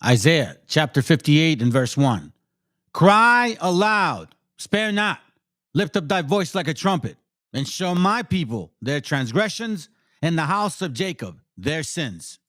Isaiah chapter 58 and verse 1. Cry aloud, spare not, lift up thy voice like a trumpet, and show my people their transgressions, and the house of Jacob their sins.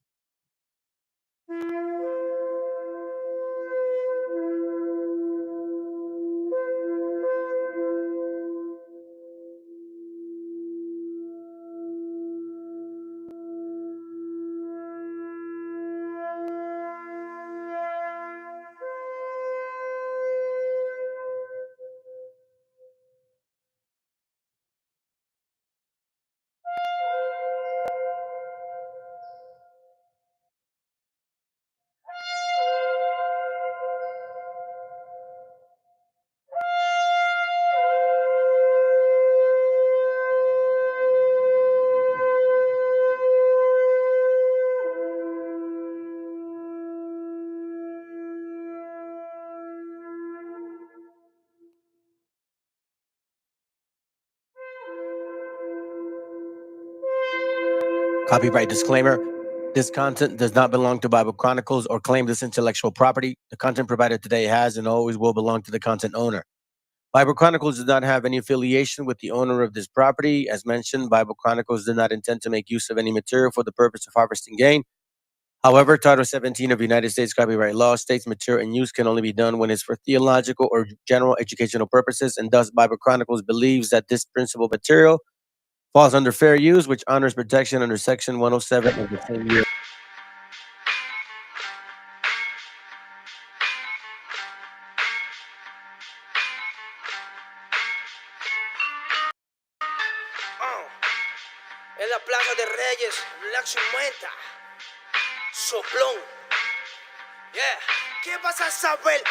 Copyright disclaimer. This content does not belong to Bible Chronicles or claim this intellectual property. The content provided today has and always will belong to the content owner. Bible Chronicles does not have any affiliation with the owner of this property. As mentioned, Bible Chronicles did not intend to make use of any material for the purpose of harvesting gain. However, Title 17 of United States copyright law states material in use can only be done when it's for theological or general educational purposes, and thus Bible Chronicles believes that this principal material falls under fair use, which honors protection under Section 107 of the same year. En la Plaza de Reyes, Black 50, soplón. Yeah. ¿Qué vas a saber?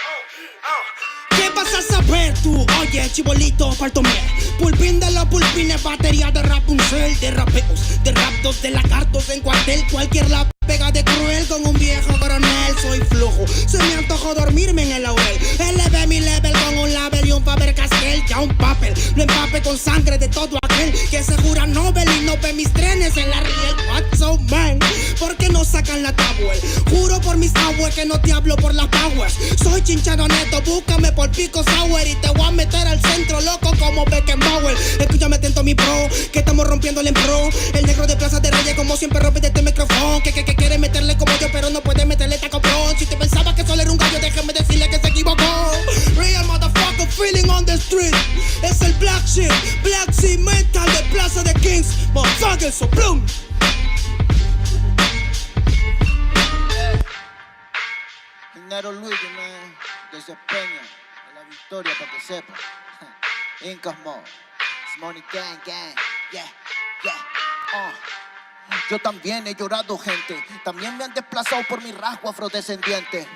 ¿Qué vas a saber tú? Oye, chibolito, faltomé. Pulpín de los pulpines, batería de Rapunzel, de rapeos, de raptos, de lagartos en cuartel. Cualquier la pega de cruel con un viejo coronel. Soy flojo, se me antojó dormirme en el laurel. Elevé mi level con un label y un Faber-Castell. Ya un papel, lo empape con sangre de todo aquel que se jura Nobel y no ve mis trenes en la riel. What's so man? ¿Por qué no sacan la tablet? Juro por mis aguas que no te hablo por las powers. Soy chinchado neto, búscame por pico sour y te voy a meter al centro loco como Beckenbauer. Escúchame atento mi pro, que estamos rompiéndole en pro. El negro de Plaza de Reyes como siempre rompe de este micrófono. Que quiere meterle como yo pero no puede meterle taco pro. Si te pensaba que solo era un gallo, déjame decirle que se equivocó. Real motherfucker feeling on the street. Es el Black Sheep, Black Sea Metal de Plaza de Kings. Motherfucker, soplón. Dinero Luigi, man, desempeño a la victoria para que sepa. Incas Mo, it's money gang, gang, yeah, yeah, Yo también he llorado, gente. También me han desplazado por mi rasgo afrodescendiente.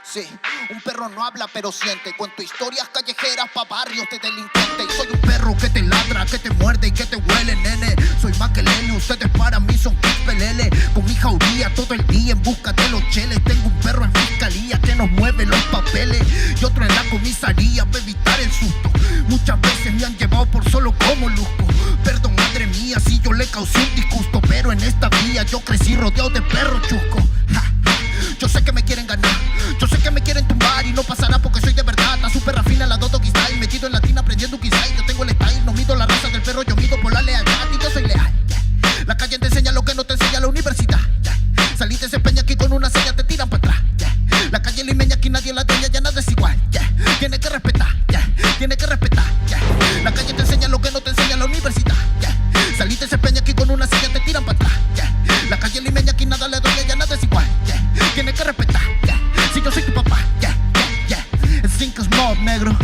Sí, un perro no habla pero siente. Cuento historias callejeras pa' barrios de delincuentes. Soy un perro que te ladra, que te muerde y que te huele, nene. Soy más que Lele, ustedes para mí son pelele. Con mi jauría todo el día en busca de los cheles. Tengo un perro en fiscalía que nos mueve los papeles y otro en la comisaría para evitar el susto. Muchas veces me han llevado por solo como luzco. Perdón, madre mía, si yo le causé un disgusto, pero en esta vía yo crecí rodeado de perros chuscos. Yo sé que me quieren ganar, yo sé que me quieren tumbar y no pasará porque soy de verdad. Está súper rafina la Dodo Style, metido en latina aprendiendo un style. Yo tengo el style, no mido la raza del perro, yo mido por la lealtad y yo soy leal, yeah. La calle te enseña lo que no te enseña la universidad, yeah. Saliste ese peña aquí con una seña, te tiran para atrás, yeah. La calle limeña aquí nadie la tenía, ya nada es igual, yeah. Tiene que respetar, yeah. Tiene que respetar, yeah. La calle te enseña lo que no te enseña la universidad, yeah. Saliste ese peña aquí con una seña, te tiran para atrás, yeah. La calle limeña aquí nada le doy, ya nada es igual, yeah. Tiene que respetar, yeah. Si yo soy tu papá, yeah, yeah, yeah. Es Incas Mob, negro,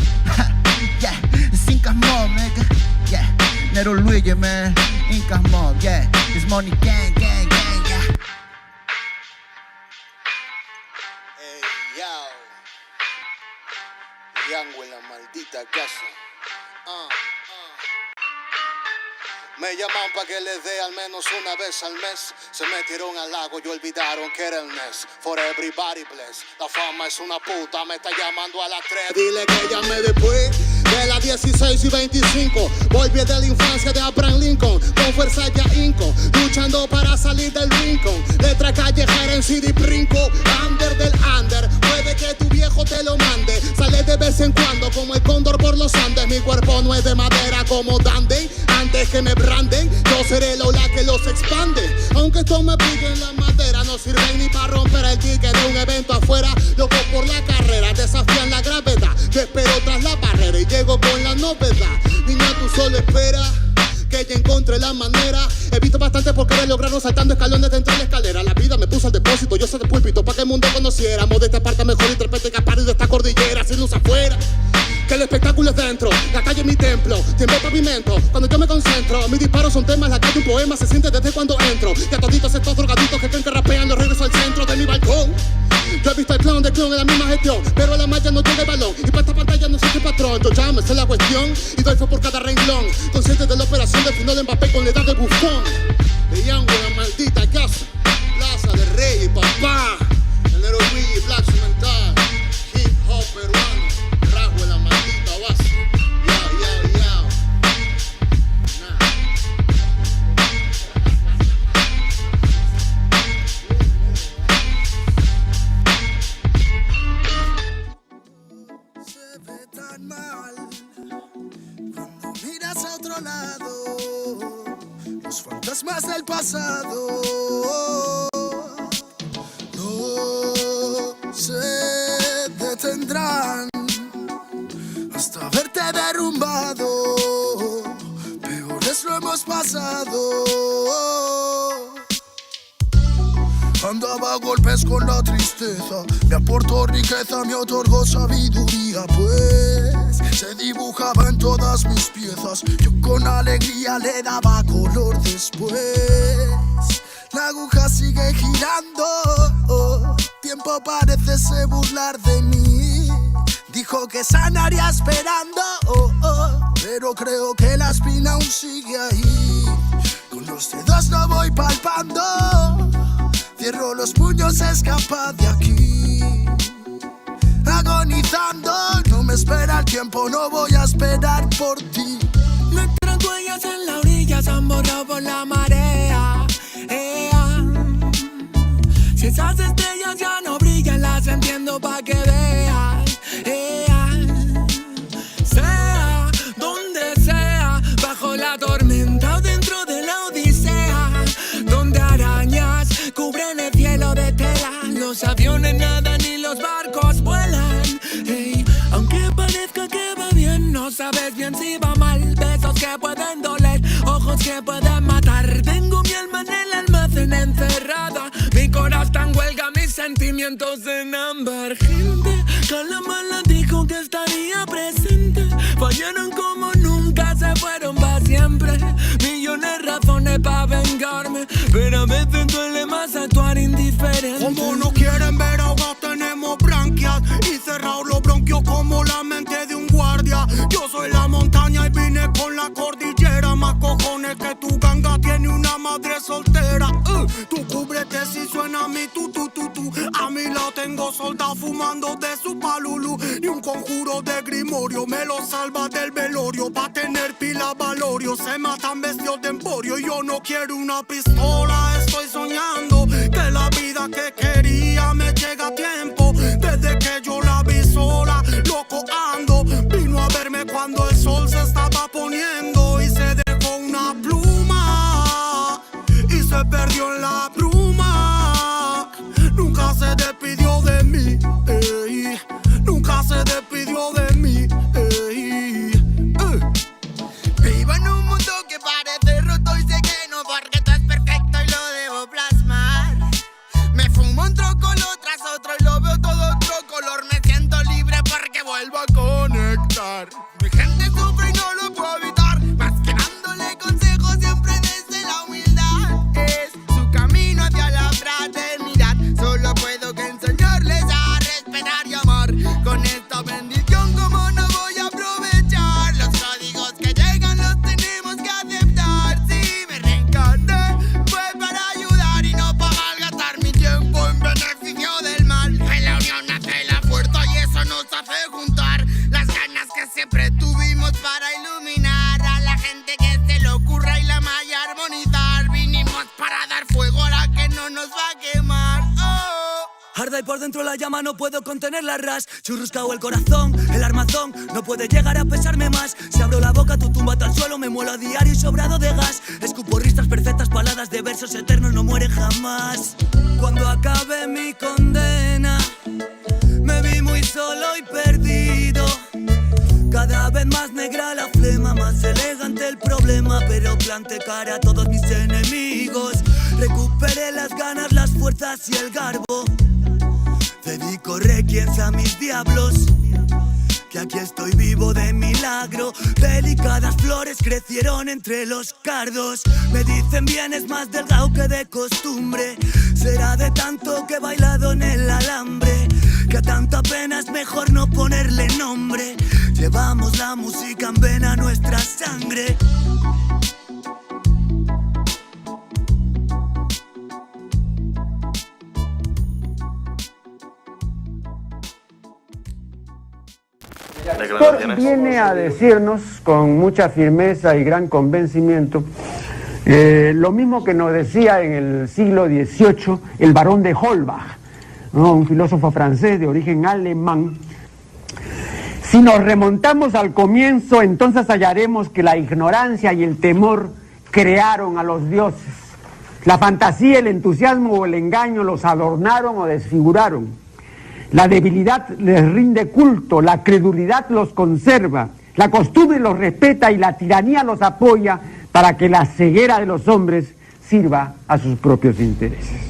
yeah. Es Incas Mob, nigga, yeah. Nero Luigi, man, Incas Mob, yeah. It's money gang, gang, gang, yeah. Hey, yo. Yango en la maldita casa. Me llaman pa' que les dé al menos una vez al mes. Se metieron al lago y olvidaron que era el mes. For everybody bless. La fama es una puta, me está llamando a las 3. Dile que llame después de las 16 y 25. Volví de la infancia de Abraham Lincoln. Con fuerza ya inco, luchando para salir del rincón. Letra callejera en CD Brinco. Under del under. los Andes. Mi cuerpo no es de madera como Dandy. Antes que me branden, yo seré la ola que los expande. Aunque esto me pique en la madera, no sirven ni para romper el ticket de un evento afuera. Loco por la carrera, desafían la gravedad. Yo espero tras la barrera y llego con la novedad. Niña, tú solo espera que ya encontré la manera. He visto bastante por querer lograrlo saltando escalones dentro de la escalera. La vida me puso al depósito, yo soy de púlpito pa' que el mundo conociéramos. De esta parte mejor interprete que paro de esta cordillera. Sin luz afuera, que el espectáculo es dentro. La calle es mi templo, tiembla el pavimento. Cuando yo me concentro, mis disparos son temas. La calle un poema, se siente desde cuando entro. Y a toditos estos drogaditos que creen que rapean, los regreso al centro de mi balcón. Yo he visto el clown de clown en la misma gestión, pero a la malla no llega el balón. Y para esta pantalla no soy el patrón. Yo ya me sé la cuestión y doy fe por cada renglón. Consciente de la operación del final de Mbappé con la edad de bufón. Veían una maldita casa, plaza de rey y papá. El Nero Luigi, Black Mental, hip hop peruano, rasgo en la maldita base. Se ve tan mal cuando miras a otro lado, los fantasmas del pasado no se detendrán hasta verte derrumbado. Peores lo hemos pasado. Andaba a golpes con la tristeza, me aportó riqueza, me otorgó sabiduría, pues se dibujaba en todas mis piezas. Yo con alegría le daba color después. La aguja sigue girando, tiempo parece burlar de mí. Dijo que sanaría esperando, pero creo que la espina aún sigue ahí. Con los dedos no voy palpando, cierro los puños, escapa de aquí. Agonizando, no me espera el tiempo, no voy a esperar por ti. Nuestras huellas en la orilla se han borrado por la marea. Si esas estrellas ya no brillan, las entiendo pa' que veas. Sea donde sea, bajo la tormenta o dentro de la odisea, donde arañas cubren el cielo de tela, los aviones nadan y los barcos vuelan. Hey, aunque parezca que va bien, no sabes bien si va mal. Besos que pueden doler, ojos que pueden matar. Tengo mi alma en el almacén encerrada, mi corazón está en huelga, mis sentimientos en ámbar. Gente, Calamala dijo que estaría presente. Fallaron como nunca, se fueron pa' siempre. Millones razones pa' vengarme, pero a veces duele más actuar indiferente. Como no quieren ver ahogados, tenemos branquias y cerrados los bronquios como la mente de un guardia. Yo soy la montaña y vine con la cordillera. Más cojones que tu ganga tiene una madre soltera. Tú cúbrete si suena mi tu. A mí la tengo soldado fumando de su palulu. Ni un conjuro de grimorio me lo salva del velorio. Pa' tener pila valorio se matan vestidos de emporio. Y yo no quiero una pistola, estoy soñando que la vida que quería me llega a tiempo. Desde que yo la vi sola, loco ando. Vino a verme cuando el sol se estaba poniendo y se dejó una pluma y se perdió en la bruma. Nunca se despidió de mí, ey. Nunca se despidió de mí, ey. Vivo en un mundo que parece roto y sé que no, porque todo es perfecto y lo debo plasmar. Me fumo un trocolo tras otro y lo veo todo otro color. Me siento libre porque vuelvo a conectar. Mi gente sufre y no lo puedo evitar, más que dándole consejos siempre desde la humildad. Es su camino hacia la fraternidad, solo puedo que Arda y por dentro la llama, no puedo contener la ras. Churruscao el corazón, el armazón no puede llegar a pesarme más. Si abro la boca, tu tumba al suelo, me muelo a diario y sobrado de gas. Escupo ristas perfectas, paladas de versos eternos, no mueren jamás. Cuando acabe mi condena, me vi muy solo y perdido. Cada vez más negra la flema, más elegante el problema, pero planté cara a todos mis enemigos. Recuperé las ganas, las fuerzas y el garbo. Dedico requiems a mis diablos, que aquí estoy vivo de milagro. Delicadas flores crecieron entre los cardos. Me dicen bien, es más delgado que de costumbre. Será de tanto que he bailado en el alambre, que a tanta pena es mejor no ponerle nombre. Llevamos la música en vena, nuestra sangre. Viene a decirnos con mucha firmeza y gran convencimiento lo mismo que nos decía en el siglo XVIII el barón de Holbach, ¿no? Un filósofo francés de origen alemán. Si nos remontamos al comienzo, entonces hallaremos que la ignorancia y el temor crearon a los dioses. La fantasía, el entusiasmo o el engaño los adornaron o desfiguraron. La debilidad les rinde culto, la credulidad los conserva, la costumbre los respeta y la tiranía los apoya para que la ceguera de los hombres sirva a sus propios intereses.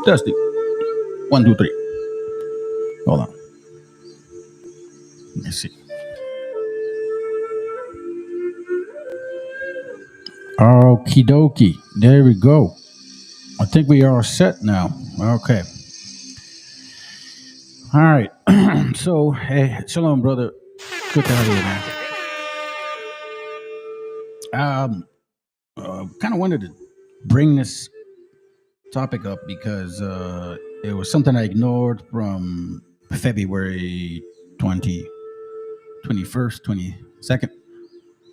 Testing. 1, 2, 3. Hold on. Let me see. Okie dokie. There we go. I think we are set now. Okay. All right. So, hey, shalom, brother. Good to have you, man. Kind of wanted to bring this topic up because it was something I ignored from February 21st, 22nd.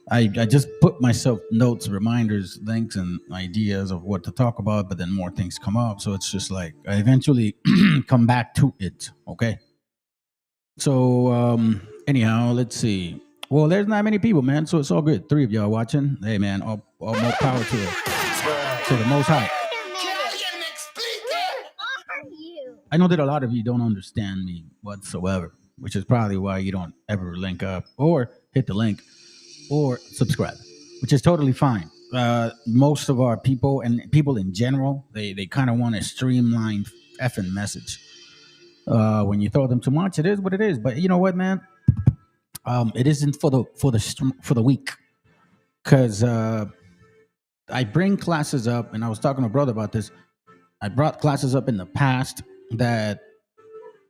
I just put myself notes, reminders, links, and ideas of what to talk about, but then more things come up. So it's just like I eventually come back to it. Okay. So anyhow, let's see. Well, there's not many people, man. So it's all good. 3 of y'all watching. Hey, man, all more power to the Most High. I know that a lot of you don't understand me whatsoever, which is probably why you don't ever link up or hit the link or subscribe, which is totally fine. Most of our people and people in general, they kind of want a streamlined effing message. When you throw them too much, it is what it is. But you know what, man? It isn't for the weak, because I bring classes up, and I was talking to a brother about this. I brought classes up in the past that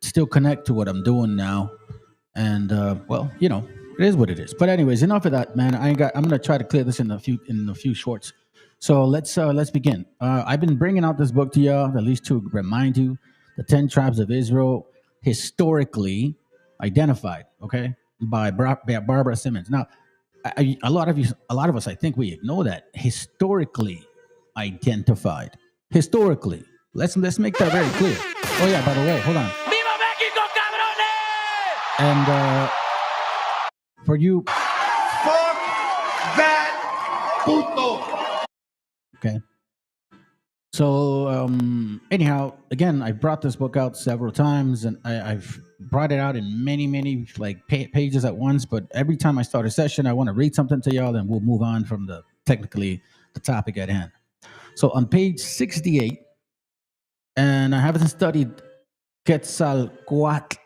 still connect to what I'm doing now, and well, you know, it is what it is. But anyways, enough of that, man. I'm gonna try to clear this in a few shorts. So let's begin. I've been bringing out this book to y'all at least to remind you the 10 tribes of Israel historically identified, okay, by Barbara Simmons. Now, a lot of us, I think we ignore that. Historically identified. Historically. Let's make that very clear. Oh yeah, by the way, hold on. ¡Viva México, cabrones! And for you, okay. So anyhow, again, I brought this book out several times, and I've brought it out in many like pages at once. But every time I start a session, I want to read something to y'all, and we'll move on from the topic at hand. So on page 68, and I haven't studied Quetzalcoatl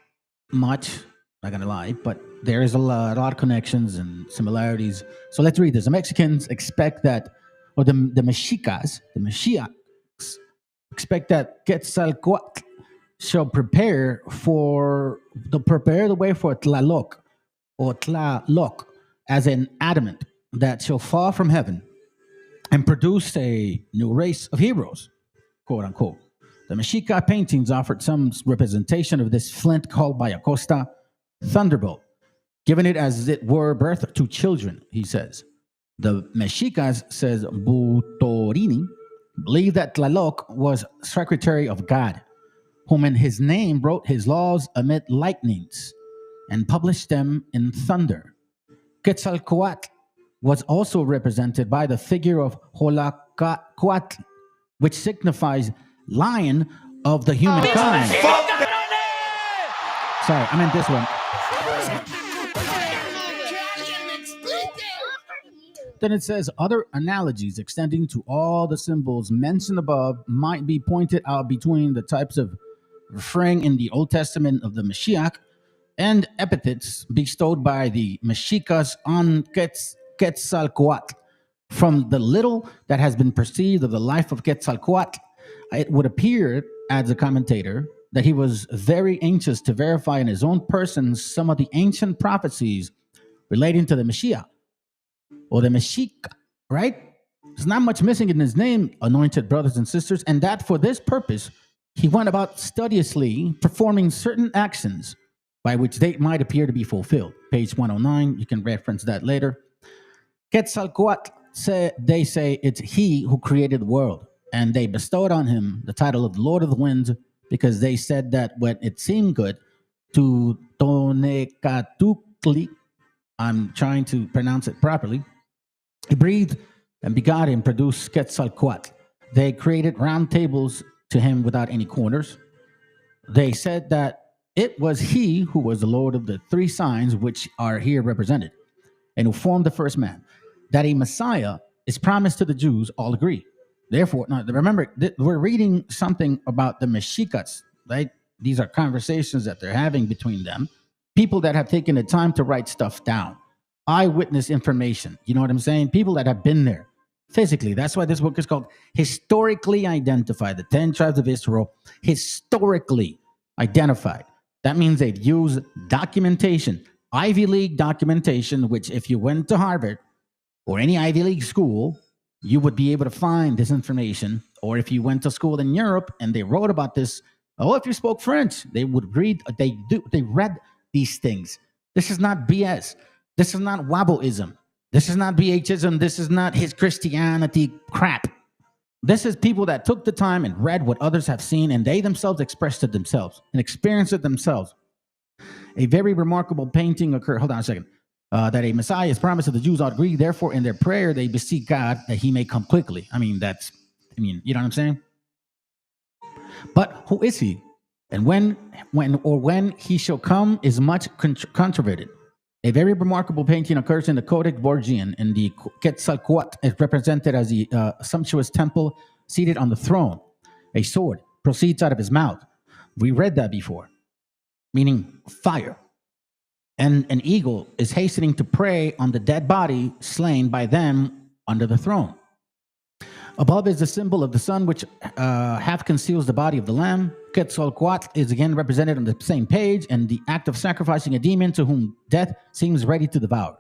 much, not gonna lie, but there is a lot of connections and similarities. So let's read this. The Mexicans expect that, or the Mexicas expect that Quetzalcoatl shall prepare the way for Tlaloc or Tlaloc as an adamant that shall fall from heaven and produce a new race of heroes, quote unquote. The Mexica paintings offered some representation of this flint called by Acosta Thunderbolt, giving it as it were birth to children, he says. The Mexicas, says Butorini, believe that Tlaloc was secretary of God, whom in his name wrote his laws amid lightnings and published them in thunder. Quetzalcoatl was also represented by the figure of Jolacoatl, which signifies lion of the humankind. Sorry, I meant this one. Then it says, other analogies extending to all the symbols mentioned above might be pointed out between the types of referring in the Old Testament of the Meshiach and epithets bestowed by the Mexicas on Quetzalcoatl. From the little that has been perceived of the life of Quetzalcoatl, it would appear, adds a commentator, that he was very anxious to verify in his own person some of the ancient prophecies relating to the Meshiach, or the Mexica, right? There's not much missing in his name, anointed brothers and sisters, and that for this purpose, he went about studiously performing certain actions by which they might appear to be fulfilled. Page 109, you can reference that later. Quetzalcoatl, they say it's he who created the world, and they bestowed on him the title of the Lord of the Winds because they said that when it seemed good to Tonecatupli, I'm trying to pronounce it properly, he breathed and begot and produced Quetzalcoatl. They created round tables to him without any corners. They said that it was he who was the Lord of the three signs which are here represented, and who formed the first man. That a Messiah is promised to the Jews, all agree. Therefore, now remember, we're reading something about the Mexicas, right? These are conversations that they're having between them. People that have taken the time to write stuff down. Eyewitness information. You know what I'm saying? People that have been there physically. That's why this book is called Historically Identified. The 10 Tribes of Israel, historically identified. That means they've used documentation, Ivy League documentation, which if you went to Harvard or any Ivy League school, you would be able to find this information. Or if you went to school in Europe and they wrote about this, or if you spoke French, they would read, they read these things. This is not BS. This is not Waboism. This is not BHism. This is not his Christianity crap. This is people that took the time and read what others have seen, and they themselves expressed it themselves and experienced it themselves. A very remarkable painting occurred. Hold on a second. That a Messiah is promised to the Jews, all agree. Therefore, in their prayer, they beseech God that he may come quickly. You know what I'm saying? But who is he? And when he shall come is much controverted. A very remarkable painting occurs in the Codex Borgian, and the Quetzalcoatl is represented as the sumptuous temple seated on the throne. A sword proceeds out of his mouth. We read that before, meaning fire. And an eagle is hastening to prey on the dead body slain by them under the throne. Above is the symbol of the sun, which half conceals the body of the lamb. Quetzalcoatl is again represented on the same page, and the act of sacrificing a demon to whom death seems ready to devour.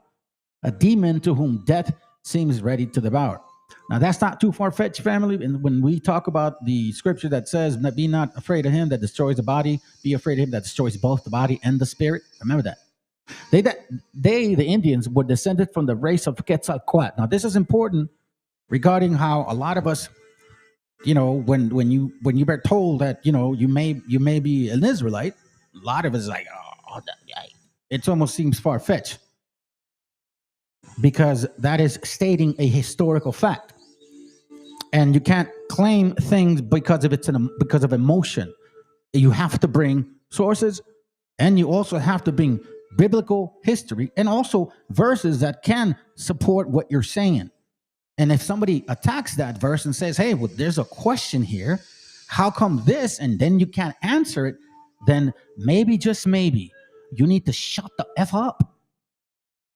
A demon to whom death seems ready to devour. Now, that's not too far-fetched, family. And when we talk about the scripture that says, be not afraid of him that destroys the body, be afraid of him that destroys both the body and the spirit. Remember that. They, the Indians, were descended from the race of Quetzalcoatl. Now, this is important regarding how a lot of us, when you were told that you may be an Israelite, a lot of us is like, it almost seems far fetched because that is stating a historical fact, and you can't claim things because of emotion. You have to bring sources, and you also have to bring biblical history and also verses that can support what you're saying. And if somebody attacks that verse and says, hey, well, there's a question here, how come this? And then you can't answer it, then maybe, just maybe, you need to shut the F up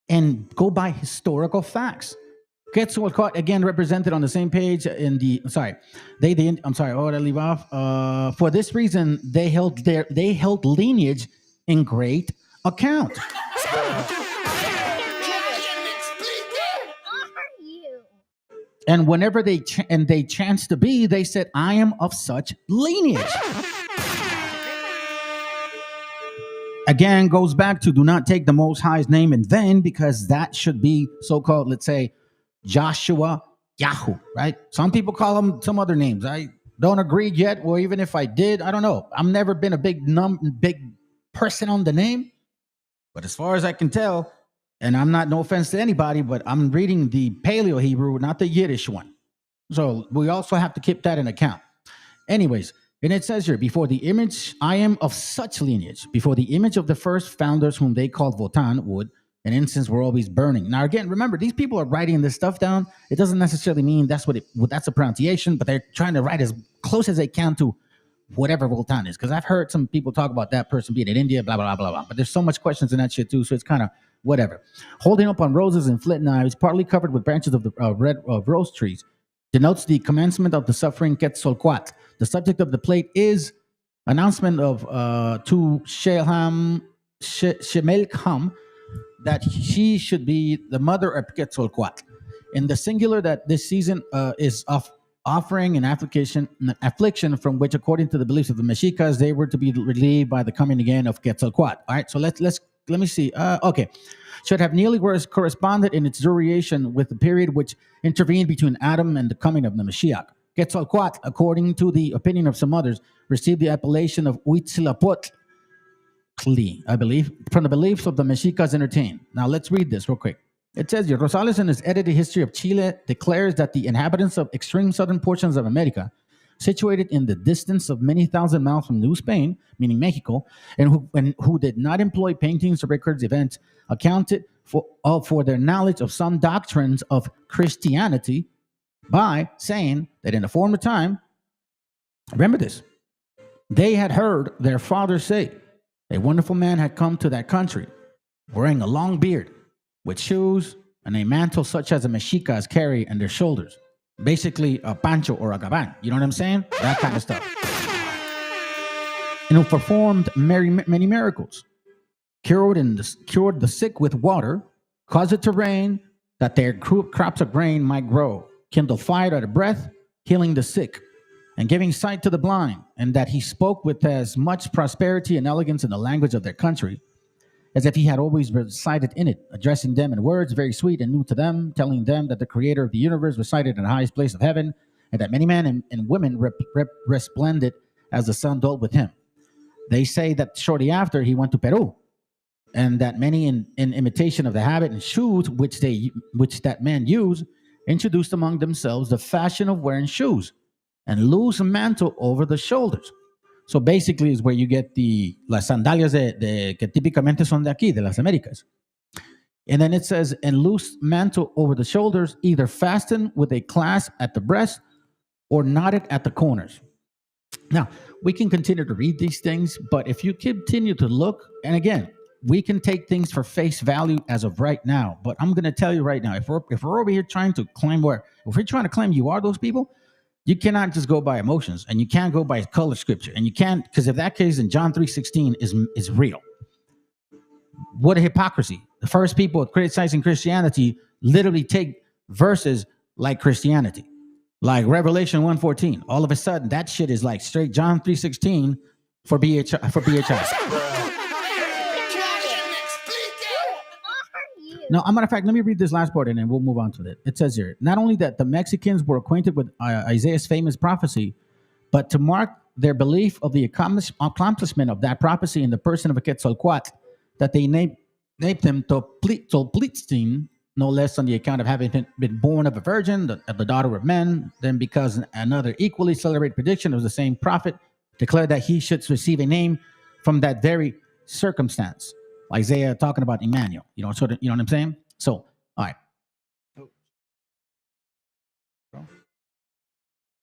and go by historical facts. Quetzalcoatl, again, represented on the same page in the, leave off. For this reason, they held lineage in great account. And whenever they chanced to be, they said, I am of such lineage. Again, goes back to do not take the Most High's name in vain, because that should be so-called, let's say, Joshua, Yahoo, right? Some people call them some other names. I don't agree yet, or even if I did, I don't know. I've never been a big person on the name, but as far as I can tell, and I'm not, no offense to anybody, but I'm reading the Paleo Hebrew, not the Yiddish one. So we also have to keep that in account. Anyways, and it says here, before the image, I am of such lineage, before the image of the first founders whom they called Votan, wood, and incense were always burning. Now, again, remember, these people are writing this stuff down. It doesn't necessarily mean that's that's a pronunciation, but they're trying to write as close as they can to whatever Votan is. Because I've heard some people talk about that person being in India, blah, blah, blah, blah. But there's so much questions in that shit, too, so it's kind of whatever. Holding up on roses and flint knives, partly covered with branches of the red rose trees, denotes the commencement of the suffering Quetzalcoatl. The subject of the plate is announcement of to Shemelcham that she should be the mother of Quetzalcoatl. In the singular, that this season is of offering an affliction from which, according to the beliefs of the Meshiachas, they were to be relieved by the coming again of Quetzalcoatl. All right, so let me see. Okay, should have nearly corresponded in its duration with the period which intervened between Adam and the coming of the Meshiach. Quetzalcoatl, according to the opinion of some others, received the appellation of Huitzilopochtli, I believe, from the beliefs of the Mexicas entertained. Now let's read this real quick. It says here, Rosales in his edited history of Chile declares that the inhabitants of extreme southern portions of America, situated in the distance of many thousand miles from New Spain, meaning Mexico, and who did not employ paintings or records events, accounted for their knowledge of some doctrines of Christianity by saying that in the former time, remember this, they had heard their fathers say, a wonderful man had come to that country, wearing a long beard, with shoes and a mantle such as the Mexicas carry on their shoulders. Basically a pancho or a gaban. You know what I'm saying? That kind of stuff. And who performed many miracles, cured the sick with water, caused it to rain, that their crops of grain might grow, kindled fire out of breath, healing the sick, and giving sight to the blind, and that he spoke with as much prosperity and elegance in the language of their country, as if he had always resided in it, addressing them in words very sweet and new to them, telling them that the creator of the universe resided in the highest place of heaven, and that many men and women resplendent as the sun dwelt with him. They say that shortly after he went to Peru, and that many in imitation of the habit and shoes which that man used, introduced among themselves the fashion of wearing shoes and loose mantle over the shoulders. So basically is where you get las sandalias que típicamente son de aquí, de las Américas. And then it says, and loose mantle over the shoulders, either fastened with a clasp at the breast or knotted at the corners. Now, we can continue to read these things, but if you continue to look, and again, we can take things for face value as of right now, but I'm going to tell you right now, if we're over here trying to claim if we're trying to claim you are those people, you cannot just go by emotions, and you can't go by color scripture, and you can't, because if that case, in John 3:16 is real. What a hypocrisy. The first people criticizing Christianity literally take verses like Christianity, like Revelation 1:14. All of a sudden, that shit is like straight John 3:16 for BHI. No, a matter of fact, let me read this last part and then we'll move on to it. It says here, not only that the Mexicans were acquainted with Isaiah's famous prophecy, but to mark their belief of the accomplishment of that prophecy in the person of a Quetzalcoatl, that they named him Tolplitzin, no less on the account of having been born of a virgin, the daughter of men. Then because another equally celebrated prediction of the same prophet declared that he should receive a name from that very circumstance. Isaiah talking about Emmanuel, you know what I'm saying? So, all right.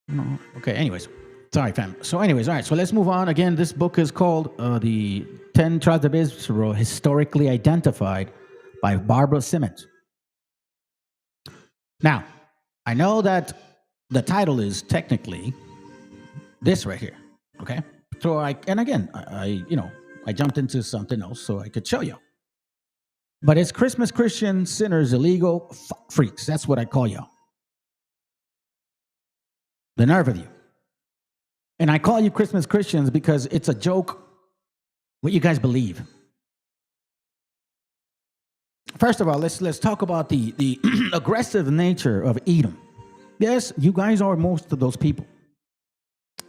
No, okay, anyways. Sorry, fam. So anyways, all right. So let's move on. Again, this book is called The 10 Tribes of Israel, Historically Identified by Barbara Simmons. Now, I know that the title is technically this right here, okay? So I jumped into something else so I could show you. But it's Christmas Christian sinners, illegal freaks. That's what I call y'all. The nerve of you. And I call you Christmas Christians because it's a joke what you guys believe. First of all, let's talk about the aggressive nature of Edom. Yes, you guys are most of those people.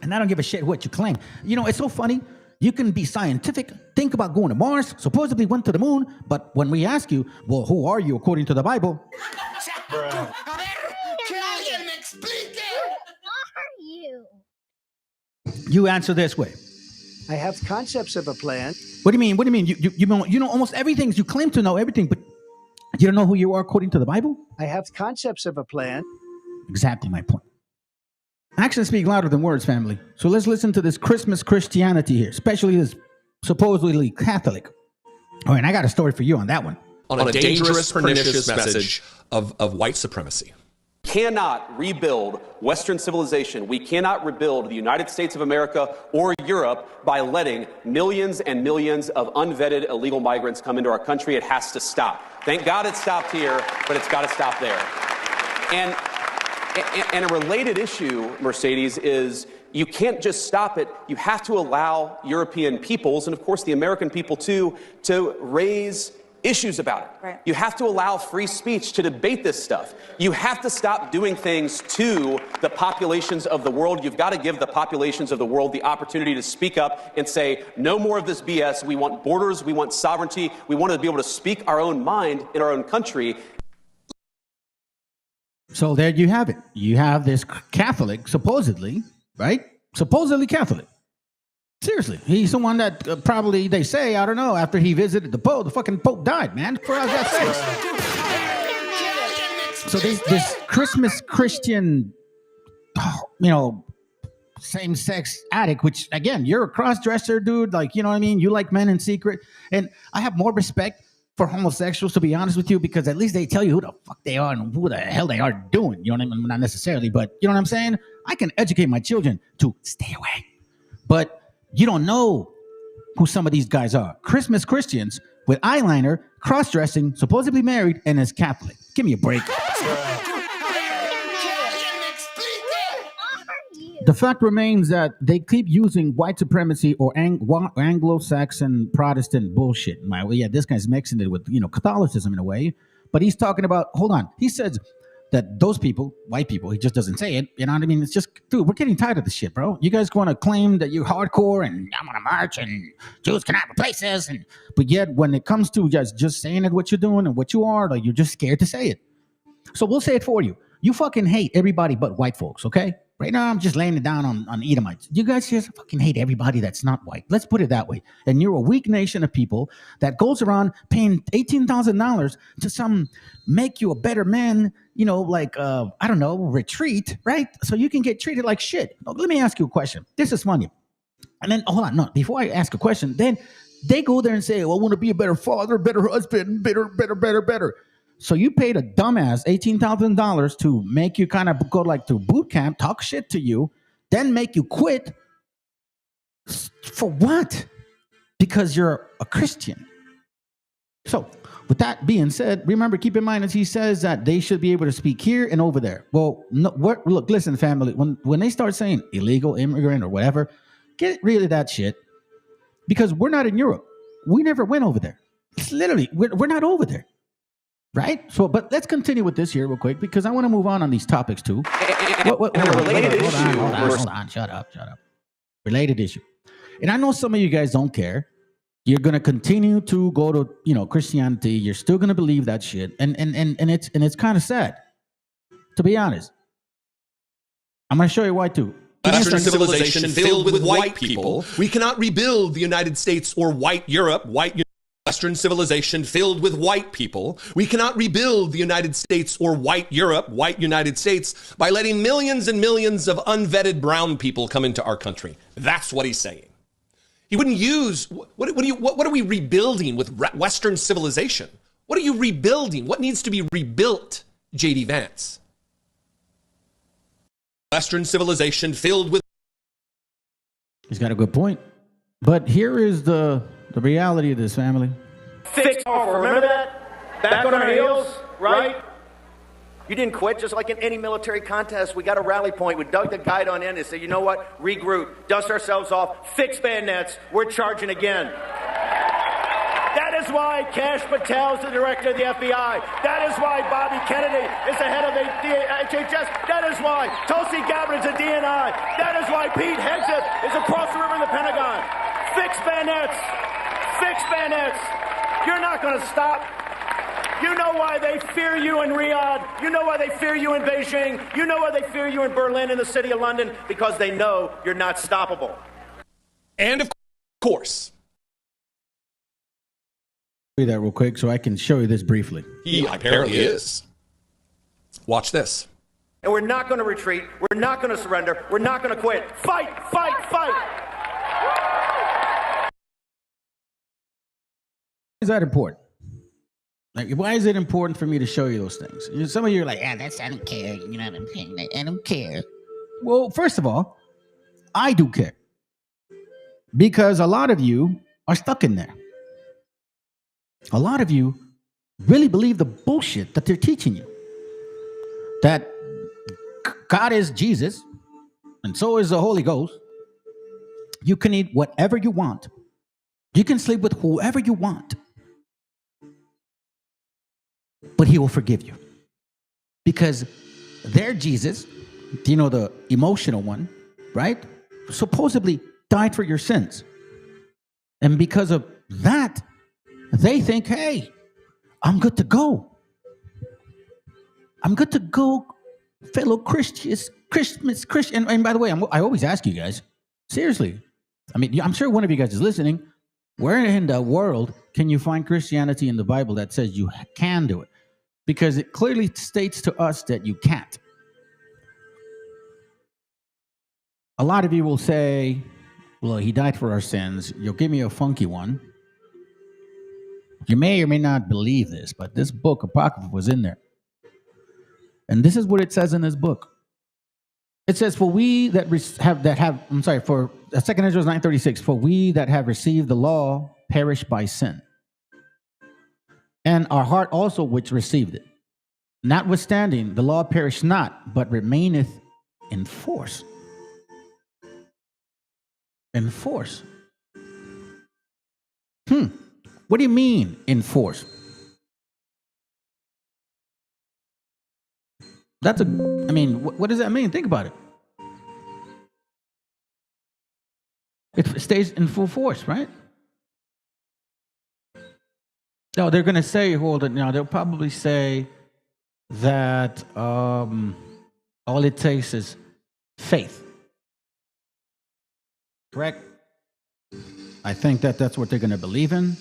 And I don't give a shit what you claim. You know, it's so funny. You can be scientific, think about going to Mars, supposedly went to the moon, but when we ask you, well, who are you according to the Bible? You answer this way. I have concepts of a plan. What do you mean? What do you mean? You know almost everything. You claim to know everything, but you don't know who you are according to the Bible? I have concepts of a plan. Exactly my point. Actions speak louder than words, family. So let's listen to this Christmas Christianity here, especially this supposedly Catholic. All right, I got a story for you on that one. On a dangerous, pernicious message of white supremacy. Cannot rebuild Western civilization. We cannot rebuild the United States of America or Europe by letting millions and millions of unvetted illegal migrants come into our country. It has to stop. Thank God it stopped here, but it's got to stop there. And a related issue, Mercedes, is you can't just stop it. You have to allow European peoples, and of course the American people too, to raise issues about it. Right. You have to allow free speech to debate this stuff. You have to stop doing things to the populations of the world. You've got to give the populations of the world the opportunity to speak up and say, no more of this BS. We want borders. We want sovereignty. We want to be able to speak our own mind in our own country. So there you have it. You have this Catholic, supposedly, right? Supposedly Catholic. Seriously, he's the one that probably, they say, I don't know, after he visited the Pope, the fucking Pope died, man. For us, that sense. So this Christmas Christian, same-sex addict, which, again, you're a cross-dresser, dude. Like, you know what I mean? You like men in secret. And I have more respect for homosexuals, to be honest with you, because at least they tell you who the fuck they are and who the hell they are doing. You know what I mean? Not necessarily, but you know what I'm saying? I can educate my children to stay away. But you don't know who some of these guys are. Christmas Christians with eyeliner, cross-dressing, supposedly married, and is Catholic. Give me a break. The fact remains that they keep using white supremacy or Anglo-Saxon Protestant bullshit. This guy's mixing it with, Catholicism in a way. But he's talking about, hold on. He says that those people, white people, he just doesn't say it. You know what I mean? It's just, dude, we're getting tired of this shit, bro. You guys want to claim that you're hardcore and I'm going to march and Jews can have places. But yet when it comes to just saying it, what you're doing and what you are, like, you're just scared to say it. So we'll say it for you. You fucking hate everybody but white folks, okay? Right now, I'm just laying it down on Edomites. You guys just fucking hate everybody that's not white. Let's put it that way. And you're a weak nation of people that goes around paying $18,000 to some make you a better man, retreat, right? So you can get treated like shit. Now, let me ask you a question. This is funny. And then, hold on, no, before I ask a question, then they go there and say, well, I want to be a better father, better husband, better. So you paid a dumbass $18,000 to make you kind of go like to boot camp, talk shit to you, then make you quit. For what? Because you're a Christian. So with that being said, remember, keep in mind as he says that they should be able to speak here and over there. Well, no, look, listen, family, when they start saying illegal immigrant or whatever, get rid of that shit because we're not in Europe. We never went over there. It's literally, we're not over there. Right? So, but let's continue with this here real quick because I want to move on these topics too. Hold on. Shut up. Related issue. And I know some of you guys don't care. You're gonna continue to go to Christianity. You're still gonna believe that shit, and it's kind of sad, to be honest. I'm gonna show you why too. Western civilization filled with white people. We cannot rebuild the United States or white Europe. Western civilization filled with white people. We cannot rebuild the United States or white Europe, white United States, by letting millions and millions of unvetted brown people come into our country. That's what he's saying. He wouldn't use, what are we rebuilding with Western civilization? What are you rebuilding? What needs to be rebuilt, J.D. Vance? Western civilization filled with... He's got a good point. But here is the reality of this, family. Fix off, remember that? Back on our heels, right? You didn't quit, just like in any military contest. We got a rally point. We dug the guide on in and said, you know what? Regroup, dust ourselves off, fix bayonets. We're charging again. That is why Kash Patel is the director of the FBI. That is why Bobby Kennedy is the head of the HHS. That is why Tulsi Gabbard is a DNI. That is why Pete Hegseth is across the river in the Pentagon. Fix bayonets. Fix bayonets. You're not going to stop. You know why they fear you in Riyadh. You know why they fear you in Beijing. You know why they fear you in Berlin and the city of London, because they know you're not stoppable. And of course, do that real quick so I can show you this briefly. He apparently is. Watch this. And we're not going to retreat. We're not going to surrender. We're not going to quit. Fight, fight, fight. Why is that important? Like, why is it important for me to show you those things? Some of you are like, I don't care. You know what I'm saying? I don't care. Well, first of all, I do care. Because a lot of you are stuck in there. A lot of you really believe the bullshit that they're teaching you. That God is Jesus, and so is the Holy Ghost. You can eat whatever you want. You can sleep with whoever you want. But he will forgive you. Because their Jesus, the emotional one, right? Supposedly died for your sins. And because of that, they think, hey, I'm good to go. I'm good to go, fellow Christians. Christian. And by the way, I always ask you guys, seriously, I mean, I'm sure one of you guys is listening. Where in the world can you find Christianity in the Bible that says you can do it? Because it clearly states to us that you can't. A lot of you will say, well, he died for our sins. You'll give me a funky one. You may or may not believe this, but this book, Apocrypha, was in there. And this is what it says in this book. It says, for 2 Ezra 9:36, for we that have received the law perish by sin. And our heart also which received it. Notwithstanding, the law perished not, but remaineth in force. In force. What do you mean in force? What does that mean? Think about it. It stays in full force, right? No, they're going to say, hold it now. They'll probably say that all it takes is faith. Correct? I think that's what they're going to believe in.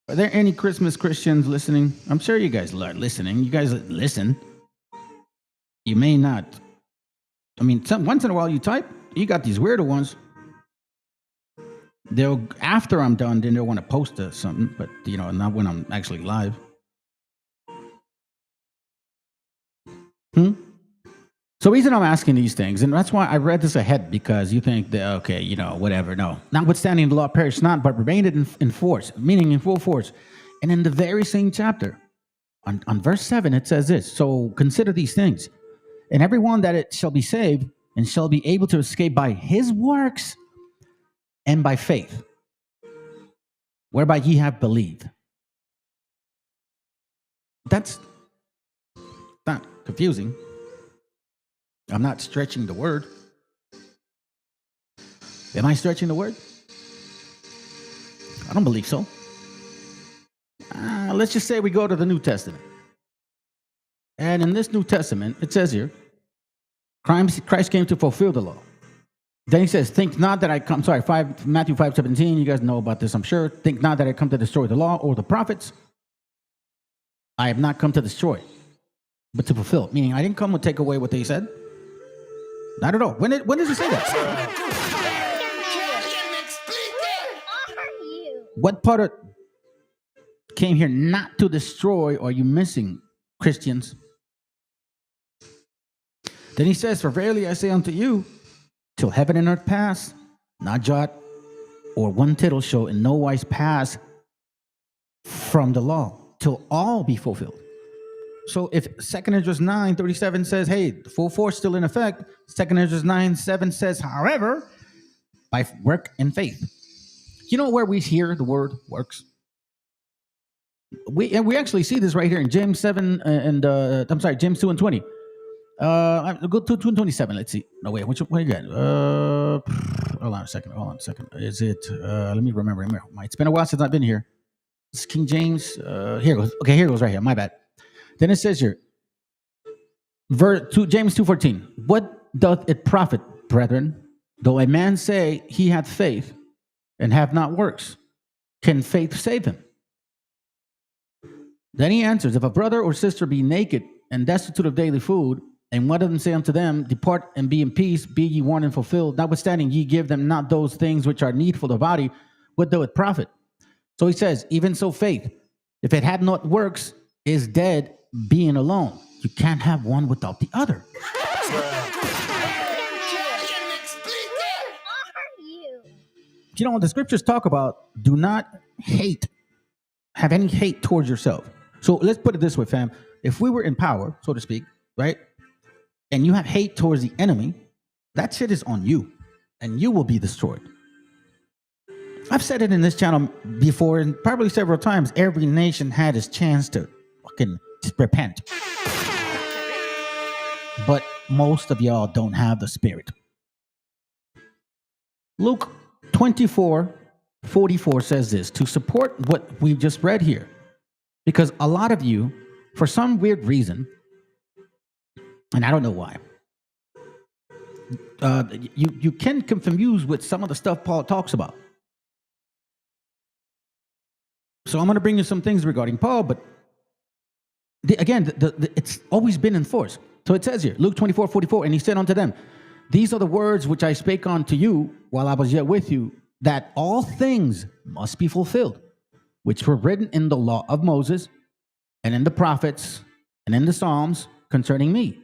Are there any Christmas Christians listening? I'm sure you guys are listening. You guys listen. You may not. I mean, once in a while you type. You got these weirder ones. After I'm done, then they'll want to post something, but not when I'm actually live. So the reason I'm asking these things, and that's why I read this ahead, because you think that, okay, whatever. No. Notwithstanding, the law perished not, but remained in force, meaning in full force. And in the very same chapter, on verse 7, it says this, so consider these things, and everyone that it shall be saved, and shall be able to escape by his works, and by faith, whereby ye have believed. That's not confusing. I'm not stretching the word. Am I stretching the word? I don't believe so. Let's just say we go to the New Testament. And in this New Testament, it says here, Christ came to fulfill the law. Then he says, think not that I come, Matthew 5:17, you guys know about this, I'm sure. Think not that I come to destroy the law or the prophets. I have not come to destroy, but to fulfill. Meaning, I didn't come to take away what they said. Not at all. When does it say that? What part of came here not to destroy are you missing, Christians? Then he says, for verily I say unto you, till heaven and earth pass, not jot or one tittle shall in no wise pass from the law, till all be fulfilled. So if 2 Ezra 9:37 says, hey, the full force still in effect, 2 Ezra 9:7 says, however, by work and faith. You know where we hear the word works? We actually see this right here in James 7 and James 2:20. Go to 2:27. Let's see. No, wait. What you got? Hold on a second. Is it? Let me remember. It's been a while since I've been here. It's King James. Here it goes. Okay, here it goes right here. My bad. Then it says here, James 2:14. What doth it profit, brethren, though a man say he hath faith and have not works? Can faith save him? Then he answers, if a brother or sister be naked and destitute of daily food, and one of them say unto them, depart and be in peace, be ye warned and fulfilled, notwithstanding ye give them not those things which are needful to the body, what doth it profit? So he says, even so faith, if it had not works, is dead being alone. You can't have one without the other. You know, the scriptures talk about do not have any hate towards yourself. So let's put it this way, fam. If we were in power, so to speak, right, and you have hate towards the enemy, that shit is on you, and you will be destroyed. I've said it in this channel before, and probably several times. Every nation had its chance to fucking repent, but most of y'all don't have the spirit. Luke 24:44 says this to support what we've just read here, because a lot of you, for some weird reason, and I don't know why, you can confuse with some of the stuff Paul talks about. So I'm going to bring you some things regarding Paul, but it's always been enforced. So it says here, Luke 24:44, and he said unto them, these are the words which I spake unto you while I was yet with you, that all things must be fulfilled, which were written in the law of Moses, and in the prophets, and in the Psalms concerning me.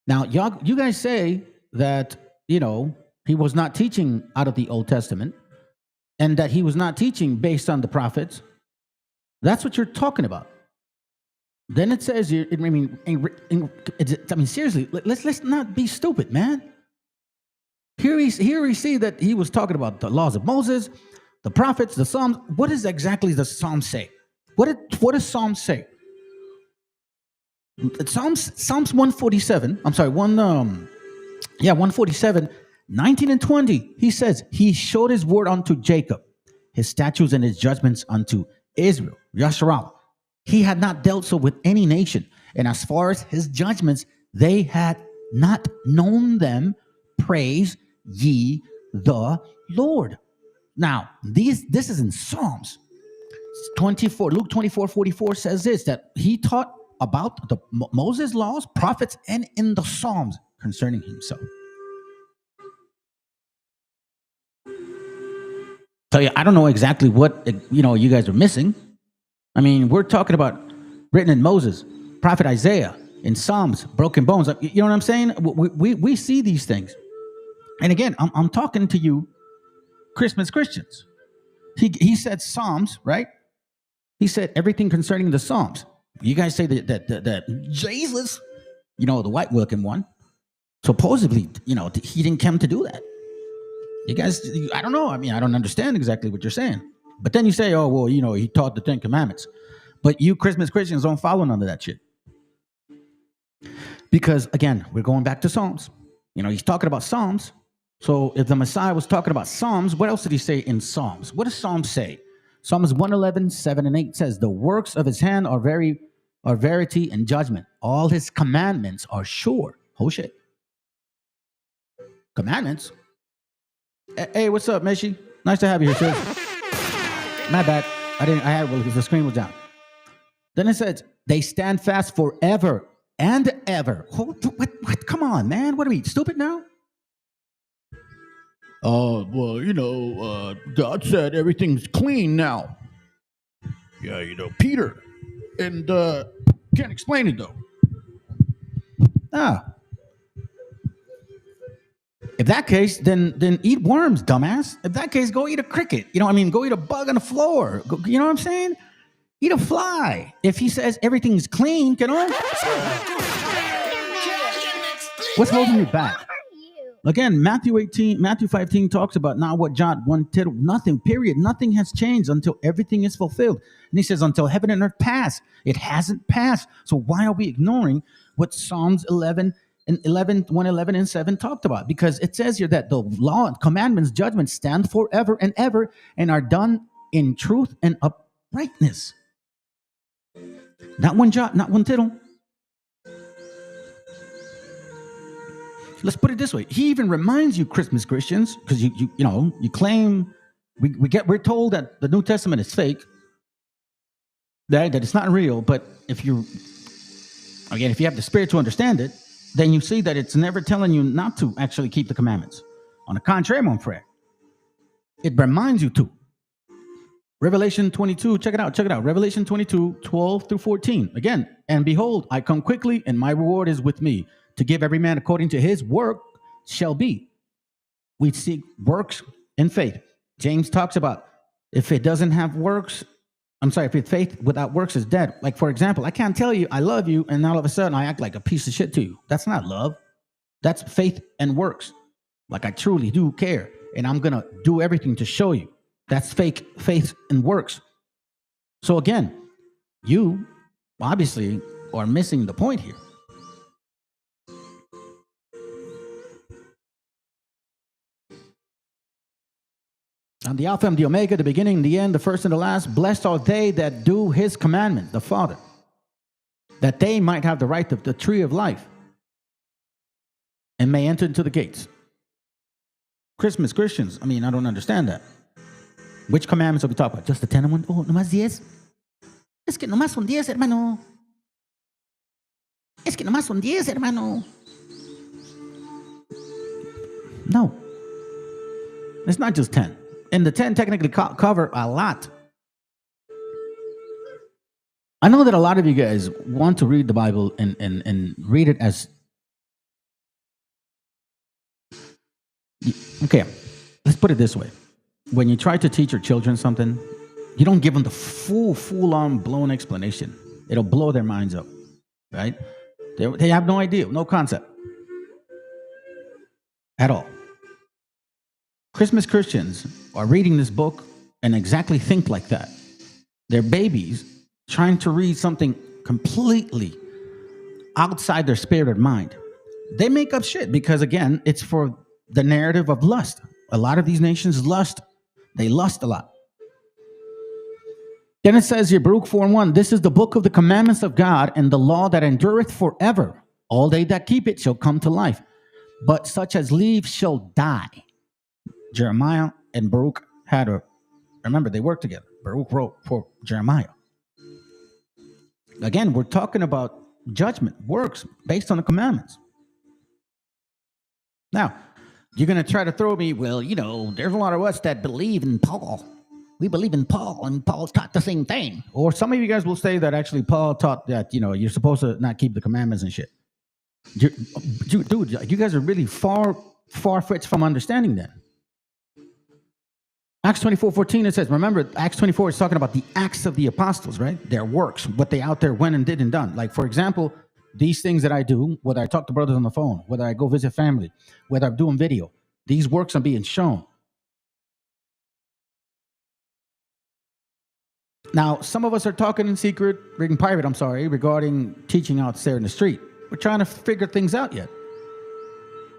Now, you guys say that, he was not teaching out of the Old Testament, and that he was not teaching based on the prophets. That's what you're talking about. Then it says here, seriously, let's not be stupid, man. Here we see that he was talking about the laws of Moses, the prophets, the Psalms. What does exactly the Psalms say? What does Psalms say? Psalms 147. I'm sorry, 147, 19 and 20. He says, he showed his word unto Jacob, his statutes and his judgments unto Israel, Yasharal. He had not dealt so with any nation. And as far as his judgments, they had not known them. Praise ye the Lord. Now, this is in Psalms 24. Luke 24:44 says this, that he taught about the Moses laws, prophets, and in the Psalms concerning himself. So yeah, I don't know exactly what you guys are missing. I mean, we're talking about written in Moses, prophet Isaiah, in Psalms, broken bones. You know what I'm saying? We see these things. And again, I'm talking to you, Christmas Christians. He said Psalms, right? He said everything concerning the Psalms. You guys say that Jesus, the white looking one, supposedly, he didn't come to do that. You guys, I don't know. I mean, I don't understand exactly what you're saying. But then you say, oh, well, he taught the 10 Commandments. But you Christmas Christians don't follow none of that shit. Because, again, we're going back to Psalms. He's talking about Psalms. So if the Messiah was talking about Psalms, what else did he say in Psalms? What does Psalms say? Psalms 111, 7 and 8 says, the works of his hand are verity and judgment. All his commandments are sure. Oh, shit. Commandments? Hey, what's up, Meshi? Nice to have you here, sis. My bad. The screen was down. Then it says, they stand fast forever and ever. What? Come on, man. What are we, stupid now? God said everything's clean now. Yeah, Peter. And can't explain it, though. If that case, then eat worms, dumbass. If that case, go eat a cricket. Go eat a bug on the floor. You know what I'm saying? Eat a fly. If he says everything's clean, what's holding you back? Again, Matthew 15 talks about not what John wanted, nothing, period. Nothing has changed until everything is fulfilled. And he says, until heaven and earth pass. It hasn't passed. So why are we ignoring what Psalms 111 and 7 talked about? Because it says here that the law, commandments, judgments stand forever and ever and are done in truth and uprightness. Not one jot, not one tittle. Let's put it this way. He even reminds you, Christmas Christians, because you claim we're told that the New Testament is fake, that it's not real. But if you have the spirit to understand it, then you see that it's never telling you not to actually keep the commandments. On the contrary, mon frère, it reminds you to. Revelation 22, check it out. Revelation 22, 12 through 14. Again, and behold, I come quickly, and my reward is with me, to give every man according to his work shall be. We seek works and faith. James talks about if it doesn't have works, if faith without works is dead. Like, for example, I can't tell you I love you, and all of a sudden I act like a piece of shit to you. That's not love. That's faith and works. Like, I truly do care, and I'm going to do everything to show you. That's fake faith and works. So again, you obviously are missing the point here. I'm the Alpha and the Omega, the beginning and the end, the first and the last. Blessed are they that do his commandment, the Father, that they might have the right of the tree of life and may enter into the gates. Christmas Christians, I don't understand that. Which commandments are we talking about? Just the 10 and 1? Oh, nomás 10. Es que nomás son 10, hermano. Es que nomás son 10, hermano. No. It's not just 10. And the 10 technically cover a lot. I know that a lot of you guys want to read the Bible and read it as... Okay, let's put it this way. When you try to teach your children something, you don't give them the full-on blown explanation. It'll blow their minds up, right? They have no idea, no concept at all. Christmas Christians are reading this book and exactly think like that. They're babies trying to read something completely outside their spirit and mind. They make up shit because, again, it's for the narrative of lust. A lot of these nations lust. They lust a lot. Then it says here, Baruch 4:1, this is the book of the commandments of God and the law that endureth forever. All they that keep it shall come to life, but such as leave shall die. Jeremiah and Baruch remember, they worked together. Baruch wrote for Jeremiah. Again, we're talking about judgment, works based on the commandments. Now, you're going to try to throw me, well, there's a lot of us that believe in Paul. We believe in Paul, and Paul taught the same thing. Or some of you guys will say that actually Paul taught that, you're supposed to not keep the commandments and shit. Dude, you guys are really far-fetched from understanding that. Acts 24:14, it says, remember, Acts 24 is talking about the acts of the apostles, right? Their works, what they out there went and did and done. Like, for example, these things that I do, whether I talk to brothers on the phone, whether I go visit family, whether I'm doing video, these works are being shown. Now, some of us are talking in secret, in private, regarding teaching out there in the street. We're trying to figure things out yet.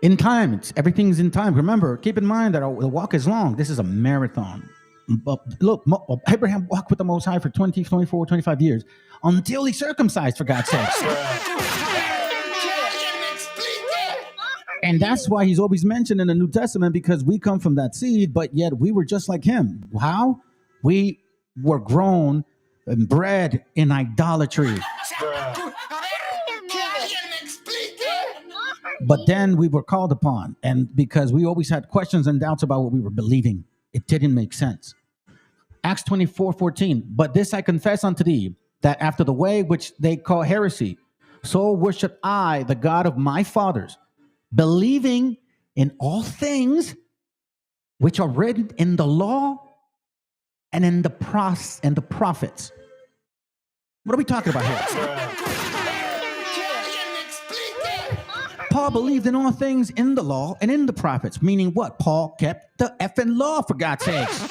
In time, everything's in time. Remember, keep in mind that the walk is long. This is a marathon. But look, Abraham walked with the Most High for 20, 24, 25 years until he circumcised, for God's sake. And that's why he's always mentioned in the New Testament, because we come from that seed, but yet we were just like him. How? We were grown and bred in idolatry. But then we were called upon, and because we always had questions and doubts about what we were believing, it didn't make sense. Acts 24:14. But this I confess unto thee, that after the way which they call heresy, so worship I the God of my fathers, believing in all things which are written in the law and in the prophets. What are we talking about here? Paul believed in all things in the law and in the prophets, meaning what? Paul kept the effing law, for God's sakes.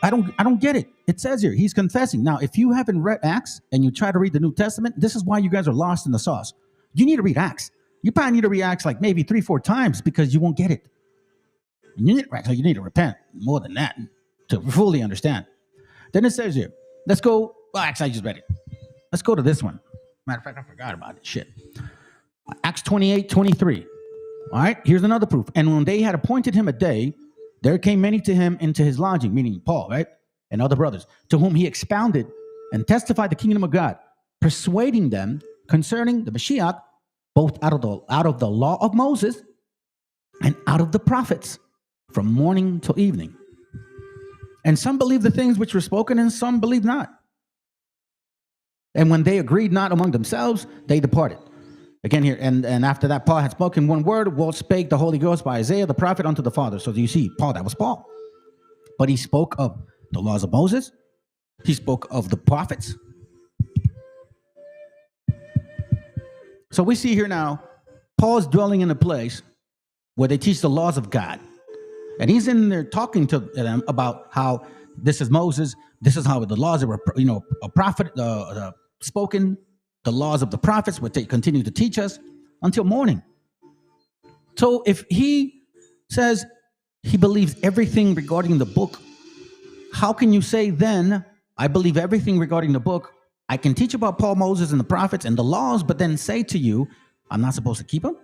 I don't get it. It says here, he's confessing. Now, if you haven't read Acts and you try to read the New Testament, this is why you guys are lost in the sauce. You need to read Acts. You probably need to read Acts like maybe 3-4 times because you won't get it. You need to repent more than that to fully understand. Then it says here, let's go. Well, actually, I just read it. Let's go to this one. Matter of fact, I forgot about it. Shit. Acts 28:23. All right, here's another proof. And when they had appointed him a day, there came many to him into his lodging, meaning Paul, right? And other brothers, to whom he expounded and testified the kingdom of God, persuading them concerning the Meshiacha, both out of the law of Moses and out of the prophets, from morning till evening. And some believed the things which were spoken, and some believed not. And when they agreed not among themselves, they departed. Again here, and after that Paul had spoken one word, what spake the Holy Ghost by Isaiah the prophet unto the fathers. So you see, Paul, that was Paul. But he spoke of the laws of Moses. He spoke of the prophets. So we see here now, Paul's dwelling in a place where they teach the laws of God. And he's in there talking to them about how this is Moses. This is how the laws were, a prophet spoken, the laws of the prophets, what they continue to teach us until morning. So if he says he believes everything regarding the book, how can you say then, I believe everything regarding the book, I can teach about Paul, Moses, and the prophets and the laws, but then say to you, I'm not supposed to keep them?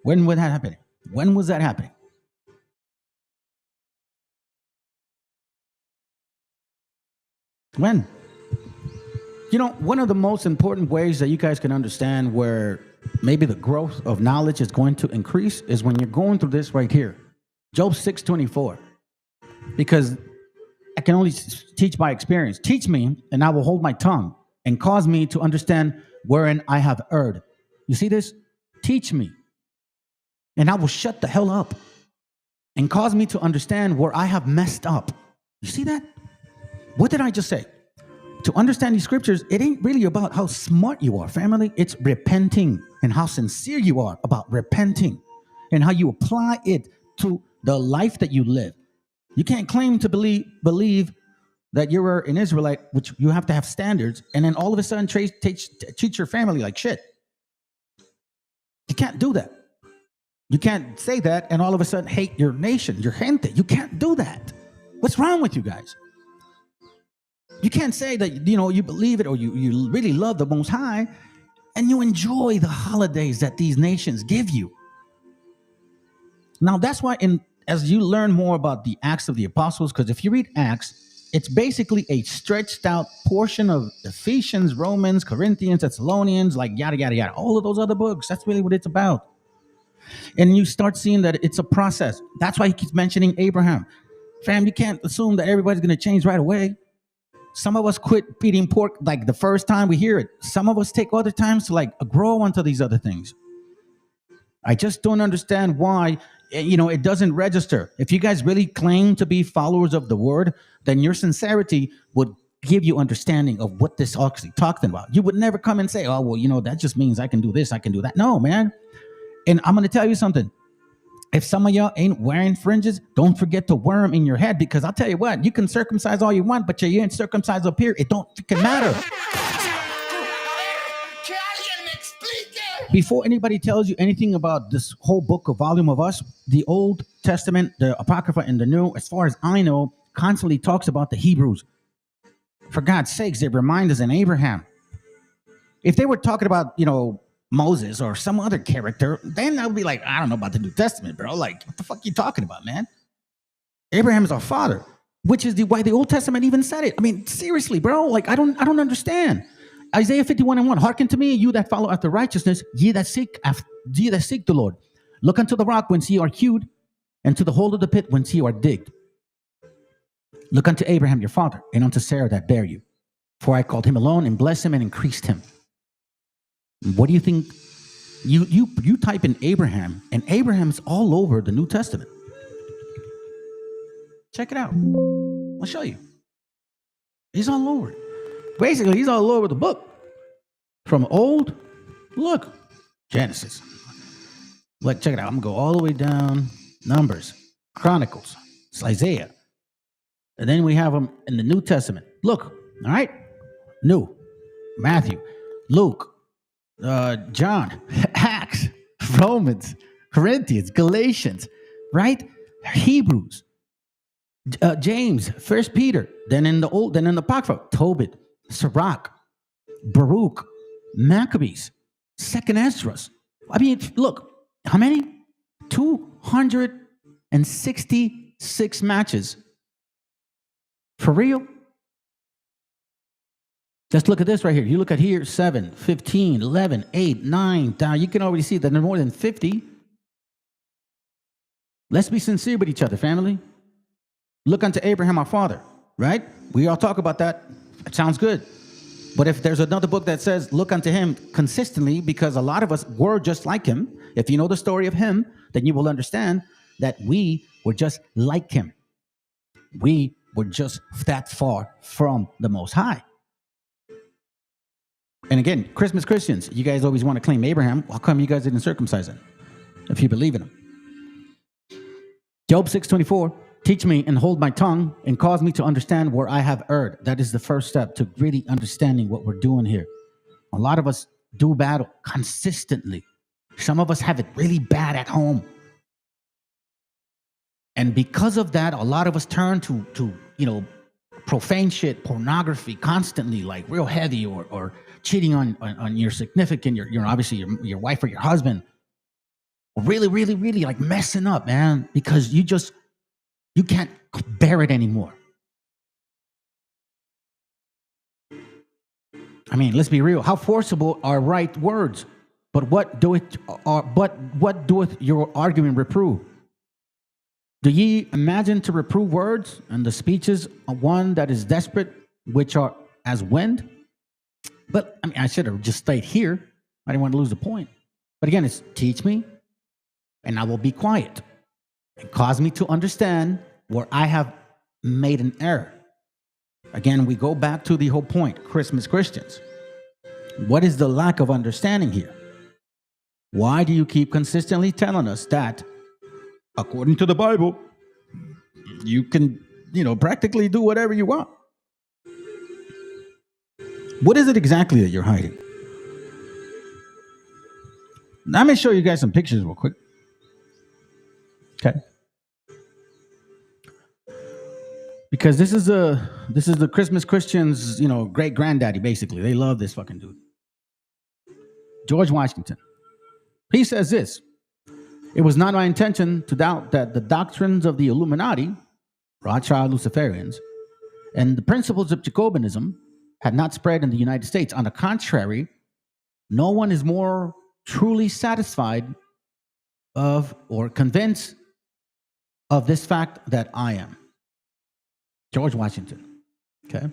When would that happen? When was that happening? When? One of the most important ways that you guys can understand where maybe the growth of knowledge is going to increase is when you're going through this right here. Job 6:24. Because I can only teach by experience. Teach me, and I will hold my tongue, and cause me to understand wherein I have erred. You see this? Teach me, and I will shut the hell up, and cause me to understand where I have messed up. You see that? What did I just say? To understand these scriptures, it ain't really about how smart you are, family. It's repenting and how sincere you are about repenting and how you apply it to the life that you live. You can't claim to believe that you're an Israelite, which you have to have standards, and then all of a sudden treat your family like shit. You can't do that. You can't say that and all of a sudden hate your nation, your gente. You can't do that. What's wrong with you guys? You can't say that, you believe it or you really love the Most High and you enjoy the holidays that these nations give you. Now, that's why as you learn more about the Acts of the Apostles, because if you read Acts, it's basically a stretched out portion of Ephesians, Romans, Corinthians, Thessalonians, like yada, yada, yada. All of those other books. That's really what it's about. And you start seeing that it's a process. That's why he keeps mentioning Abraham. Fam, you can't assume that everybody's going to change right away. Some of us quit eating pork like the first time we hear it. Some of us take other times to grow onto these other things. I just don't understand why, it doesn't register. If you guys really claim to be followers of the word, then your sincerity would give you understanding of what this actually talking about. You would never come and say, oh, well, that just means I can do this, I can do that. No, man. And I'm going to tell you something. If some of y'all ain't wearing fringes, don't forget to wear them in your head, because I'll tell you what, you can circumcise all you want, but you ain't circumcised up here. It don't freaking matter. Before anybody tells you anything about this whole book of volume of us, the Old Testament, the Apocrypha, and the New, as far as I know, constantly talks about the Hebrews. For God's sakes, they remind us in Abraham. If they were talking about, Moses or some other character, then I would be like, I don't know about the New Testament, bro. Like, what the fuck are you talking about, man? Abraham is our father, which is why the Old Testament even said it. I mean, seriously, bro. Like, I don't understand. Isaiah 51:1. Hearken to me, you that follow after righteousness, ye that seek the Lord. Look unto the rock whence ye are hewed, and to the hole of the pit whence ye are digged. Look unto Abraham your father, and unto Sarah that bare you. For I called him alone, and blessed him, and increased him. What do you think? You type in Abraham, and Abraham's all over the New Testament. Check it out. I'll show you. He's all over it. Basically, he's all over the book. From old, look, Genesis. Look, check it out. I'm going to go all the way down. Numbers, Chronicles, it's Isaiah. And then we have them in the New Testament. Look, all right? New, Matthew, Luke, John, Acts, Romans, Corinthians, Galatians, right? Hebrews, James, First Peter, then in the Apocrypha, Tobit, Sirach, Baruch, Maccabees, Second Esdras. I mean, look, how many? 266 matches. For real? Just look at this right here. You look at here, 7, 15, 11, 8, 9, down. You can already see that there are more than 50. Let's be sincere with each other, family. Look unto Abraham, our father, right? We all talk about that. It sounds good. But if there's another book that says, look unto him consistently, because a lot of us were just like him. If you know the story of him, then you will understand that we were just like him. We were just that far from the Most High. And again, Christmas Christians, you guys always want to claim Abraham. How come you guys didn't circumcise him if you believe in him? Job 6:24, teach me and hold my tongue and cause me to understand where I have erred. That is the first step to really understanding what we're doing here. A lot of us do battle consistently. Some of us have it really bad at home. And because of that, a lot of us turn to profane shit, pornography constantly, like real heavy, or cheating on your significant, obviously your wife or your husband. Really, really, really like messing up, man, because you can't bear it anymore. I mean, let's be real. How forcible are right words? But what doeth your argument reprove? Do ye imagine to reprove words and the speeches of one that is desperate, which are as wind? But I mean, I should have just stayed here. I didn't want to lose the point. But again, it's teach me, and I will be quiet, and cause me to understand where I have made an error. Again, we go back to the whole point, Christmas Christians. What is the lack of understanding here? Why do you keep consistently telling us that, according to the Bible, you can, practically do whatever you want? What is it exactly that you're hiding? Now, I'm going to show you guys some pictures real quick. Okay. Because this is the Christmas Christians, great granddaddy, basically. They love this fucking dude. George Washington. He says this: it was not my intention to doubt that the doctrines of the Illuminati, Rothschild Luciferians, and the principles of Jacobinism had not spread in the United States. On the contrary, no one is more truly satisfied of or convinced of this fact that I am. George Washington. Okay?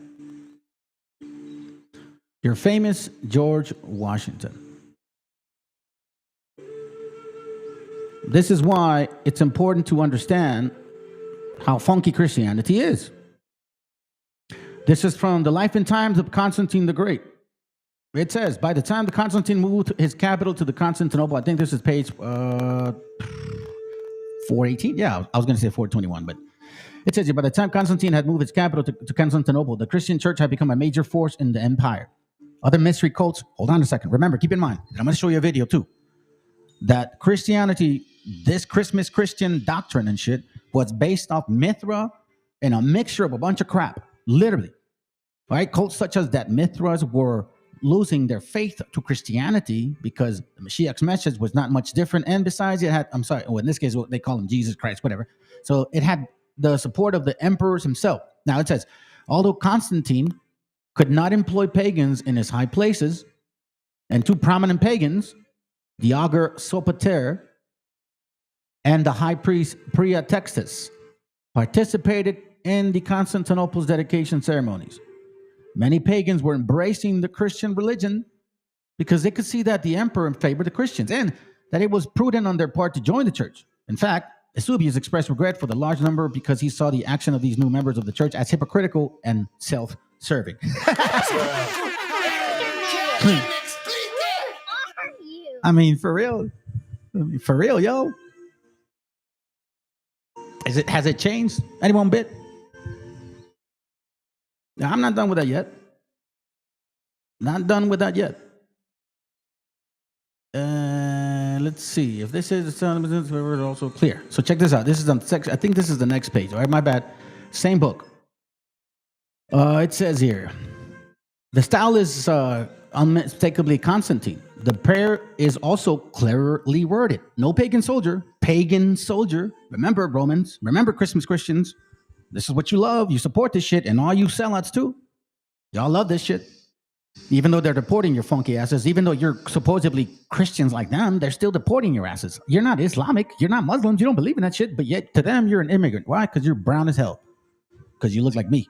Your famous George Washington. This is why it's important to understand how funky Christianity is. This is from the Life and Times of Constantine the Great. It says, by the time the Constantine moved his capital to the Constantinople, I think this is page 418. Yeah, I was going to say 421, but it says here, by the time Constantine had moved its capital to Constantinople, the Christian church had become a major force in the empire. Other mystery cults, hold on a second. Remember, keep in mind, and I'm going to show you a video too, that Christianity, this Christmas Christian doctrine and shit, was based off Mithra and a mixture of a bunch of crap, literally. Right? Cults such as that Mithras were losing their faith to Christianity because the Meshiach's message was not much different. And besides, it had, in this case, they call him Jesus Christ, whatever. So it had the support of the emperors himself. Now it says, although Constantine could not employ pagans in his high places, and two prominent pagans, the augur Sopater and the high priest Praetextus, participated in the Constantinople's dedication ceremonies. Many pagans were embracing the Christian religion because they could see that the emperor favored the Christians and that it was prudent on their part to join the church. In fact, Eusebius expressed regret for the large number because he saw the action of these new members of the church as hypocritical and self-serving. I mean, for real. Yo. Has it changed? Anyone bit? Now, I'm not done with that yet. Not done with that yet. Let's see if this is also clear. So check this out. This is on section. I think this is the next page. All right, my bad. Same book. It says here, the style is unmistakably Constantine. The prayer is also clearly worded. No pagan soldier. Remember, Romans. Remember, Christmas Christians. This is what you love. You support this shit, and all you sellouts too. Y'all love this shit. Even though they're deporting your funky asses, even though you're supposedly Christians like them, they're still deporting your asses. You're not Islamic. You're not Muslims. You don't believe in that shit, but yet to them, you're an immigrant. Why? Because you're brown as hell. Because you look like me.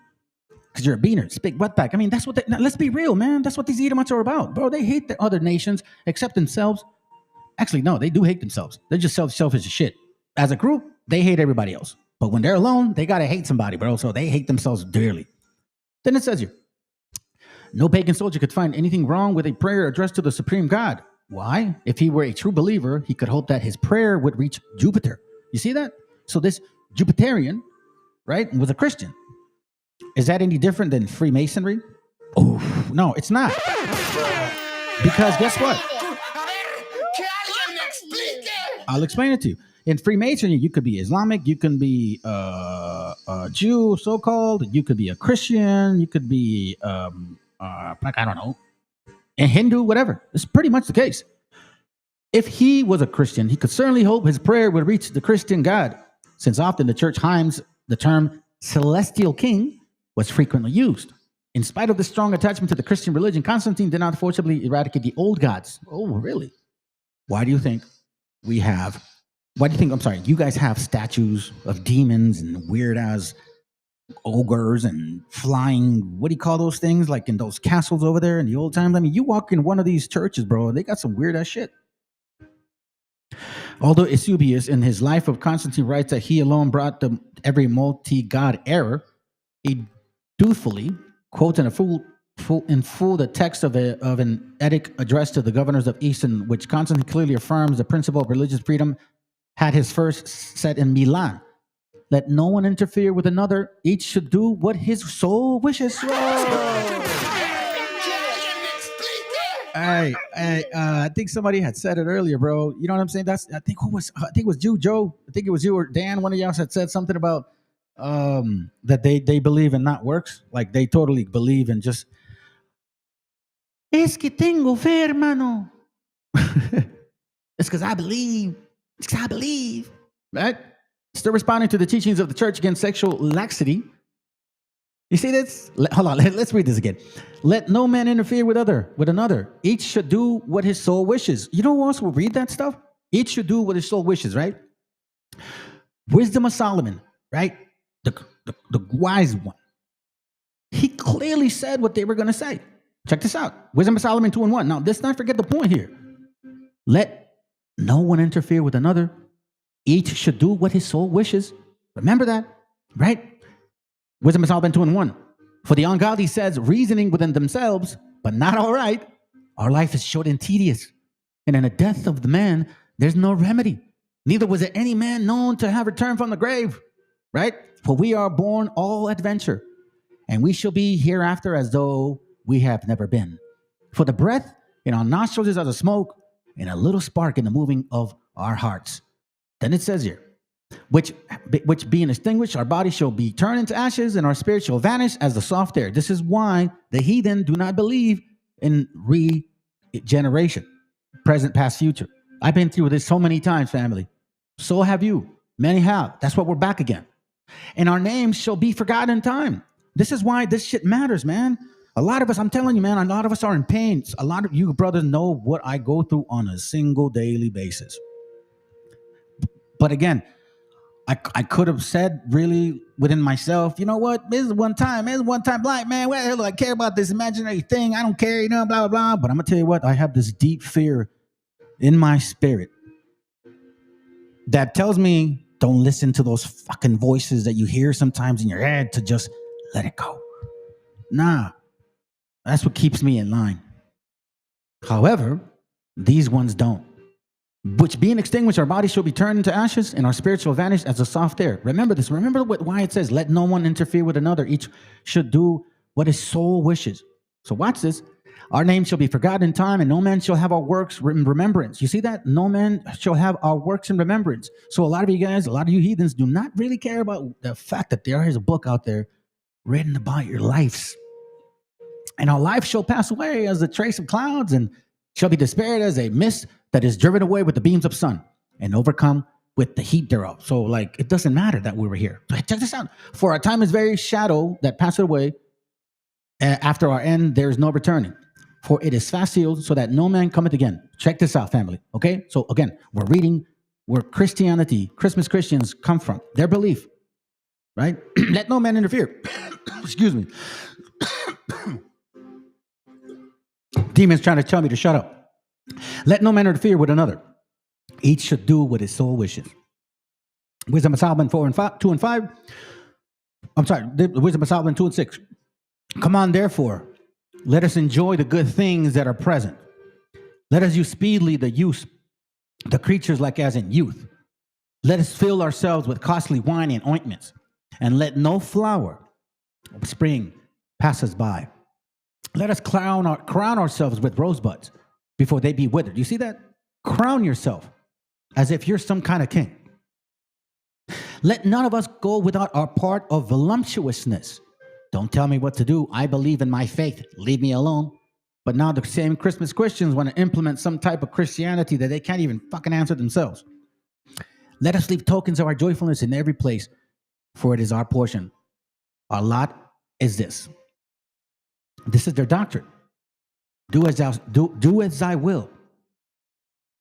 Because you're a beaner. Spit wetback. I mean, that's what now, let's be real, man. That's what these Edomites are about. Bro, they hate the other nations except themselves. Actually, no, they do hate themselves. They're just selfish as shit. As a group, they hate everybody else. But when they're alone, they got to hate somebody, bro. So they hate themselves dearly. Then it says here, no pagan soldier could find anything wrong with a prayer addressed to the supreme God. Why? If he were a true believer, he could hope that his prayer would reach Jupiter. You see that? So this Jupiterian, right, was a Christian. Is that any different than Freemasonry? Oh, no, it's not. Because guess what? I'll explain it to you. In Freemasonry, you could be Islamic, you can be a Jew, so-called, you could be a Christian, you could be, like, I don't know, a Hindu, whatever. It's pretty much the case. If he was a Christian, he could certainly hope his prayer would reach the Christian God, since often the church hymns, the term celestial king was frequently used. In spite of the strong attachment to the Christian religion, Constantine did not forcibly eradicate the old gods. Oh, really? Why do you think you guys have statues of demons and weird-ass ogres and flying, what do you call those things, like in those castles over there in the old times? I mean, you walk in one of these churches, bro, they got some weird-ass shit. Although Eusebius, in his Life of Constantine, writes that he alone brought every multi-god error, he dutifully quotes in full the text of an edict addressed to the governors of East, in which Constantine clearly affirms the principle of religious freedom, had his first set in Milan. Let no one interfere with another. Each should do what his soul wishes. Hey, I think somebody had said it earlier, bro. You know what I'm saying? I think it was you, Joe. I think it was you or Dan. One of y'all had said something about that they believe in not works. Like they totally believe in just. Es que tengo fe, hermano. It's because I believe. It's because I believe. Right? Still responding to the teachings of the church against sexual laxity. You see this? Hold on. Let's read this again. Let no man interfere with another. Each should do what his soul wishes. You know who else will read that stuff? Each should do what his soul wishes, right? Wisdom of Solomon, right? The wise one. He clearly said what they were going to say. Check this out. Wisdom of Solomon 2:1. Now, let's not forget the point here. Let no one interfere with another. Each should do what his soul wishes. Remember that, right? Wisdom of Solomon 2:1. For the ungodly says, reasoning within themselves, but not all right. Our life is short and tedious. And in the death of the man, there's no remedy. Neither was there any man known to have returned from the grave, right? For we are born all adventure, and we shall be hereafter as though we have never been. For the breath in our nostrils is as a smoke, and a little spark in the moving of our hearts. Then it says here, which being extinguished, our body shall be turned into ashes, and our spirit shall vanish as the soft air. This is why the heathen do not believe in regeneration, present, past, future. I've been through this so many times, family. So have you. Many have. That's why we're back again. And our names shall be forgotten in time. This is why this shit matters, man. A lot of us, I'm telling you, man, a lot of us are in pain. A lot of you brothers know what I go through on a single daily basis. But again, I could have said really within myself, you know what? This is one time black man. What the hell do I care about this imaginary thing? I don't care, you know, blah, blah, blah. But I'm going to tell you what, I have this deep fear in my spirit that tells me don't listen to those fucking voices that you hear sometimes in your head, to just let it go. Nah, that's what keeps me in line. However, these ones don't. Which being extinguished, our bodies shall be turned into ashes, and our spirit shall vanish as a soft air. Remember this. Remember why it says, let no one interfere with another. Each should do what his soul wishes. So watch this. Our name shall be forgotten in time, and no man shall have our works in remembrance. You see that? No man shall have our works in remembrance. So a lot of you guys, a lot of you heathens do not really care about the fact that there is a book out there written about your lives. And our life shall pass away as a trace of clouds, and shall be despaired as a mist that is driven away with the beams of sun, and overcome with the heat thereof. So, like, it doesn't matter that we were here. So check this out. For our time is very shadow that passeth away. After our end, there is no returning. For it is fast sealed, so that no man cometh again. Check this out, family. Okay? So again, we're reading where Christianity, Christmas Christians come from. Their belief, right? Let no man interfere. Excuse me. Demons trying to tell me to shut up. Let no man interfere with another. Each should do what his soul wishes. Wisdom of Solomon 2 and 5. I'm sorry, Wisdom of Solomon 2 and 6. Come on, therefore, let us enjoy the good things that are present. Let us use speedily the creatures like as in youth. Let us fill ourselves with costly wine and ointments, and let no flower of spring pass us by. Let us crown ourselves with rosebuds before they be withered. You see that? Crown yourself as if you're some kind of king. Let none of us go without our part of voluptuousness. Don't tell me what to do. I believe in my faith. Leave me alone. But now the same Christmas Christians want to implement some type of Christianity that they can't even fucking answer themselves. Let us leave tokens of our joyfulness in every place, for it is our portion. Our lot is this. This is their doctrine. Do as thy will.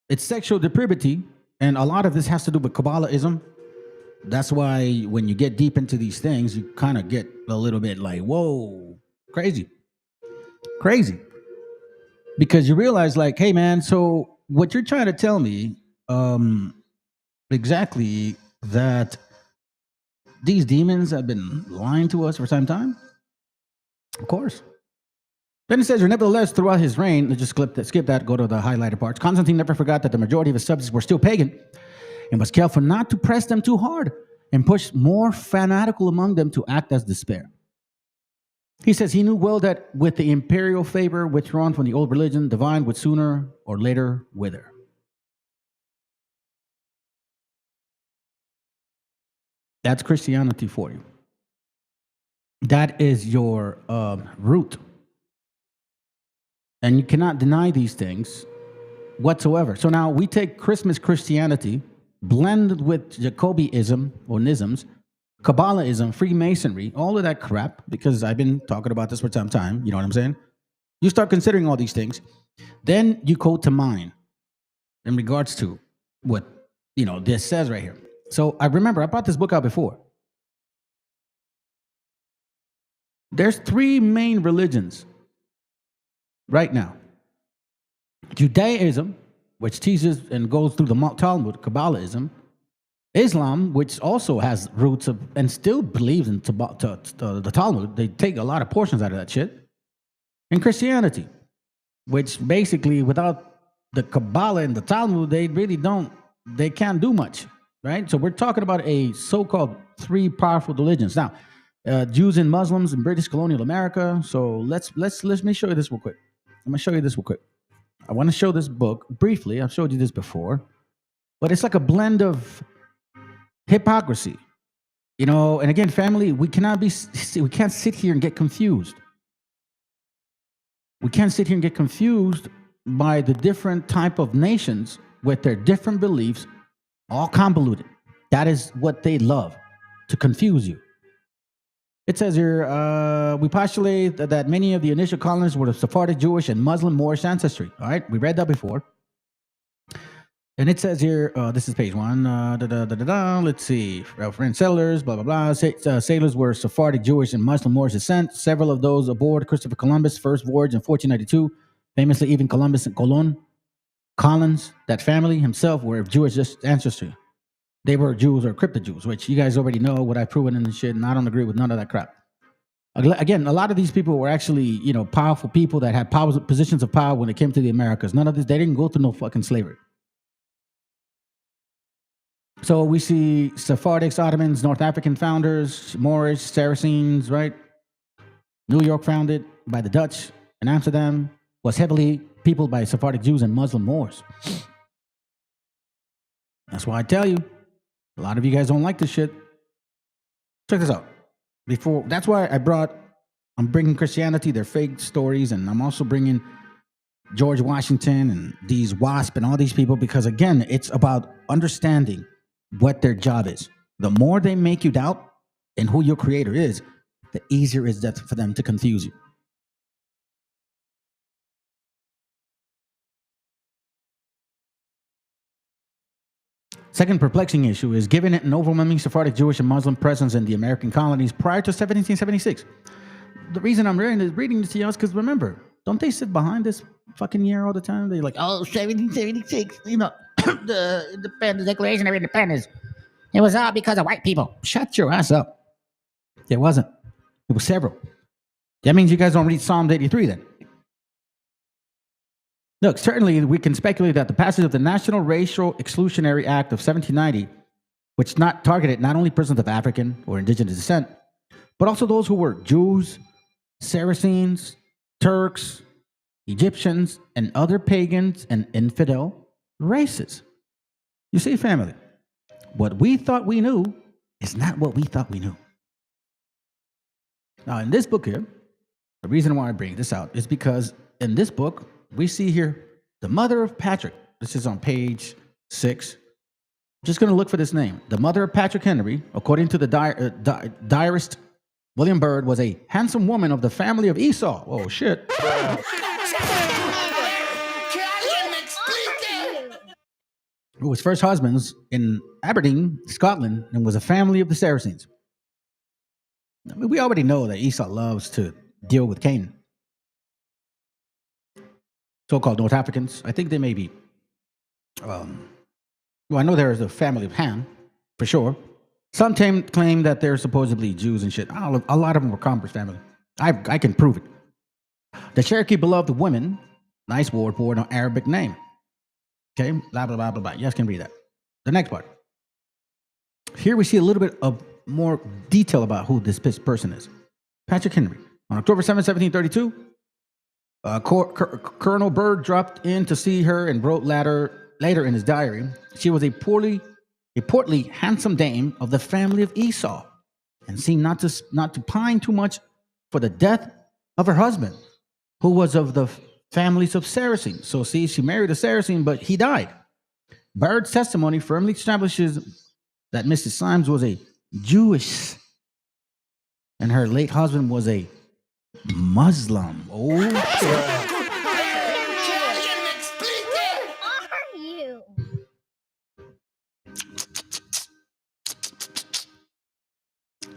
It's sexual depravity, and a lot of this has to do with Kabbalahism. That's why when you get deep into these things, you kind of get a little bit like, whoa, crazy. Because you realize, like, hey, man, so what you're trying to tell me, exactly that these demons have been lying to us for some time? Of course. Then it says, nevertheless, throughout his reign, let's just skip that, go to the highlighted parts. Constantine never forgot that the majority of his subjects were still pagan, and was careful not to press them too hard and push more fanatical among them to act as despair. He says he knew well that with the imperial favor withdrawn from the old religion, divine would sooner or later wither. That's Christianity for you. That is your root. And you cannot deny these things whatsoever. So now we take Christmas Christianity, blended with Jacobiism or Nisms, Kabbalahism, Freemasonry, all of that crap, because I've been talking about this for some time, you know what I'm saying? You start considering all these things. Then you go to mine in regards to what, this says right here. So I remember I brought this book out before. There's three main religions right now. Judaism, which teaches and goes through the Talmud, Kabbalahism. Islam, which also has roots of and still believes in the Talmud. They take a lot of portions out of that shit. And Christianity, which basically without the Kabbalah and the Talmud, they really don't they can't do much, right? So we're talking about a so-called three powerful religions. Now, Jews and Muslims in British colonial America. So let me show you this real quick. I'm gonna show you this real quick. I want to show this book briefly. I've showed you this before, but it's like a blend of hypocrisy, you know. And again, family, we can't sit here and get confused. We can't sit here and get confused by the different type of nations with their different beliefs, all convoluted. That is what they love, to confuse you. It says here, we postulate that many of the initial colonists were of Sephardic, Jewish, and Muslim Moorish ancestry. All right, we read that before. And it says here, this is page 1. Let's see. French settlers, blah, blah, blah. Sailors were Sephardic, Jewish, and Muslim Moorish descent. Several of those aboard Christopher Columbus' first voyage in 1492, famously even Columbus and Collins, that family himself, were of Jewish ancestry. They were Jews or crypto-Jews, which you guys already know what I've proven in the shit, and I don't agree with none of that crap. Again, a lot of these people were actually, you know, powerful people that had positions of power when it came to the Americas. None of this, they didn't go through no fucking slavery. So we see Sephardics, Ottomans, North African founders, Moorish, Saracens, right? New York founded by the Dutch, and Amsterdam was heavily peopled by Sephardic Jews and Muslim Moors. That's why I tell you, a lot of you guys don't like this shit. Check this out. That's why I'm bringing Christianity, their fake stories, and I'm also bringing George Washington and these WASP and all these people, because again, it's about understanding what their job is. The more they make you doubt and who your creator is, the easier it is for them to confuse you. Second perplexing issue is given an overwhelming Sephardic, Jewish, and Muslim presence in the American colonies prior to 1776. The reason I'm reading this to you is because remember, don't they sit behind this fucking year all the time? They're like, oh, 1776, you know, the Declaration of Independence. It was all because of white people. Shut your ass up. It wasn't. It was several. That means you guys don't read Psalm 83 then. Look, certainly we can speculate that the passage of the National Racial Exclusionary Act of 1790, which targeted not only persons of African or indigenous descent, but also those who were Jews, Saracens, Turks, Egyptians, and other pagans and infidel races. You see, family, what we thought we knew is not what we thought we knew. Now, in this book here, the reason why I bring this out is because in this book, we see here the mother of Patrick. This is on page 6. I'm just going to look for this name. The mother of Patrick Henry, according to the diarist William Byrd, was a handsome woman of the family of Esau. Oh, shit. Who was first husbands in Aberdeen, Scotland, and was a family of the Saracens. I mean, we already know that Esau loves to deal with Canaan. So-called North Africans. I think they may be. Well, I know there is a family of Ham, for sure. Some claim that they're supposedly Jews and shit. A lot of them were Converse family. I can prove it. The Cherokee beloved women, nice word for an Arabic name. Okay, blah, blah, blah, blah, blah. You guys can read that. The next part. Here we see a little bit of more detail about who this person is. Patrick Henry. On October 7, 1732, Colonel Byrd dropped in to see her and wrote later in his diary, she was a portly, handsome dame of the family of Esau, and seemed not to pine too much for the death of her husband, who was of the families of Saracens. So see, she married a Saracen, but he died. Byrd's testimony firmly establishes that Mrs. Symes was a Jewish, and her late husband was a Muslim. Oh, shit.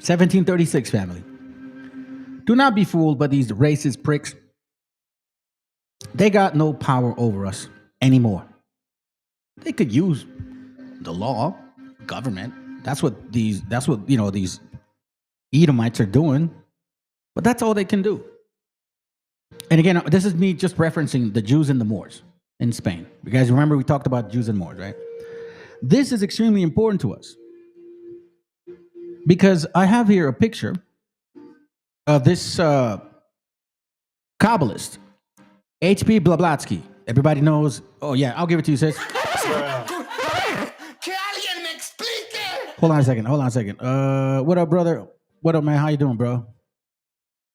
1736, family. Do not be fooled by these racist pricks. They got no power over us anymore. They could use the law, government. That's what these Edomites are doing. But that's all they can do. And again, this is me just referencing the Jews and the Moors in Spain. You guys remember we talked about Jews and Moors, right? This is extremely important to us because I have here a picture of this Kabbalist, H.P. Blavatsky. Everybody knows. Oh, yeah, I'll give it to you, sis. Hold on a second. What up, brother? What up, man? How you doing, bro?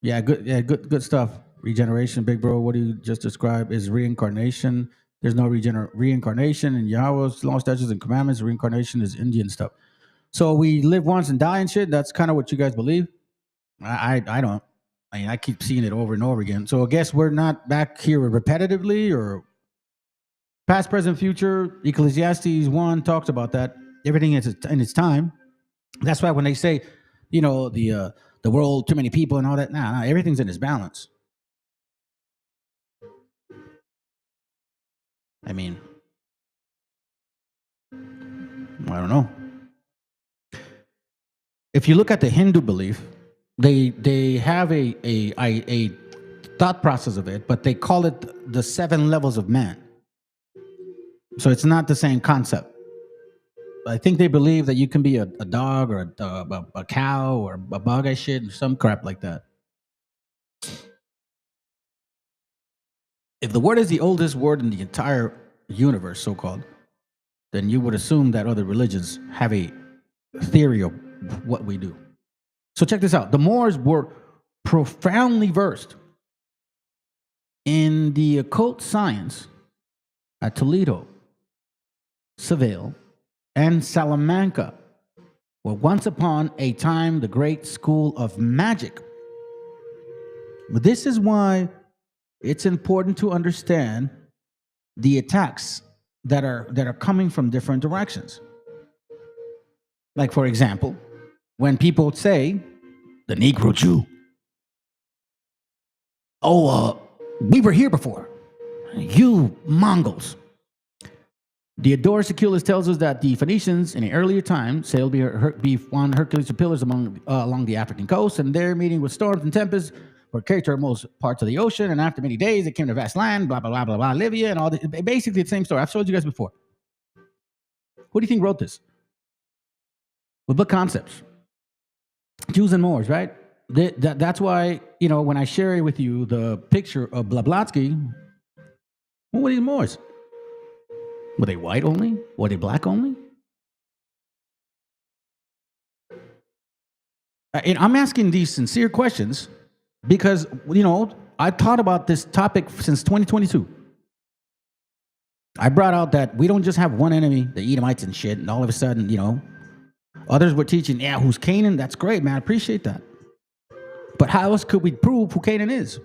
Yeah, good stuff. Regeneration, big bro. What do you just describe is reincarnation. There's no reincarnation in Yahweh's law, statutes, and commandments. Reincarnation is Indian stuff. So we live once and die and shit. That's kind of what you guys believe. I don't. I mean, I keep seeing it over and over again. So I guess we're not back here repetitively or past, present, future. Ecclesiastes 1 talks about that. Everything is in its time. That's why when they say, you know, the world, too many people and all that, nah, everything's in its balance. I mean, I don't know. If you look at the Hindu belief, they have a thought process of it, but they call it the 7 levels of man. So it's not the same concept. I think they believe that you can be a dog or a cow or a bug and shit, or some crap like that. If the word is the oldest word in the entire universe, so-called, then you would assume that other religions have a theory of what we do. So check this out. The Moors were profoundly versed in the occult science at Toledo, Seville, and Salamanca were once upon a time the great school of magic. But this is why it's important to understand the attacks that are coming from different directions. Like, for example, when people say, the Negro Jew, we were here before, you Mongols. Theodorus Siculus tells us that the Phoenicians in an earlier time sailed on Hercules pillars along the African coast, and there, meeting with storms and tempests, were carried to most parts of the ocean, and after many days, they came to vast land, blah, blah, blah, blah, blah, Libya, and all this. Basically the same story. I've showed you guys before. Who do you think wrote this? With what concepts? Jews and Moors, right? That's why, you know, when I share with you the picture of Blavatsky, what were these Moors? Were they white only? Were they black only? And I'm asking these sincere questions because, you know, I thought about this topic since 2022. I brought out that we don't just have one enemy, the Edomites and shit, and all of a sudden, you know, others were teaching, yeah, who's Canaan? That's great, man. I appreciate that. But how else could we prove who Canaan is?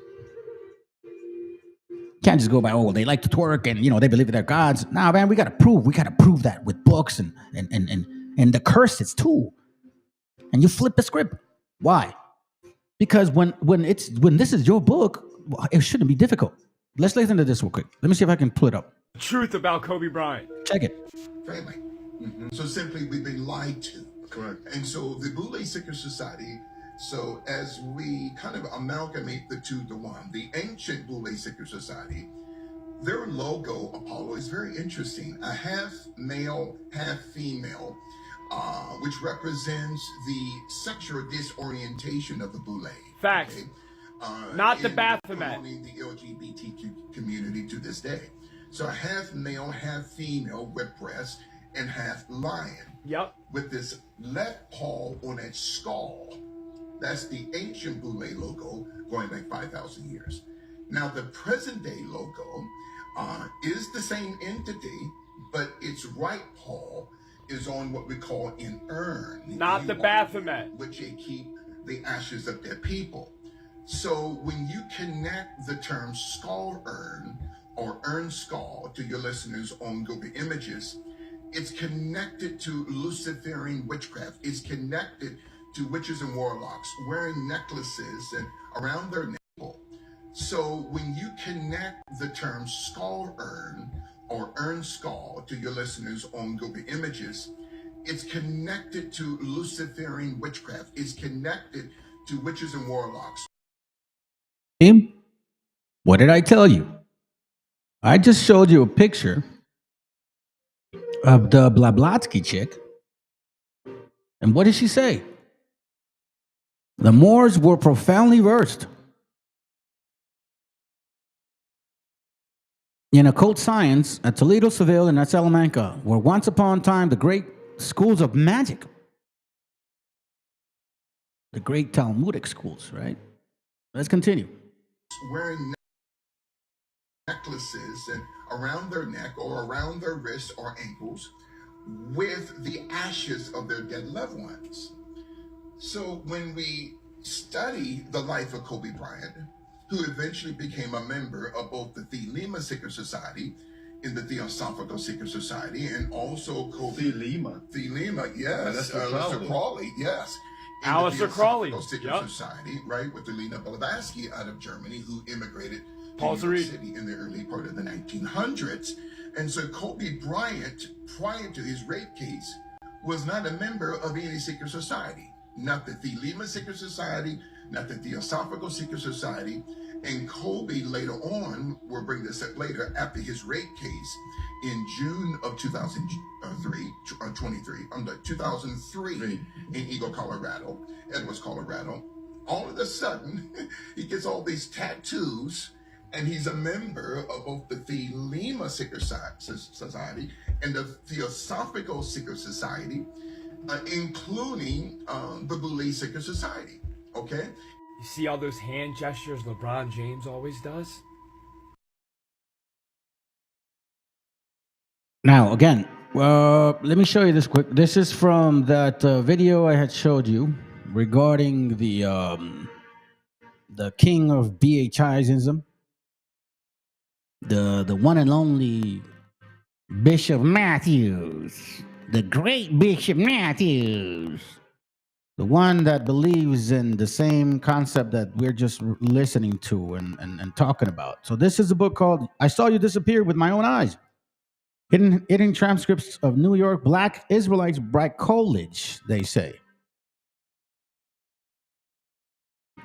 Can't just go by, oh, they like to twerk and, you know, they believe in their gods. Nah, man, we got to prove that with books and the curses too. And you flip the script. Why? Because when this is your book, it shouldn't be difficult. Let's listen to this real quick. Let me see if I can pull it up. Truth about Kobe Bryant. Check it. Family. Mm-hmm. So simply, we've been lied to. Correct. And so the Boule Seeker Society, so as we kind of amalgamate the two to one, the ancient Boule Seeker Society, their logo, Apollo, is very interesting. A half male, half female, which represents the sexual disorientation of the Boule. Facts. Okay? Not the Baphomet. The LGBTQ community to this day. So half male, half female with breast, and half lion. Yep. With this left paw on its skull. That's the ancient Boule logo going back 5,000 years. Now the present day logo is the same entity, but its right paw is on what we call an urn. Not the Baphomet. Which they keep the ashes of their people. So when you connect the term skull urn or urn skull to your listeners on Google Images, it's connected to Luciferian witchcraft. It's connected to witches and warlocks wearing necklaces and around their navel. So when you connect the term skull urn or urn skull to your listeners on Google Images, it's connected to Luciferian witchcraft. It's connected to witches and warlocks. What did I tell you? I just showed you a picture the Blavatsky chick. And what did she say? The Moors were profoundly versed in occult science at Toledo, Seville, and at Salamanca, were once upon a time the great schools of magic. The great Talmudic schools, right? Let's continue. Wearing necklaces and around their neck or around their wrists or ankles with the ashes of their dead loved ones. So when we study the life of Kobe Bryant, who eventually became a member of both the Thelema Secret Society in the Theosophical Secret Society, and also Kobe Thelema, yes, Aleister Crowley, yes, in Aleister Crowley, the Secret Society, right, with Lena Blavatsky out of Germany, who immigrated to Paul New York City in the early part of the 1900s. And so Kobe Bryant, prior to his rape case, was not a member of any secret society, not the Thelema Secret Society, not the Theosophical Secret Society. And Kobe later on, we'll bring this up later, after his rape case in June of 2003 in Eagle, Colorado, Edwards, Colorado, all of a sudden, he gets all these tattoos, and he's a member of both the Thelema Secret Society and the Theosophical Secret Society, including the Boule Secret Society, okay? You see all those hand gestures LeBron James always does? Now, again, let me show you this quick. This is from that video I had showed you regarding the king of BHIism, the one and only Bishop Matthews, the great Bishop Matthews. The one that believes in the same concept that we're just listening to and talking about. So this is a book called I Saw You Disappear with My Own Eyes. Hidden transcripts of New York Black Israelites College, they say.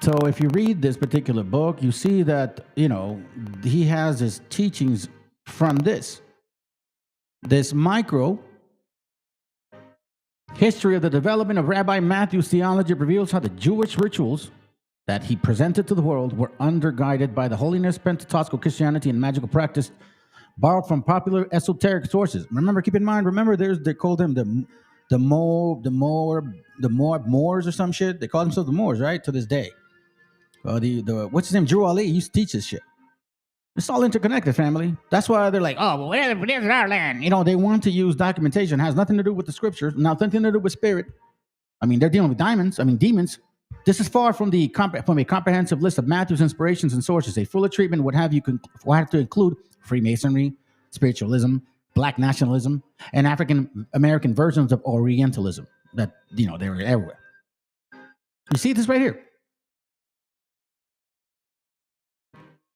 So if you read this particular book, you see that, he has his teachings from this micro history of the development of Rabbi Matthew's theology reveals how the Jewish rituals that he presented to the world were underguided by the holiness, Pentecostal Christianity, and magical practice borrowed from popular esoteric sources. Remember, keep in mind, they called them the Moors or some shit. They call themselves the Moors, right? To this day. What's his name? Drew Ali used to teach this shit. It's all interconnected, family. That's why they're like, oh, well, there's our land. They want to use documentation. It has nothing to do with the scriptures, nothing to do with spirit. They're dealing with demons. This is far from a comprehensive list of Matthew's inspirations and sources. A fuller treatment would have to include Freemasonry, spiritualism, Black nationalism, and African American versions of Orientalism. That they were everywhere. You see this right here.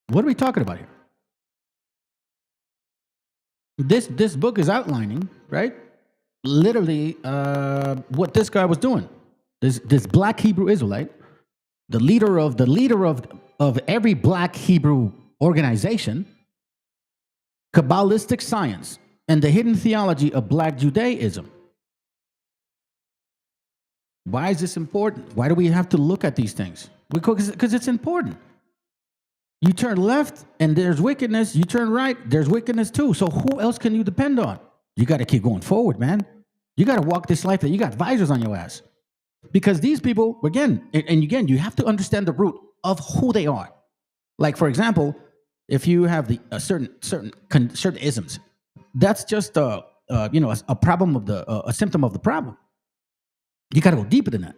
What are we talking about here? This book is outlining, right? Literally, what this guy was doing. This Black Hebrew Israelite, the leader of every Black Hebrew organization, Kabbalistic science, and the hidden theology of Black Judaism. Why is this important? Why do we have to look at these things? Because it's important. You turn left and there's wickedness. You turn right, there's wickedness too. So who else can you depend on? You got to keep going forward, man. You got to walk this life that you got visors on your ass. Because these people, again, you have to understand the root of who they are. Like, for example, if you have certain isms, that's just a problem of a symptom of the problem. You got to go deeper than that.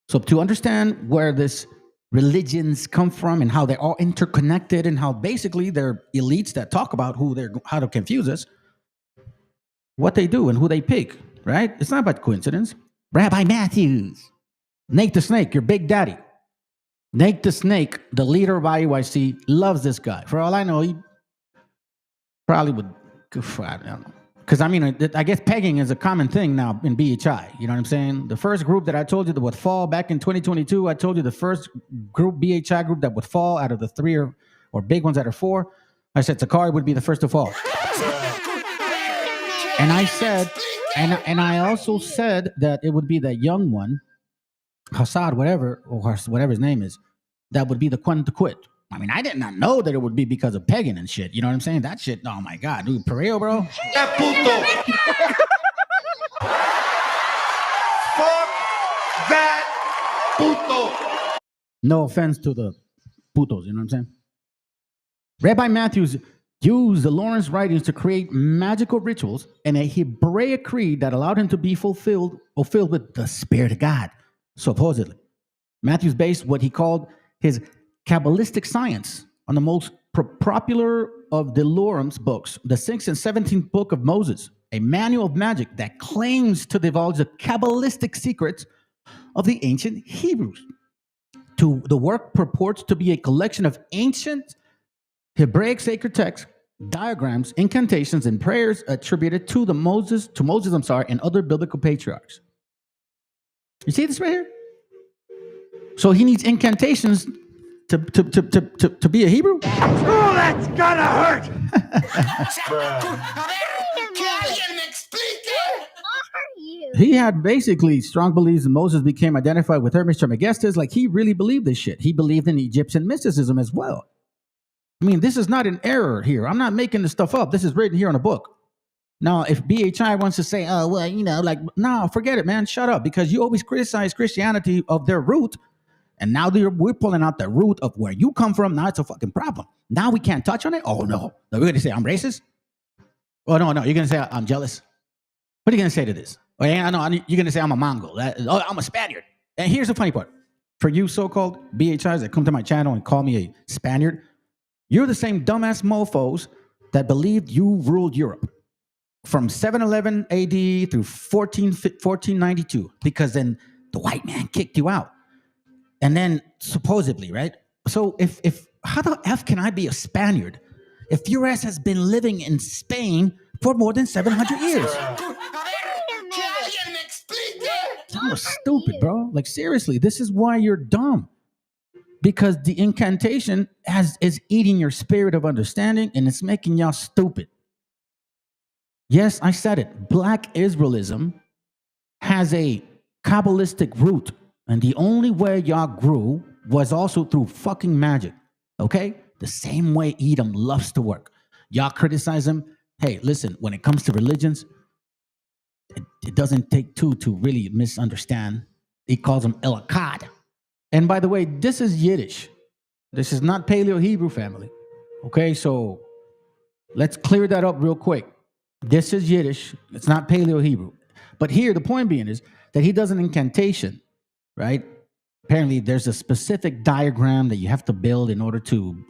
So to understand where this religions come from and how they're all interconnected and how basically they're elites that talk about how to confuse us, what they do and who they pick, right? It's not about coincidence. Rabbi Matthews, Nate the Snake, your big daddy. Nate the Snake, the leader of IUIC, loves this guy. For all I know, he probably would, I don't know. Because, I guess pegging is a common thing now in BHI. You know what I'm saying? The first group that I told you that would fall back in 2022, I told you the first group, BHI group, that would fall out of the three or big ones that are four. I said Sakari would be the first to fall. And I said, and I also said that it would be that young one, Hassad, whatever, or whatever his name is, that would be the one to quit. I mean, I did not know that it would be because of pagan and shit. You know what I'm saying? That shit, oh my God, dude, Pareo, bro. Fuck that puto. No offense to the putos, you know what I'm saying? Rabbi Matthews used the Lawrence writings to create magical rituals and a Hebraic creed that allowed him to be filled with the Spirit of God, supposedly. Matthews based what he called his Kabbalistic science on the most popular of the Lawrence books, the 6th and 17th book of Moses, a manual of magic that claims to divulge the Kabbalistic secrets of the ancient Hebrews. The work purports to be a collection of ancient Hebraic sacred texts, diagrams, incantations, and prayers attributed to Moses, and other biblical patriarchs. You see this right here? So he needs incantations to be a Hebrew? Oh, that's gonna hurt. He had basically strong beliefs that Moses became identified with Hermes Trismegistus. Like, he really believed this shit. He believed in Egyptian mysticism as well. I mean, this is not an error here. I'm not making this stuff up. This is written here in a book. Now, if BHI wants to say, oh, well, you know, like, no, forget it, man. Shut up. Because you always criticize Christianity of their root. And now we're pulling out the root of where you come from. Now it's a fucking problem. Now we can't touch on it? Oh, no. We're going to say I'm racist? Oh, no. You're going to say I'm jealous? What are you going to say to this? Oh, yeah, I know. You're going to say I'm a Mongol. I'm a Spaniard. And here's the funny part. For you so-called BHIs that come to my channel and call me a Spaniard, you're the same dumbass mofos that believed you ruled Europe from 711 AD through 1492, because then the white man kicked you out. And then supposedly, right? So if how the F can I be a Spaniard if your ass has been living in Spain for more than 700 years? That was stupid, bro. Like, seriously, this is why you're dumb. Because the incantation is eating your spirit of understanding, and it's making y'all stupid. Yes, I said it. Black Israelism has a Kabbalistic root, and the only way y'all grew was also through fucking magic, okay? The same way Edom loves to work. Y'all criticize him. Hey, listen, when it comes to religions, it doesn't take two to really misunderstand. He calls them El Akkad. And by the way, this is Yiddish. This is not Paleo-Hebrew, family. Okay, so let's clear that up real quick. This is Yiddish. It's not Paleo-Hebrew. But here, the point being is that he does an incantation, right? Apparently, there's a specific diagram that you have to build in order to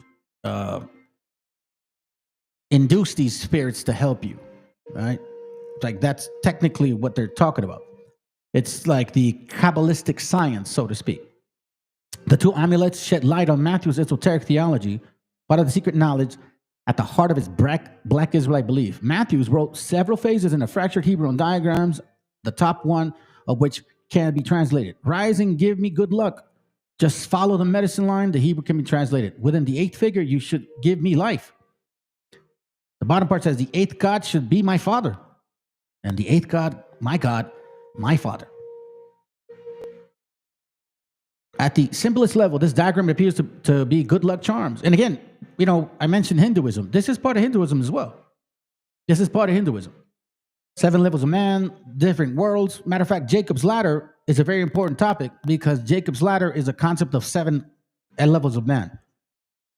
induce these spirits to help you, right? Like, that's technically what they're talking about. It's like the Kabbalistic science, so to speak. The two amulets shed light on Matthew's esoteric theology, part of the secret knowledge at the heart of his black Israelite belief. Matthews wrote several phases in a fractured Hebrew on diagrams, the top one of which can be translated. Rise and give me good luck. Just follow the medicine line. The Hebrew can be translated. Within the 8th figure, you should give me life. The bottom part says the 8th God should be my father. And the 8th God, my father. At the simplest level, this diagram appears to be good luck charms. And again, you know, I mentioned Hinduism. This is part of Hinduism as well. This is part of Hinduism. 7 levels of man, different worlds. Matter of fact, Jacob's ladder is a very important topic because Jacob's ladder is a concept of 7 levels of man.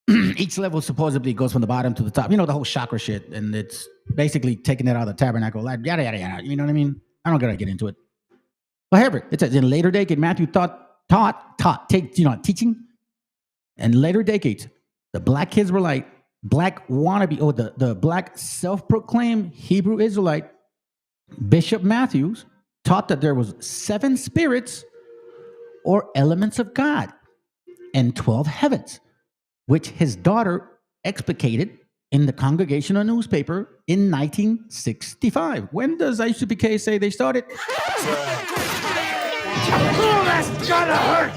Each level supposedly goes from the bottom to the top. You know, the whole chakra shit. And it's basically taking it out of the tabernacle. Yada, yada, yada. You know what I mean? I don't gotta get into it. But however, it says in later decade, Matthew teaching. In later decades, the black Israelite, black wannabe, or the black self-proclaimed Hebrew Israelite, Bishop Matthews, taught that there was 7 spirits or elements of God and 12 heavens, which his daughter explicated in the Congregational newspaper in 1965. When does ICPK say they started? Oh, that's gonna hurt.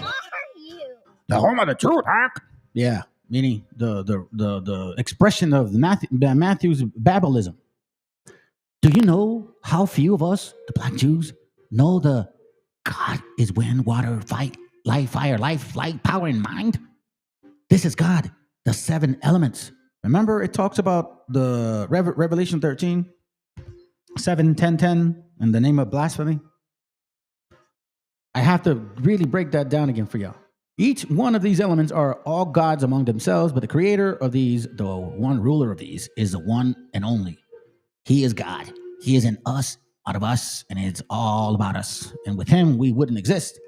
The home of the truth, huh? Yeah, meaning the expression of Matthew's Babelism. Do you know how few of us, the black Jews, know the God is wind, water, fight, life, fire, life, light, power, and mind? This is God, the 7 elements. Remember, it talks about the Revelation 13, 7, 10, 10, in the name of blasphemy. I have to really break that down again for y'all. Each one of these elements are all gods among themselves, but the creator of these, the one ruler of these, is the one and only. He is God. He is in us, out of us, and it's all about us. And with him, we wouldn't exist.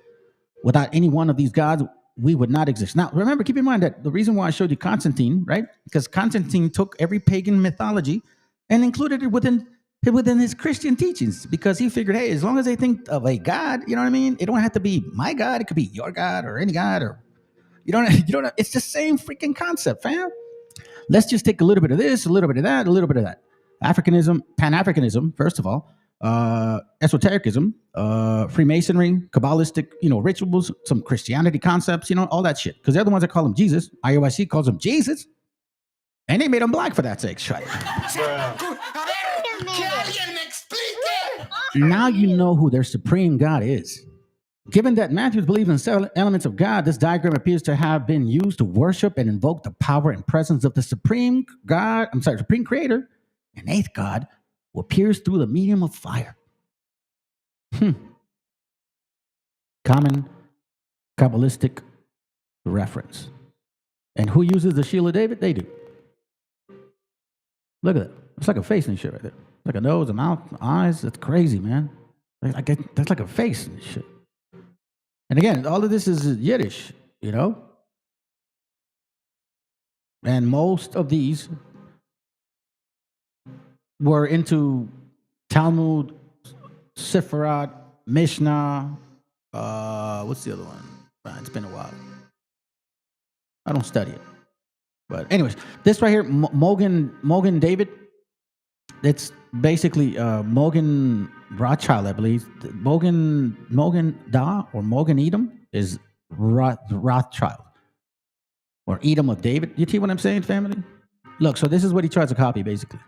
Without any one of these gods, we would not exist. Now, remember, keep in mind that the reason why I showed you Constantine, right? Because Constantine took every pagan mythology and included it within his Christian teachings, because he figured, hey, as long as they think of a God, you know what I mean? It don't have to be my God. It could be your God or any God, or you don't. It's the same freaking concept, fam. Let's just take a little bit of this, a little bit of that, a little bit of that. Africanism, Pan-Africanism, first of all, esotericism, Freemasonry, Kabbalistic, rituals, some Christianity concepts, all that shit. Because they're the ones that call him Jesus. IOIC calls him Jesus. And they made him black for that sake. Shut up. Now you know who their supreme God is. Given that Matthews believes in 7 elements of God, this diagram appears to have been used to worship and invoke the power and presence of the supreme creator, an 8th God, who appears through the medium of fire. Common Kabbalistic reference. And who uses the shield of David? They do. Look at that. It's like a face and shit right there. Like a nose, a mouth, eyes. That's crazy, man. That's like a face and shit. And again, all of this is Yiddish, And most of these were into Talmud, Sephirot, Mishnah. What's the other one? It's been a while. I don't study it. But anyways, this right here, Mogan David, it's basically Mogan Rothschild, I believe. Mogan Da or Mogan Edom is Rothschild or Edom of David. You see what I'm saying, family? Look, so this is what he tries to copy, basically.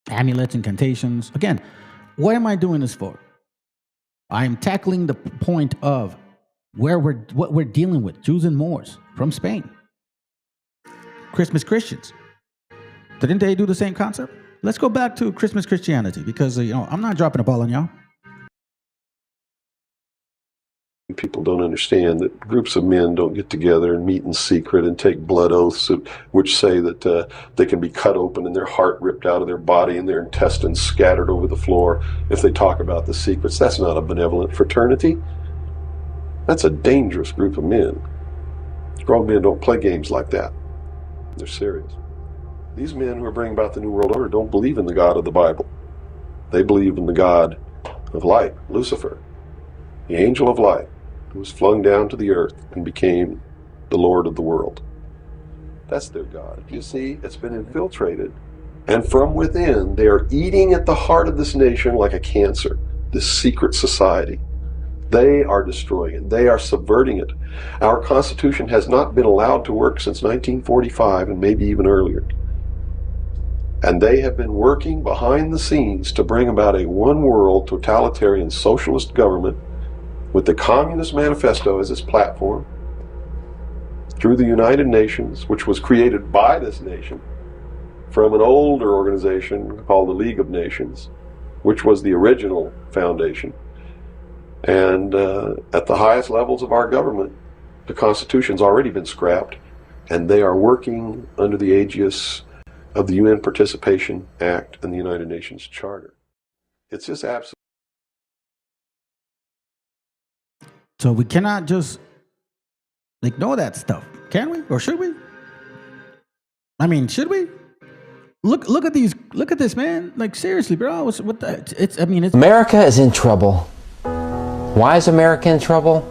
Amulets, incantations. Again, what am I doing this for? I'm tackling the point of what we're dealing with, Jews and Moors from Spain. Christmas Christians. Didn't they do the same concept? Let's go back to Christmas Christianity, because I'm not dropping a ball on y'all. People don't understand that groups of men don't get together and meet in secret and take blood oaths which say that they can be cut open and their heart ripped out of their body and their intestines scattered over the floor if they talk about the secrets. That's not a benevolent fraternity. That's a dangerous group of men. Grown men don't play games like that. They're serious. These men who are bringing about the New World Order don't believe in the God of the Bible. They believe in the God of light, Lucifer, the angel of light, who was flung down to the earth and became the Lord of the world. That's their God. You see, it's been infiltrated. And from within, they are eating at the heart of this nation like a cancer, this secret society. They are destroying it. They are subverting it. Our Constitution has not been allowed to work since 1945 and maybe even earlier. And they have been working behind the scenes to bring about a one-world totalitarian socialist government with the Communist Manifesto as its platform, through the United Nations, which was created by this nation from an older organization called the League of Nations, which was the original foundation. And at the highest levels of our government, the Constitution's already been scrapped, and they are working under the aegis of the UN Participation Act and the United Nations Charter. It's just absolutely. So we cannot just ignore that stuff, can we? Or should we? I mean, should we? Look at these. Look at this, man. Like, seriously, bro. It's America is in trouble. Why is America in trouble?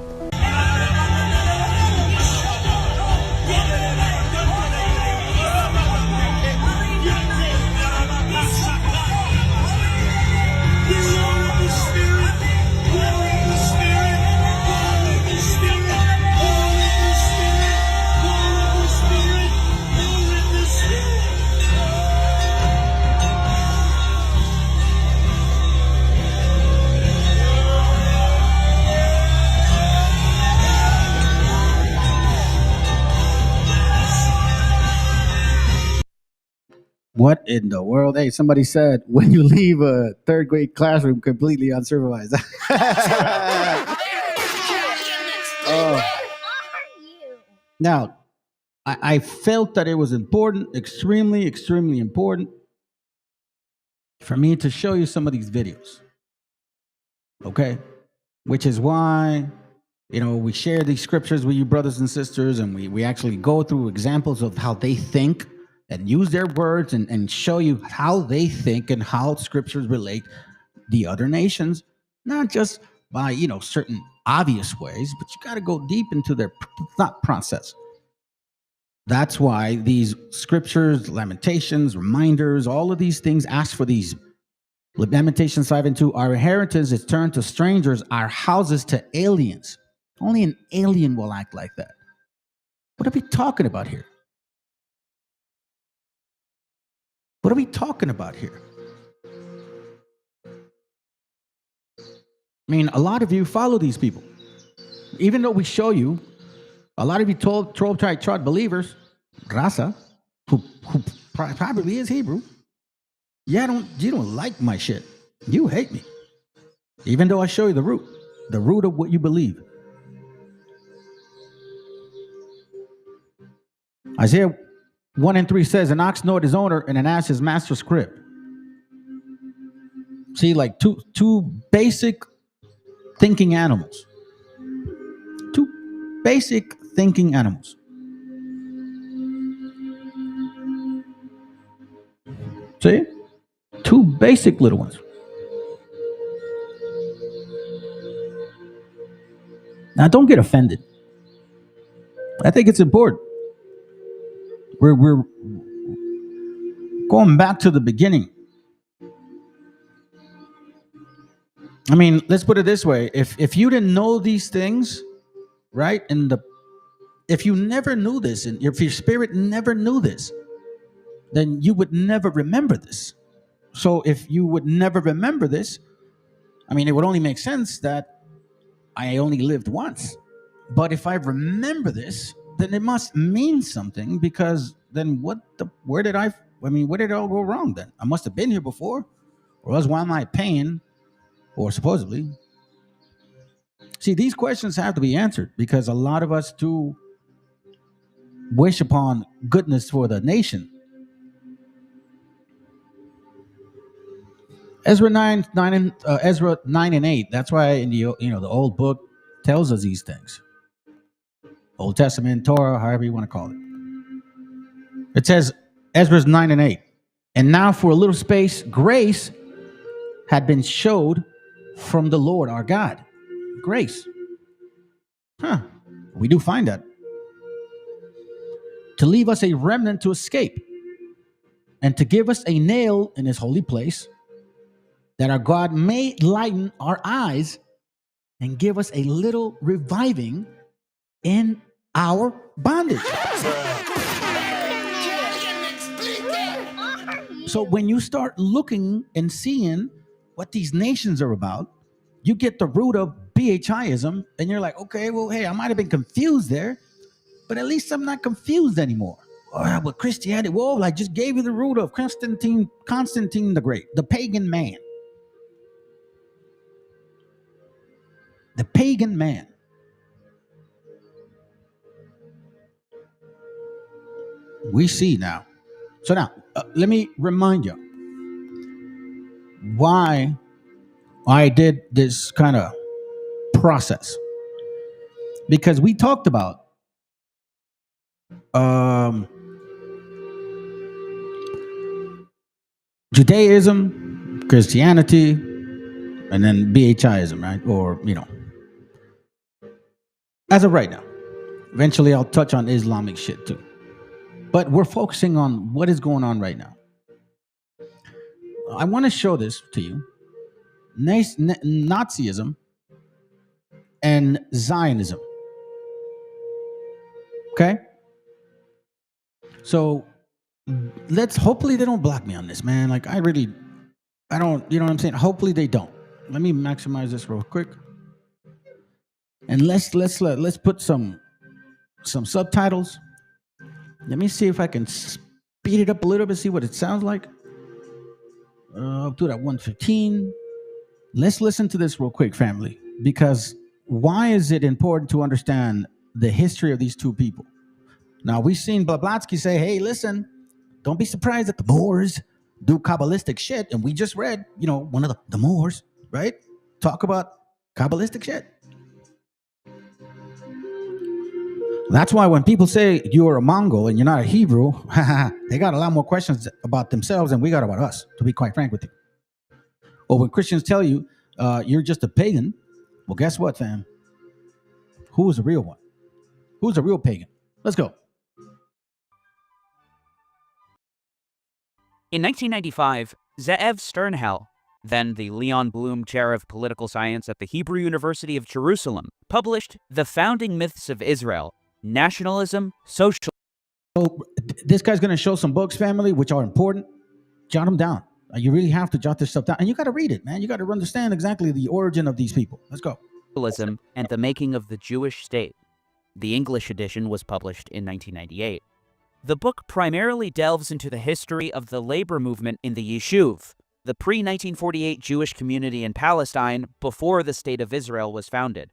What in the world? Hey, somebody said when you leave a third grade classroom completely unsupervised. Now, I felt that it was important, extremely, extremely important for me to show you some of these videos. Okay? Which is why, we share these scriptures with you brothers and sisters, and we actually go through examples of how they think and use their words and show you how they think and how scriptures relate the other nations, not just by, certain obvious ways, but you got to go deep into their thought process. That's why these scriptures, lamentations, reminders, all of these things ask for these. Lamentations 5:2, our inheritance is turned to strangers, our houses to aliens. Only an alien will act like that. What are we talking about here? What are we talking about here? I mean, a lot of you follow these people. Even though we show you, a lot of you 12 tribe believers, Raza, who probably is Hebrew, you don't like my shit. You hate me. Even though I show you the root of what you believe. Isaiah 1:3 says, an ox knoweth his owner, and an ass his master's crib. See, like two basic thinking animals. Two basic thinking animals. See? Two basic little ones. Now, don't get offended. I think it's important. We're going back to the beginning. I mean, let's put it this way. If you didn't know these things, right? If you never knew this, and if your spirit never knew this, then you would never remember this. So if you would never remember this, I mean, it would only make sense that I only lived once. But if I remember this, then it must mean something, because then where did it all go wrong then? I must have been here before, or else why am I paying, or supposedly? See, these questions have to be answered, because a lot of us do wish upon goodness for the nation. Ezra 9 and 8. That's why in the old book tells us these things. Old Testament, Torah, however you want to call it. It says, Ezra 9 and 8. And now for a little space, grace had been showed from the Lord our God. Grace. We do find that. To leave us a remnant to escape, and to give us a nail in his holy place, that our God may lighten our eyes and give us a little reviving in our bondage. So when you start looking and seeing what these nations are about, you get the root of BHIism, and you're like, okay, well, hey, I might have been confused there, but at least I'm not confused anymore. With Christianity, well, I just gave you the root of Constantine the Great, the pagan man. The pagan man. We see now. So now, let me remind you why I did this kind of process. Because we talked about Judaism, Christianity, and then BHIism, right? Or, as of right now. Eventually, I'll touch on Islamic shit too. But we're focusing on what is going on right now. I want to show this to you. Nazism and Zionism. Okay? So, hopefully they don't block me on this, man. Like, I don't, you know what I'm saying? Hopefully they don't. Let me maximize this real quick. And let's put some subtitles. Let me see if I can speed it up a little bit, see what it sounds like. Do it at 1:15. Let's listen to this real quick, family, because why is it important to understand the history of these two people? Now, we've seen Blavatsky say, hey, listen, don't be surprised that the Moors do Kabbalistic shit. And we just read, one of the Moors, right? Talk about Kabbalistic shit. That's why when people say you're a Mongol and you're not a Hebrew, they got a lot more questions about themselves than we got about us, to be quite frank with you. Or when Christians tell you you're just a pagan, well, guess what, fam? Who's the real one? Who's the real pagan? Let's go. In 1995, Ze'ev Sternhell, then the Leon Blum Chair of Political Science at the Hebrew University of Jerusalem, published The Founding Myths of Israel, Nationalism, Social. So this guy's going to show some books, family, which are important. Jot them down. You really have to jot this stuff down. And you got to read it, man. You got to understand exactly the origin of these people. Let's go. And the Making of the Jewish State. The English edition was published in 1998. The book primarily delves into the history of the labor movement in the Yishuv, the pre-1948 Jewish community in Palestine before the State of Israel was founded.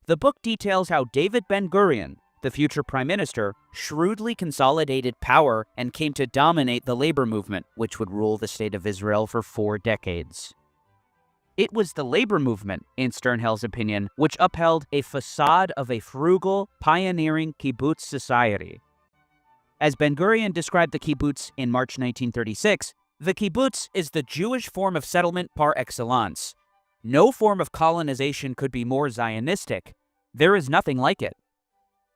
The book details how David Ben-Gurion, the future prime minister, shrewdly consolidated power and came to dominate the labor movement, which would rule the State of Israel for 4 decades. It was the labor movement, in Sternhell's opinion, which upheld a facade of a frugal, pioneering kibbutz society. As Ben-Gurion described the kibbutz in March 1936, the kibbutz is the Jewish form of settlement par excellence. No form of colonization could be more Zionistic. There is nothing like it.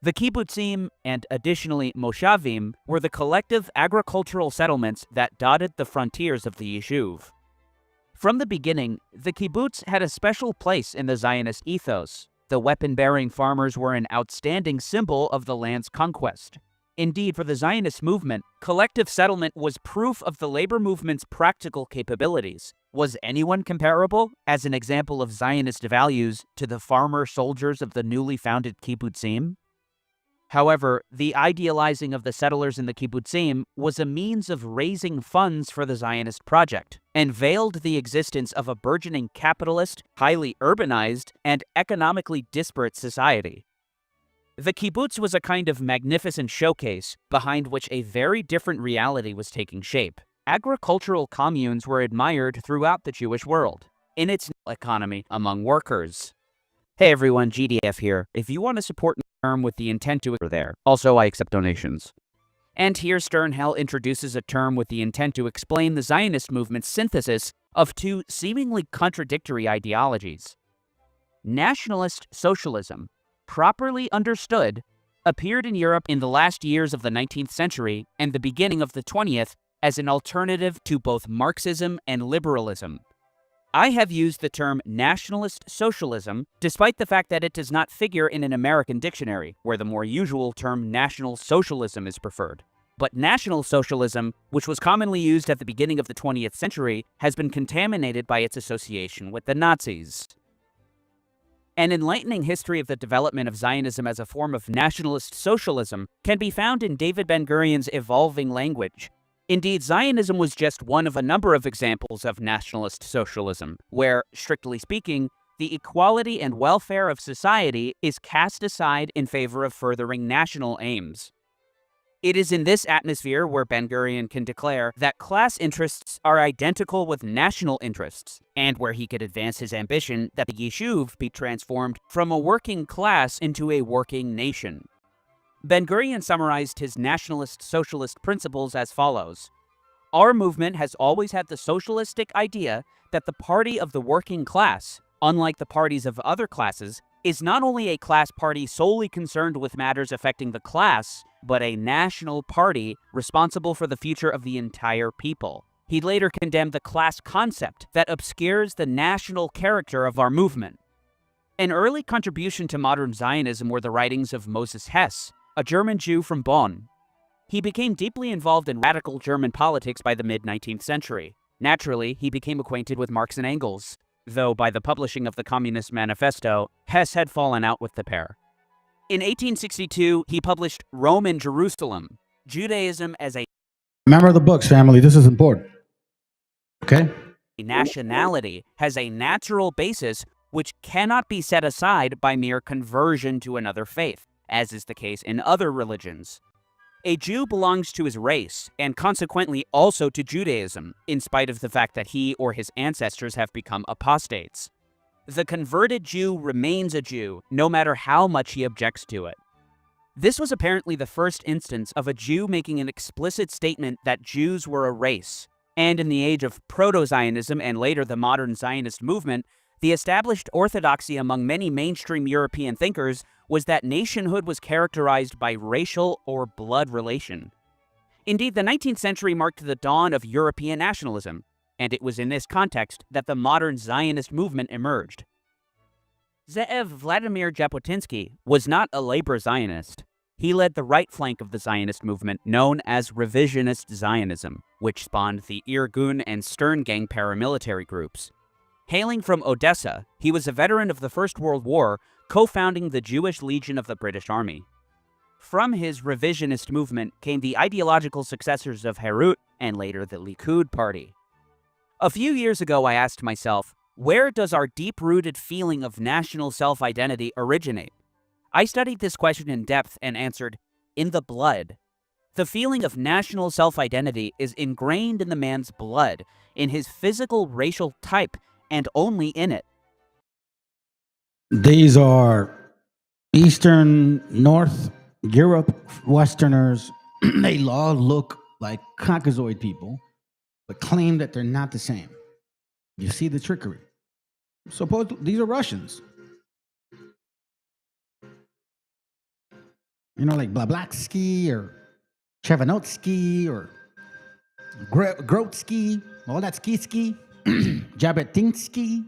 The kibbutzim, and additionally moshavim, were the collective agricultural settlements that dotted the frontiers of the Yishuv. From the beginning, the kibbutz had a special place in the Zionist ethos. The weapon-bearing farmers were an outstanding symbol of the land's conquest. Indeed, for the Zionist movement, collective settlement was proof of the labor movement's practical capabilities. Was anyone comparable, as an example of Zionist values, to the farmer soldiers of the newly founded kibbutzim? However, the idealizing of the settlers in the kibbutzim was a means of raising funds for the Zionist project, and veiled the existence of a burgeoning capitalist, highly urbanized, and economically disparate society. The kibbutz was a kind of magnificent showcase behind which a very different reality was taking shape. Agricultural communes were admired throughout the Jewish world, in its economy among workers. Hey everyone, GDF here. If you want to support the term with the intent to there. Also, I accept donations. And here Sternhell introduces a term with the intent to explain the Zionist movement's synthesis of 2 seemingly contradictory ideologies. Nationalist socialism, properly understood, appeared in Europe in the last years of the 19th century and the beginning of the 20th as an alternative to both Marxism and liberalism. I have used the term nationalist socialism, despite the fact that it does not figure in an American dictionary, where the more usual term national socialism is preferred. But National Socialism, which was commonly used at the beginning of the 20th century, has been contaminated by its association with the Nazis. An enlightening history of the development of Zionism as a form of nationalist socialism can be found in David Ben-Gurion's evolving language. Indeed, Zionism was just one of a number of examples of nationalist socialism, where, strictly speaking, the equality and welfare of society is cast aside in favor of furthering national aims. It is in this atmosphere where Ben-Gurion can declare that class interests are identical with national interests, and where he could advance his ambition that the Yishuv be transformed from a working class into a working nation. Ben-Gurion summarized his nationalist socialist principles as follows. Our movement has always had the socialistic idea that the party of the working class, unlike the parties of other classes, is not only a class party solely concerned with matters affecting the class, but a national party responsible for the future of the entire people. He later condemned the class concept that obscures the national character of our movement. An early contribution to modern Zionism were the writings of Moses Hess, a German Jew from Bonn. He became deeply involved in radical German politics by the mid-19th century. Naturally, he became acquainted with Marx and Engels, though by the publishing of the Communist Manifesto, Hess had fallen out with the pair. In 1862, he published Rome and Jerusalem, Judaism as a Remember the books, family. This is important. Okay? Nationality has a natural basis which cannot be set aside by mere conversion to another faith, as is the case in other religions. A Jew belongs to his race, and consequently also to Judaism, in spite of the fact that he or his ancestors have become apostates. The converted Jew remains a Jew, no matter how much he objects to it. This was apparently the first instance of a Jew making an explicit statement that Jews were a race. And in the age of proto-Zionism and later the modern Zionist movement, the established orthodoxy among many mainstream European thinkers was that nationhood was characterized by racial or blood relation. Indeed, the 19th century marked the dawn of European nationalism, and it was in this context that the modern Zionist movement emerged. Ze'ev Vladimir Jabotinsky was not a labor Zionist. He led the right flank of the Zionist movement known as revisionist Zionism, which spawned the Irgun and Stern Gang paramilitary groups. Hailing from Odessa, he was a veteran of the First World War, co-founding the Jewish Legion of the British Army. From his revisionist movement came the ideological successors of Herut and later the Likud party. A few years ago, I asked myself, where does our deep-rooted feeling of national self-identity originate? I studied this question in depth and answered, in the blood. The feeling of national self-identity is ingrained in the man's blood, in his physical racial type, and only in it. These are Eastern, North Europe Westerners. They all look like Caucasoid people, but claim that they're not the same. You see the trickery. Suppose these are Russians. You know, like Blablatsky or Chevanotsky or Grotsky, all that ski, Jabotinsky.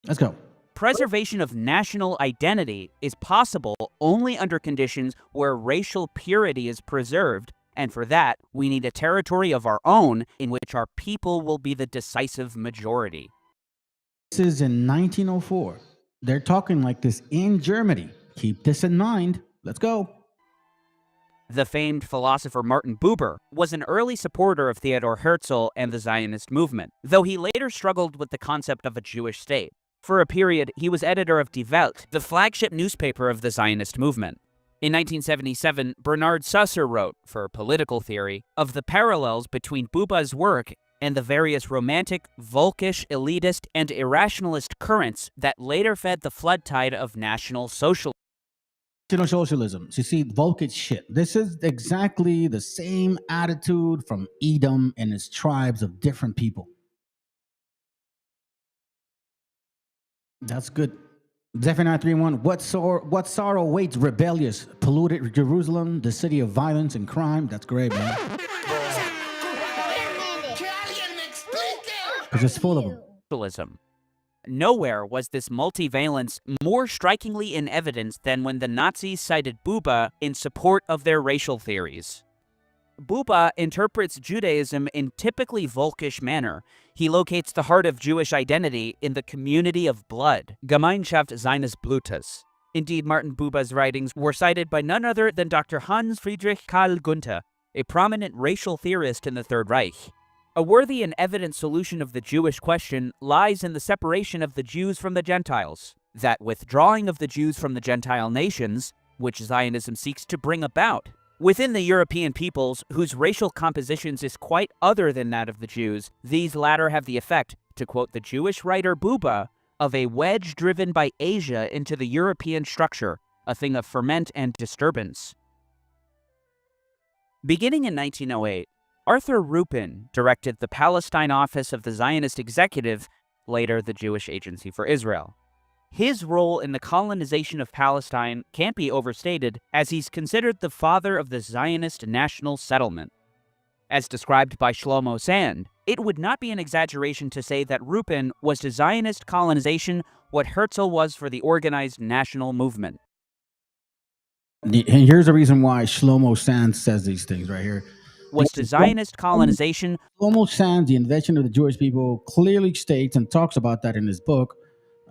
Let's go. Preservation of national identity is possible only under conditions where racial purity is preserved, and for that, we need a territory of our own in which our people will be the decisive majority. This is in 1904. They're talking like this in Germany. Keep this in mind. Let's go. The famed philosopher Martin Buber was an early supporter of Theodor Herzl and the Zionist movement, though he later struggled with the concept of a Jewish state. For a period, he was editor of Die Welt, the flagship newspaper of the Zionist movement. In 1977, Bernard Susser wrote, for Political Theory, of the parallels between Buber's work and the various romantic, Volkish, elitist, and irrationalist currents that later fed the flood tide of National Socialism. Socialism. You see, Volkish shit. This is exactly the same attitude from Edom and its tribes of different people. That's good. Zephaniah 3:1. What sorrow waits rebellious, polluted Jerusalem, the city of violence and crime? That's great, man. Because it's full of them. Nowhere was this multivalence more strikingly in evidence than when the Nazis cited Buber in support of their racial theories. Buber interprets Judaism in typically Volkish manner. He locates the heart of Jewish identity in the community of blood, Gemeinschaft seines Blutes. Indeed, Martin Buber's writings were cited by none other than Dr. Hans Friedrich Karl Gunther, a prominent racial theorist in the Third Reich. A worthy and evident solution of the Jewish question lies in the separation of the Jews from the Gentiles. That withdrawing of the Jews from the Gentile nations, which Zionism seeks to bring about, within the European peoples, whose racial compositions is quite other than that of the Jews, these latter have the effect, to quote the Jewish writer Buber, of a wedge driven by Asia into the European structure, a thing of ferment and disturbance. Beginning in 1908, Arthur Rupin directed the Palestine office of the Zionist Executive, later the Jewish Agency for Israel. His role in the colonization of Palestine can't be overstated, as he's considered the father of the Zionist national settlement. As described by Shlomo Sand, it would not be an exaggeration to say that Rupin was to Zionist colonization what Herzl was for the organized national movement. And here's the reason why Shlomo Sand says these things right here. Was to Zionist colonization. Shlomo Sand, The Invention of the Jewish People, clearly states and talks about that in his book.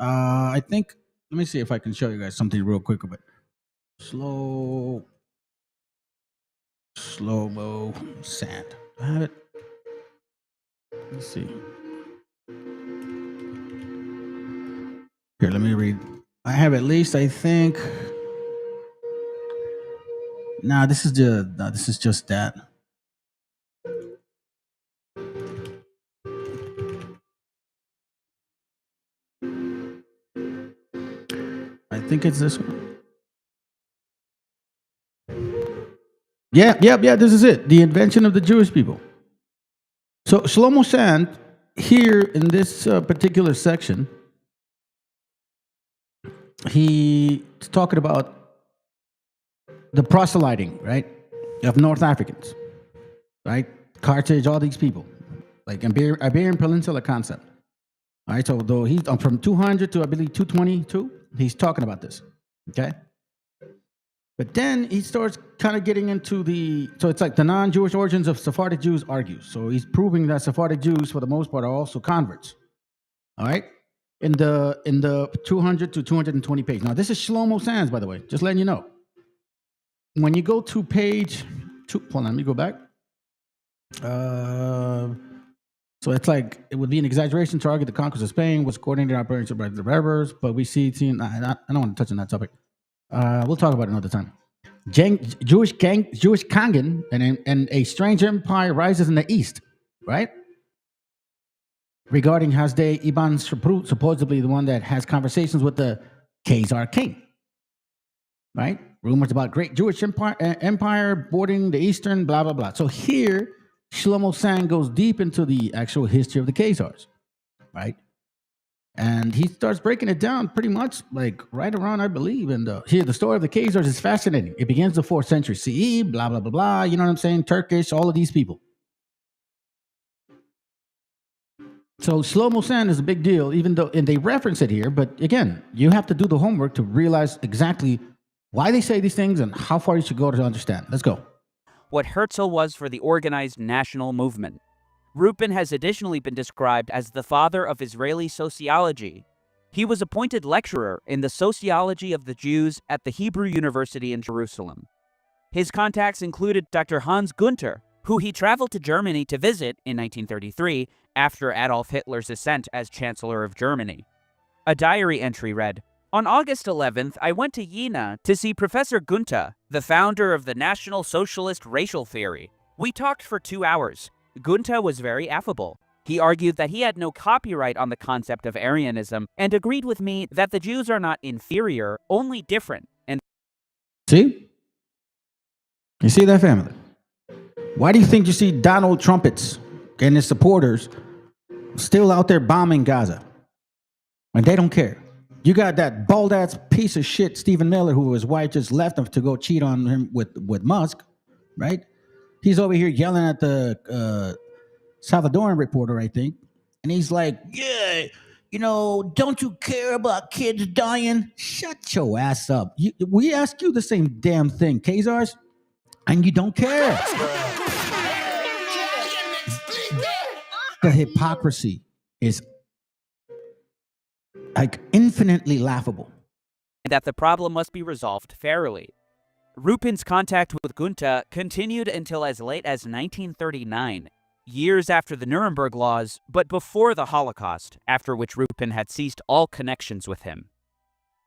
I think, let me see if I can show you guys something real quick of it. Shlomo Slow-mo sand. I have it. Let's see. Here, let me read. I have at least, I think. This is just that. I think it's this one. Yeah, this is it. The invention of the Jewish people. So Shlomo Sand, here in this particular section, he's talking about the proselyting, right, of North Africans, right? Carthage, all these people, like Iberian Peninsula concept. All right, so though he's from 200 to, I believe, 222, he's talking about this, okay? But then he starts kind of getting into so it's like the non-Jewish origins of Sephardic Jews argues. So he's proving that Sephardic Jews, for the most part, are also converts. All right? In the 200 to 220 page. Now, this is Shlomo Sands, by the way, just letting you know. When you go to page 2, hold on, let me go back. So it's like, it would be an exaggeration to argue the conquest of Spain was coordinated operations by the Berbers, but we see, I don't want to touch on that topic. We'll talk about it another time. Jewish Kangan and a strange empire rises in the east, right? Regarding Hasdai Ibn Shaprut, supposedly the one that has conversations with the Khazar king, right? Rumors about great Jewish empire boarding the eastern, blah, blah, blah. So here, Shlomo Sand goes deep into the actual history of the Khazars, right? And he starts breaking it down pretty much like right around, I believe. And here, the story of the Khazars is fascinating. It begins the 4th century CE, blah, blah, blah, blah. You know what I'm saying? Turkish, all of these people. So Shlomo Sand is a big deal, even though, and they reference it here. But again, you have to do the homework to realize exactly why they say these things and how far you should go to understand. Let's go. What Herzl was for the organized national movement. Rupin has additionally been described as the father of Israeli sociology. He was appointed lecturer in the sociology of the Jews at the Hebrew University in Jerusalem. His contacts included Dr. Hans Gunther, who he traveled to Germany to visit in 1933 after Adolf Hitler's ascent as Chancellor of Germany. A diary entry read, "On August 11th, I went to Jena to see Professor Gunther, the founder of the National Socialist Racial Theory. We talked for 2 hours. Gunther was very affable. He argued that he had no copyright on the concept of Aryanism and agreed with me that the Jews are not inferior, only different." And see? You see that, family? Why do you think you see Donald Trumpets and his supporters still out there bombing Gaza? And they don't care. You got that bald-ass piece of shit, Stephen Miller, who his wife just left him to go cheat on him with Musk, right? He's over here yelling at the Salvadoran reporter, I think. And he's like, yeah, don't you care about kids dying? Shut your ass up. We ask you the same damn thing, Khazars, and you don't care. The hypocrisy is like infinitely laughable. that the problem must be resolved fairly. Rupin's contact with Gunther continued until as late as 1939, years after the Nuremberg laws, but before the Holocaust, after which Rupin had ceased all connections with him.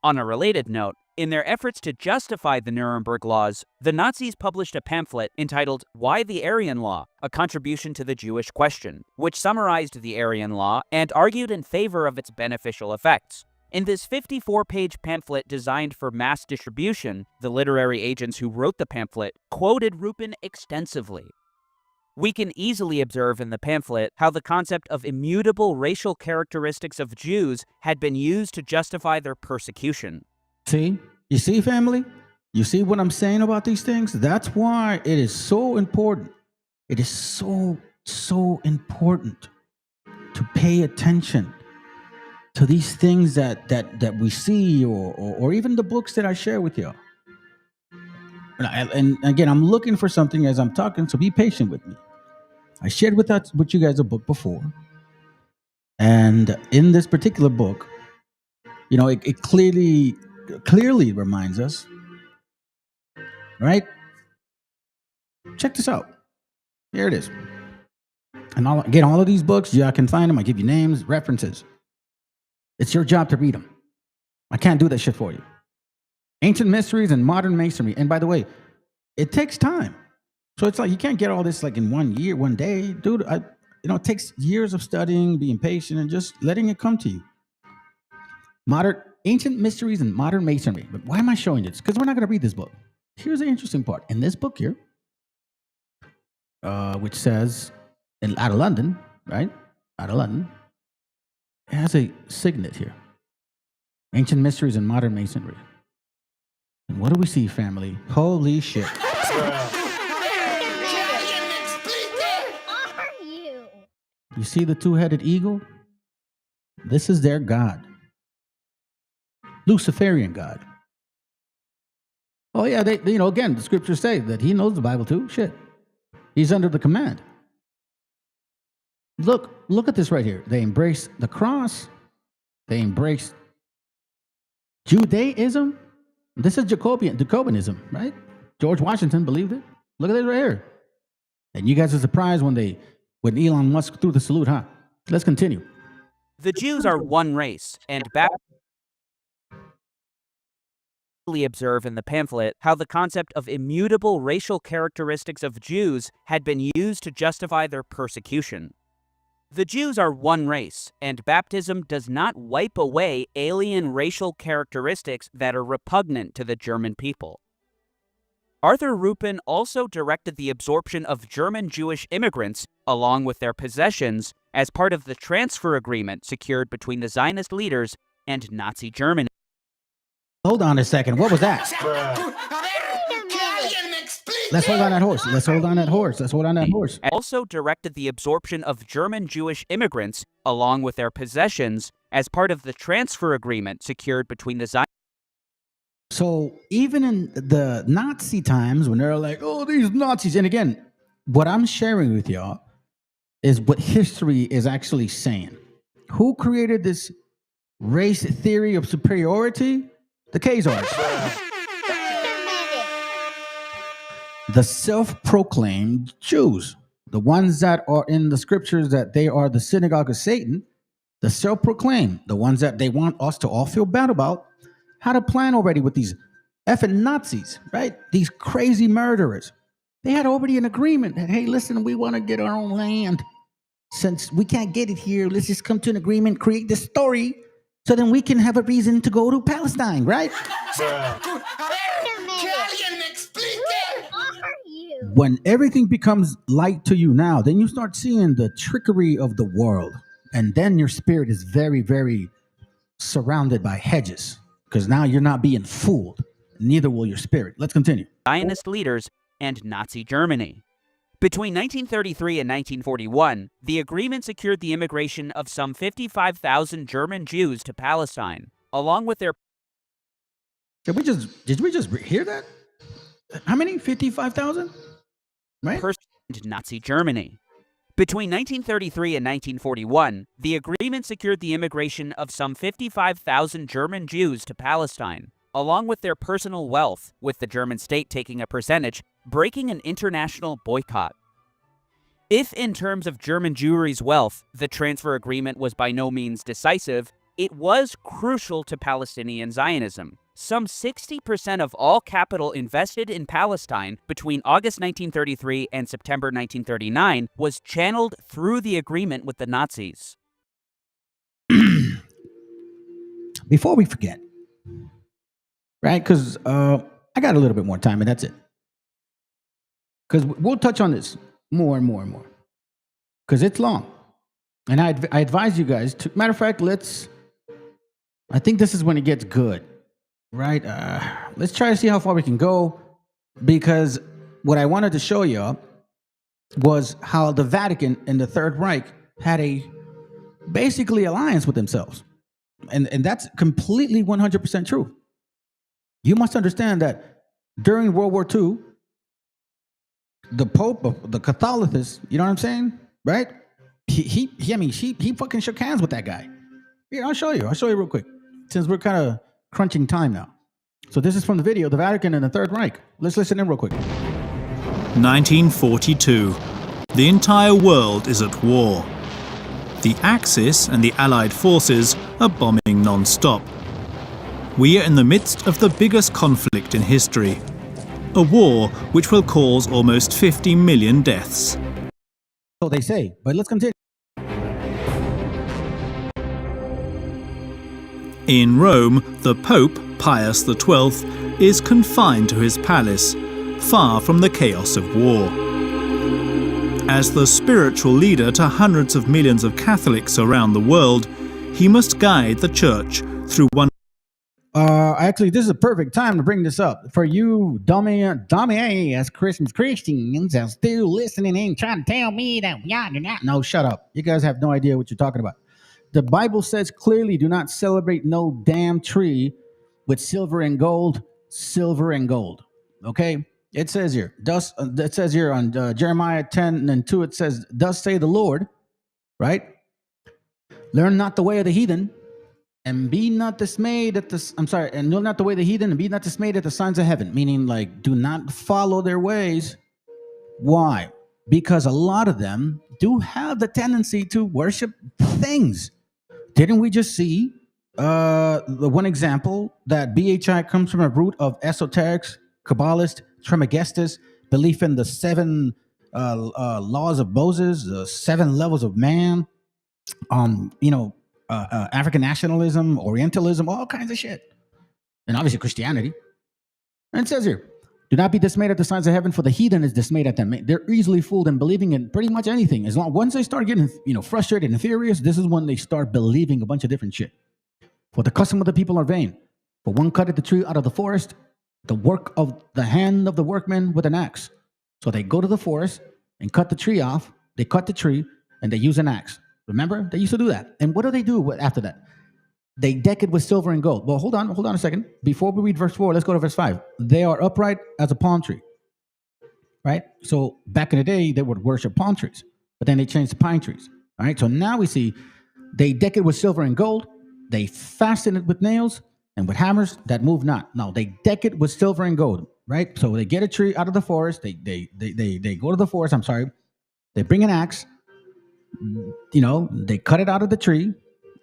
On a related note, in their efforts to justify the Nuremberg laws, the Nazis published a pamphlet entitled Why the Aryan Law? A Contribution to the Jewish Question, which summarized the Aryan Law and argued in favor of its beneficial effects. In this 54-page pamphlet designed for mass distribution, the literary agents who wrote the pamphlet quoted Rupin extensively. We can easily observe in the pamphlet how the concept of immutable racial characteristics of Jews had been used to justify their persecution. See? You see, family? You see what I'm saying about these things? That's why it is so important. It is so important to pay attention to these things that we see or even the books that I share with you. And again, I'm looking for something as I'm talking, so be patient with me. I shared with you guys a book before. And in this particular book, it clearly reminds us, right? check this out. Here it is. And I'll get all of these books. Yeah, I can find them. I give you names, references. It's your job to read them. I can't do that shit for you. Ancient Mysteries and Modern Masonry. And by the way, it takes time. So it's like you can't get all this like in 1 year, 1 day. Dude, it takes years of studying, being patient, and just letting it come to you. Ancient Mysteries and Modern Masonry. But why am I showing this? Because we're not going to read this book. Here's the interesting part. In this book here, which says, out of London, right? Out of London, it has a signet here. Ancient Mysteries and Modern Masonry. And what do we see, family? Holy shit. You see the two-headed eagle? This is their god. Luciferian god. Oh yeah, they again, the scriptures say that he knows the Bible too. Shit. He's under the command. Look at this right here. They embrace the cross. They embrace Judaism. This is Jacobinism, right? George Washington believed it. Look at this right here. And you guys are surprised when Elon Musk threw the salute, huh? Let's continue. The Jews are one race, and observe in the pamphlet how the concept of immutable racial characteristics of Jews had been used to justify their persecution. The Jews are one race, and baptism does not wipe away alien racial characteristics that are repugnant to the German people. Arthur Rupin also directed the absorption of German Jewish immigrants, along with their possessions, as part of the transfer agreement secured between the Zionist leaders and Nazi Germany. Hold on a second. What was that? Let's hold on that horse. Also directed the absorption of German Jewish immigrants, along with their possessions, as part of the transfer agreement secured between the Zionists. So even in the Nazi times, when they're like, oh, these Nazis, and again, what I'm sharing with y'all is what history is actually saying. Who created this race theory of superiority? The Khazars. The self-proclaimed Jews, the ones that are in the scriptures that they are the synagogue of Satan, the self-proclaimed, the ones that they want us to all feel bad about, had a plan already with these effing Nazis, right? These crazy murderers. They had already an agreement that, hey, listen, we want to get our own land. Since we can't get it here, let's just come to an agreement, create this story, so then we can have a reason to go to Palestine, right? When everything becomes light to you now, then you start seeing the trickery of the world. And then your spirit is very, very surrounded by hedges. Because now you're not being fooled. Neither will your spirit. Let's continue. Zionist leaders and Nazi Germany. Between 1933 and 1941, the agreement secured the immigration of some 55,000 German Jews to Palestine, along with their... Did we just hear that? How many? 55,000? Right? And Nazi Germany. Between 1933 and 1941, the agreement secured the immigration of some 55,000 German Jews to Palestine, along with their personal wealth, with the German state taking a percentage, breaking an international boycott. If in terms of German Jewry's wealth, the transfer agreement was by no means decisive, it was crucial to Palestinian Zionism. Some 60% of all capital invested in Palestine between August 1933 and September 1939 was channeled through the agreement with the Nazis. Before we forget, right? Because I got a little bit more time and that's it. Because we'll touch on this more and more and more. Because it's long. And I advise you guys to, matter of fact, I think this is when it gets good. Right? Let's try to see how far we can go, because what I wanted to show you was how the Vatican and the Third Reich had a basically alliance with themselves. And that's completely 100% true. You must understand that during World War II, the Pope, the Catholicist, you know what I'm saying? Right? He fucking shook hands with that guy. Here, I'll show you real quick, since we're kind of crunching time now. So this is from the video, the Vatican and the Third Reich. Let's listen in real quick. 1942. The entire world is at war. The Axis and the Allied forces are bombing non-stop. We are in the midst of the biggest conflict in history. A war which will cause almost 50 million deaths. So they say, but let's continue. In Rome, the Pope, Pius XII, is confined to his palace, far from the chaos of war. As the spiritual leader to hundreds of millions of Catholics around the world, he must guide the Church through one. Actually, this is a perfect time to bring this up. For you dummy as Christians are still listening and trying to tell me that you're not. No, shut up. You guys have no idea what you're talking about. The Bible says clearly, do not celebrate no damn tree with silver and gold. Okay? It says here, it says here on Jeremiah 10:2, it says, thus say the Lord, right? Learn not the way of the heathen, and be not dismayed at the, and know not the way of the heathen, and be not dismayed at the signs of heaven. Meaning, like, do not follow their ways. Why? Because a lot of them do have the tendency to worship things. Didn't we just see the one example that BHI comes from a root of esoterics, Kabbalist, Trismegistus, belief in the 7 laws of Moses, the 7 levels of man, African nationalism, Orientalism, all kinds of shit. And obviously Christianity. And it says here, do not be dismayed at the signs of heaven, for the heathen is dismayed at them. They're easily fooled in believing in pretty much anything. Once they start getting frustrated and furious, this is when they start believing a bunch of different shit. For the custom of the people are vain. For one cutteth the tree out of the forest, the work of the hand of the workman with an axe. So they go to the forest and cut the tree off. They cut the tree and they use an axe. Remember? They used to do that. And what do after that? They deck it with silver and gold. Well, hold on a second. Before we read verse 4, let's go to verse 5. They are upright as a palm tree. Right? So back in the day, they would worship palm trees. But then they changed to pine trees. All right? So now we see they deck it with silver and gold. They fasten it with nails and with hammers that move not. No, they deck it with silver and gold. Right? So they get a tree out of the forest. They go to the forest. They bring an axe. They cut it out of the tree.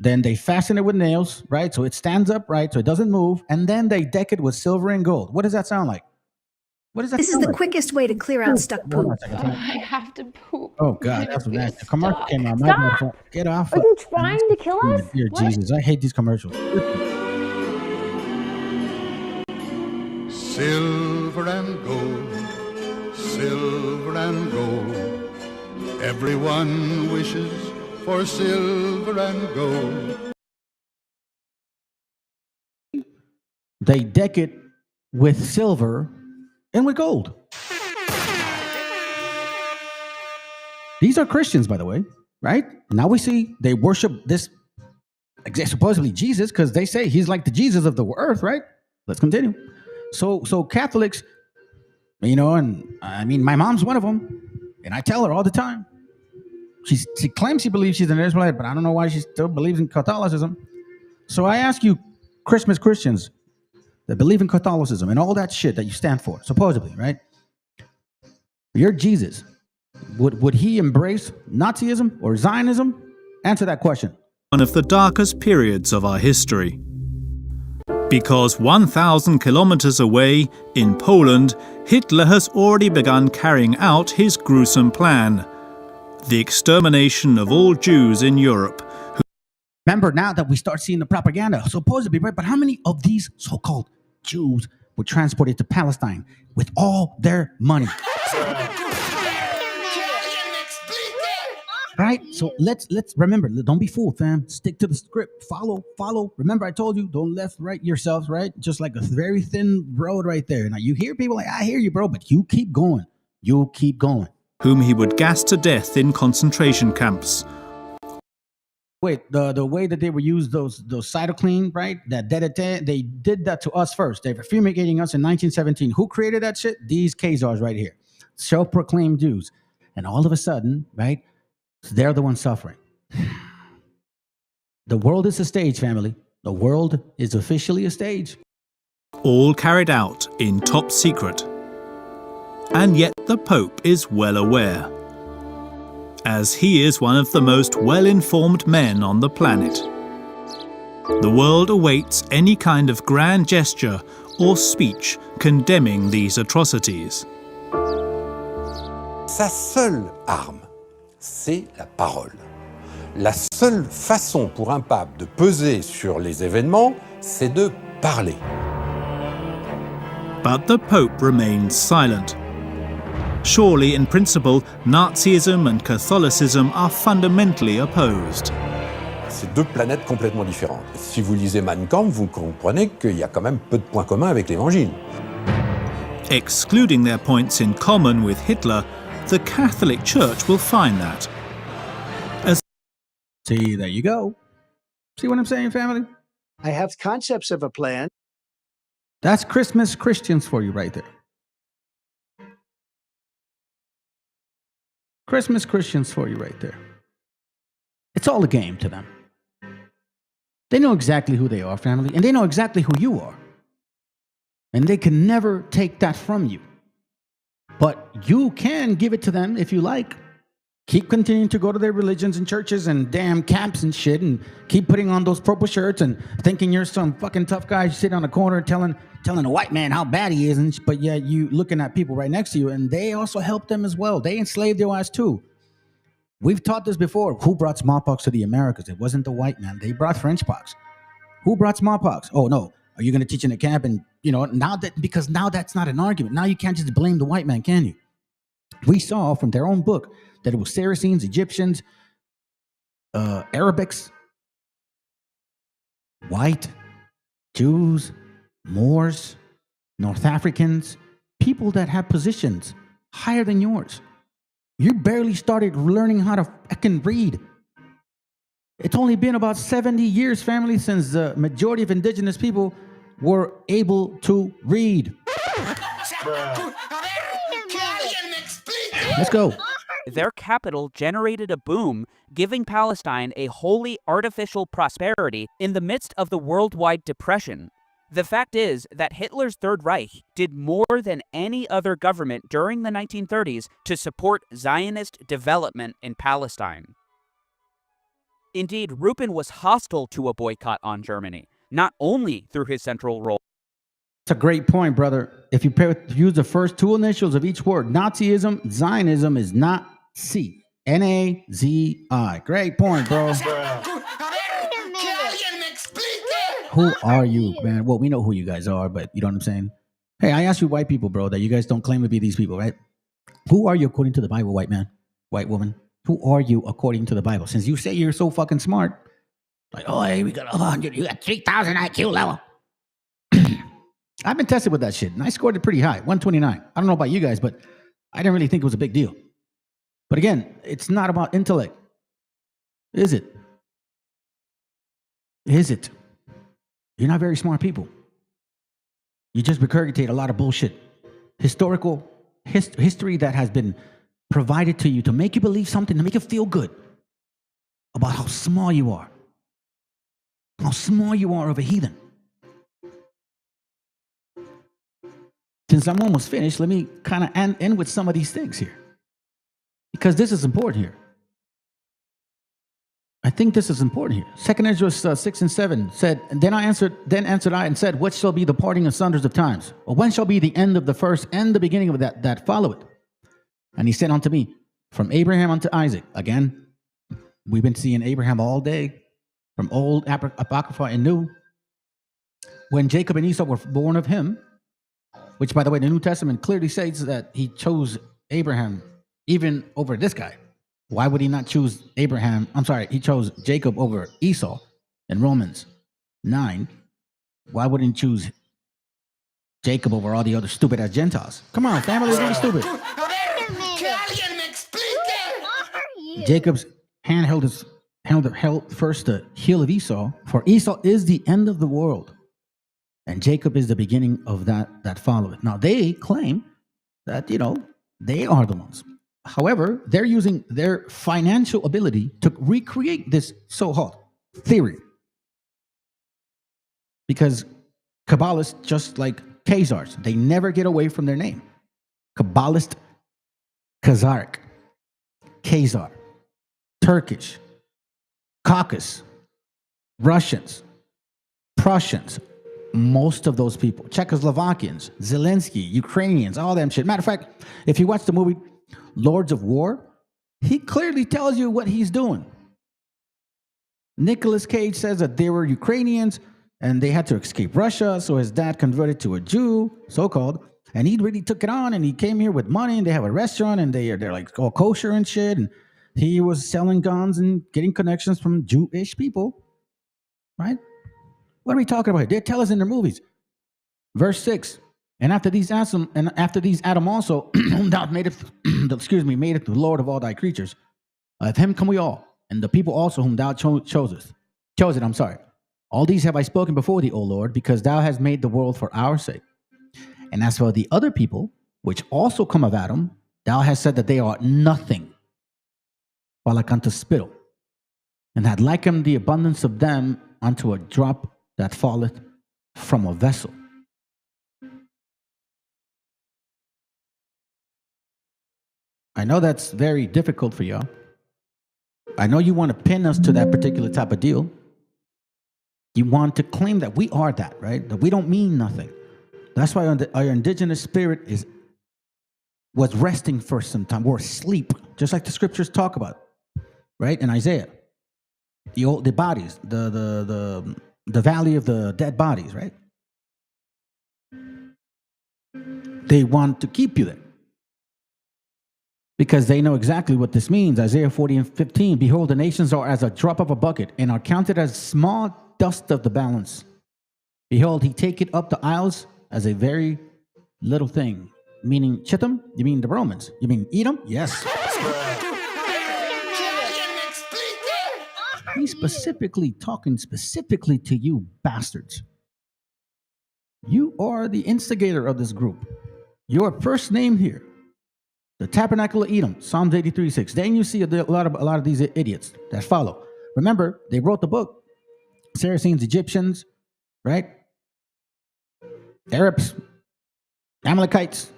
Then they fasten it with nails, right? So it stands upright, so it doesn't move. And then they deck it with silver and gold. What does that sound like? This is the quickest way to clear out stuck poop. I have to poop. Oh, God, that's what that. The commercial came out. Stop. Get off. Are you trying to kill us? Dear Jesus, I hate these commercials. Silver and gold, everyone wishes for silver and gold. They deck it with silver and with gold. These are Christians, by the way, right? Now we see they worship this, supposedly Jesus, because they say he's like the Jesus of the earth, right? Let's continue. So Catholics, and I mean, my mom's one of them, and I tell her all the time. She claims she believes she's an Israelite, but I don't know why she still believes in Catholicism. So I ask you, Christmas Christians that believe in Catholicism and all that shit that you stand for, supposedly, right? You're Jesus. Would he embrace Nazism or Zionism? Answer that question. One of the darkest periods of our history. Because 1,000 kilometers away, in Poland, Hitler has already begun carrying out his gruesome plan. The extermination of all Jews in Europe. Remember now that we start seeing the propaganda, supposedly, right? But how many of these so-called Jews were transported to Palestine with all their money? Right? So let's remember, don't be fooled, fam. Stick to the script. Follow. Remember, I told you, don't left, right yourselves, right? Just like a very thin road right there. Now, you hear people like, I hear you, bro, but you keep going. Whom he would gas to death in concentration camps. Wait, the way that they would use those cytoclean, right? They did that to us first. They were fumigating us in 1917. Who created that shit? These Khazars right here. Self-proclaimed Jews. And all of a sudden, right, they're the ones suffering. The world is a stage, family. The world is officially a stage. All carried out in top secret. And yet the Pope is well aware, as he is one of the most well-informed men on the planet. The world awaits any kind of grand gesture or speech condemning these atrocities. Sa seule arme, c'est la parole. La seule façon pour un pape de peser sur les événements, c'est de parler. But the Pope remains silent. Surely, in principle, Nazism and Catholicism are fundamentally opposed. C'est deux planètes complètement différentes. Si vous lisez Mein Kampf, vous comprenez qu'il y a quand même peu de points communs avec l'Évangile. Excluding their points in common with Hitler, the Catholic Church will find that. See, there you go. See what I'm saying, family? I have concepts of a plan. That's Christmas Christians for you right there. Christmas Christians for you right there. It's all a game to them. They know exactly who they are, family, and they know exactly who you are. And they can never take that from you. But you can give it to them if you like. Keep continuing to go to their religions and churches and damn camps and shit, and keep putting on those purple shirts and thinking you're some fucking tough guy sitting on the corner telling a white man how bad he is, but yet you looking at people right next to you, and they also help them as well. They enslaved their ass too. We've taught this before. Who brought smallpox to the Americas? It wasn't the white man. They brought French pox. Who brought smallpox? Oh no. Are you going to teach in a camp? And now that's not an argument. Now you can't just blame the white man, can you? We saw from their own book that it was Saracens, Egyptians, Arabics, white, Jews, Moors, North Africans, people that have positions higher than yours. You barely started learning how to fucking read. It's only been about 70 years, family, since the majority of indigenous people were able to read. Let's go. Their capital generated a boom, giving Palestine a wholly artificial prosperity in the midst of the worldwide depression. The fact is that Hitler's Third Reich did more than any other government during the 1930s to support Zionist development in Palestine. Indeed, Rupin was hostile to a boycott on Germany, not only through his central role. That's a great point, brother. If you use the first two initials of each word, Nazism, Zionism is not C. N-A-Z-I. Great point, bro. Who are you, man? Well, we know who you guys are, but you know what I'm saying? Hey, I asked you white people, bro, that you guys don't claim to be these people, right? Who are you according to the Bible, white man, white woman? Who are you according to the Bible? Since you say you're so fucking smart, like, oh, hey, we got 100, you got 3,000 IQ level. I've been tested with that shit, and I scored it pretty high, 129. I don't know about you guys, but I didn't really think it was a big deal. But again, it's not about intellect. Is it? Is it? You're not very smart people. You just regurgitate a lot of bullshit. History that has been provided to you to make you believe something, to make you feel good about how small you are. How small you are of a heathen. Since I'm almost finished, let me kind of end with some of these things here. Because this is important here. I think this is important here. 2 Ezra 6 and 7 said, Then answered I and said, What shall be the parting asunders of times? Or when shall be the end of the first and the beginning of that followeth? And he said unto me, From Abraham unto Isaac. Again, we've been seeing Abraham all day, from old Apocrypha and new. When Jacob and Esau were born of him, which, by the way, the New Testament clearly says that he chose Abraham even over this guy. Why would he not choose Abraham? I'm sorry, he chose Jacob over Esau in Romans 9. Why wouldn't he choose Jacob over all the other stupid-ass Gentiles? Come on, family, it's really stupid. Jacob's hand held first the heel of Esau, for Esau is the end of the world, and Jacob is the beginning of that followeth. Now, they claim that, they are the ones. However, they're using their financial ability to recreate this so-called theory. Because Kabbalists, just like Khazars, they never get away from their name. Kabbalist, Khazaric, Khazar, Turkish, Caucasus, Russians, Prussians, most of those people, Czechoslovakians, Zelensky, Ukrainians, all them shit. Matter of fact, if you watch the movie Lords of War, he clearly tells you what he's doing. Nicolas Cage says that they were Ukrainians and they had to escape Russia, so his dad converted to a Jew, so-called, and he really took it on, and he came here with money, and they have a restaurant, and they're like all kosher and shit, and he was selling guns and getting connections from Jewish people, right? What are we talking about here? They tell us in their movies. Verse 6, and after these Adam also made it the Lord of all thy creatures. Of him come we all, and the people also whom thou chosen. All these have I spoken before thee, O Lord, because thou hast made the world for our sake. And as for the other people, which also come of Adam, thou hast said that they are nothing, but like unto spittle, and had likened the abundance of them unto a drop that falleth from a vessel. I know that's very difficult for y'all. I know you want to pin us to that particular type of deal. You want to claim that we are that, right? That we don't mean nothing. That's why our indigenous spirit was resting for some time. We're asleep, just like the scriptures talk about, right? In Isaiah, the bodies, the valley of the dead bodies, right? They want to keep you there because they know exactly what this means. Isaiah 40:15, behold, the nations are as a drop of a bucket and are counted as small dust of the balance. Behold, he taketh up the isles as a very little thing. Meaning Chittim? You mean the Romans? You mean Edom? Yes. He's talking specifically to you bastards. You are the instigator of this group. Your first name here, the Tabernacle of Edom, Psalms 83:6. Then you see a lot of these idiots that follow. Remember, they wrote the book. Saracens, Egyptians, right? Arabs, Amalekites,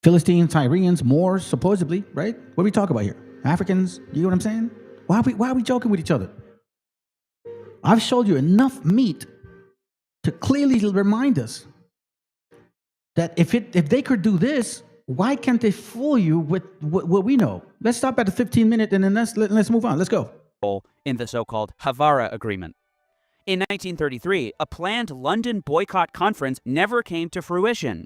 Philistines, Tyrians, Moors, supposedly, right? What do we talk about here? Africans, you know what I'm saying? Why are we joking with each other? I've showed you enough meat to clearly remind us that if they could do this, why can't they fool you with what we know? Let's stop at the 15-minute and then let's move on. Let's go. In the so-called Havara Agreement. In 1933, a planned London boycott conference never came to fruition.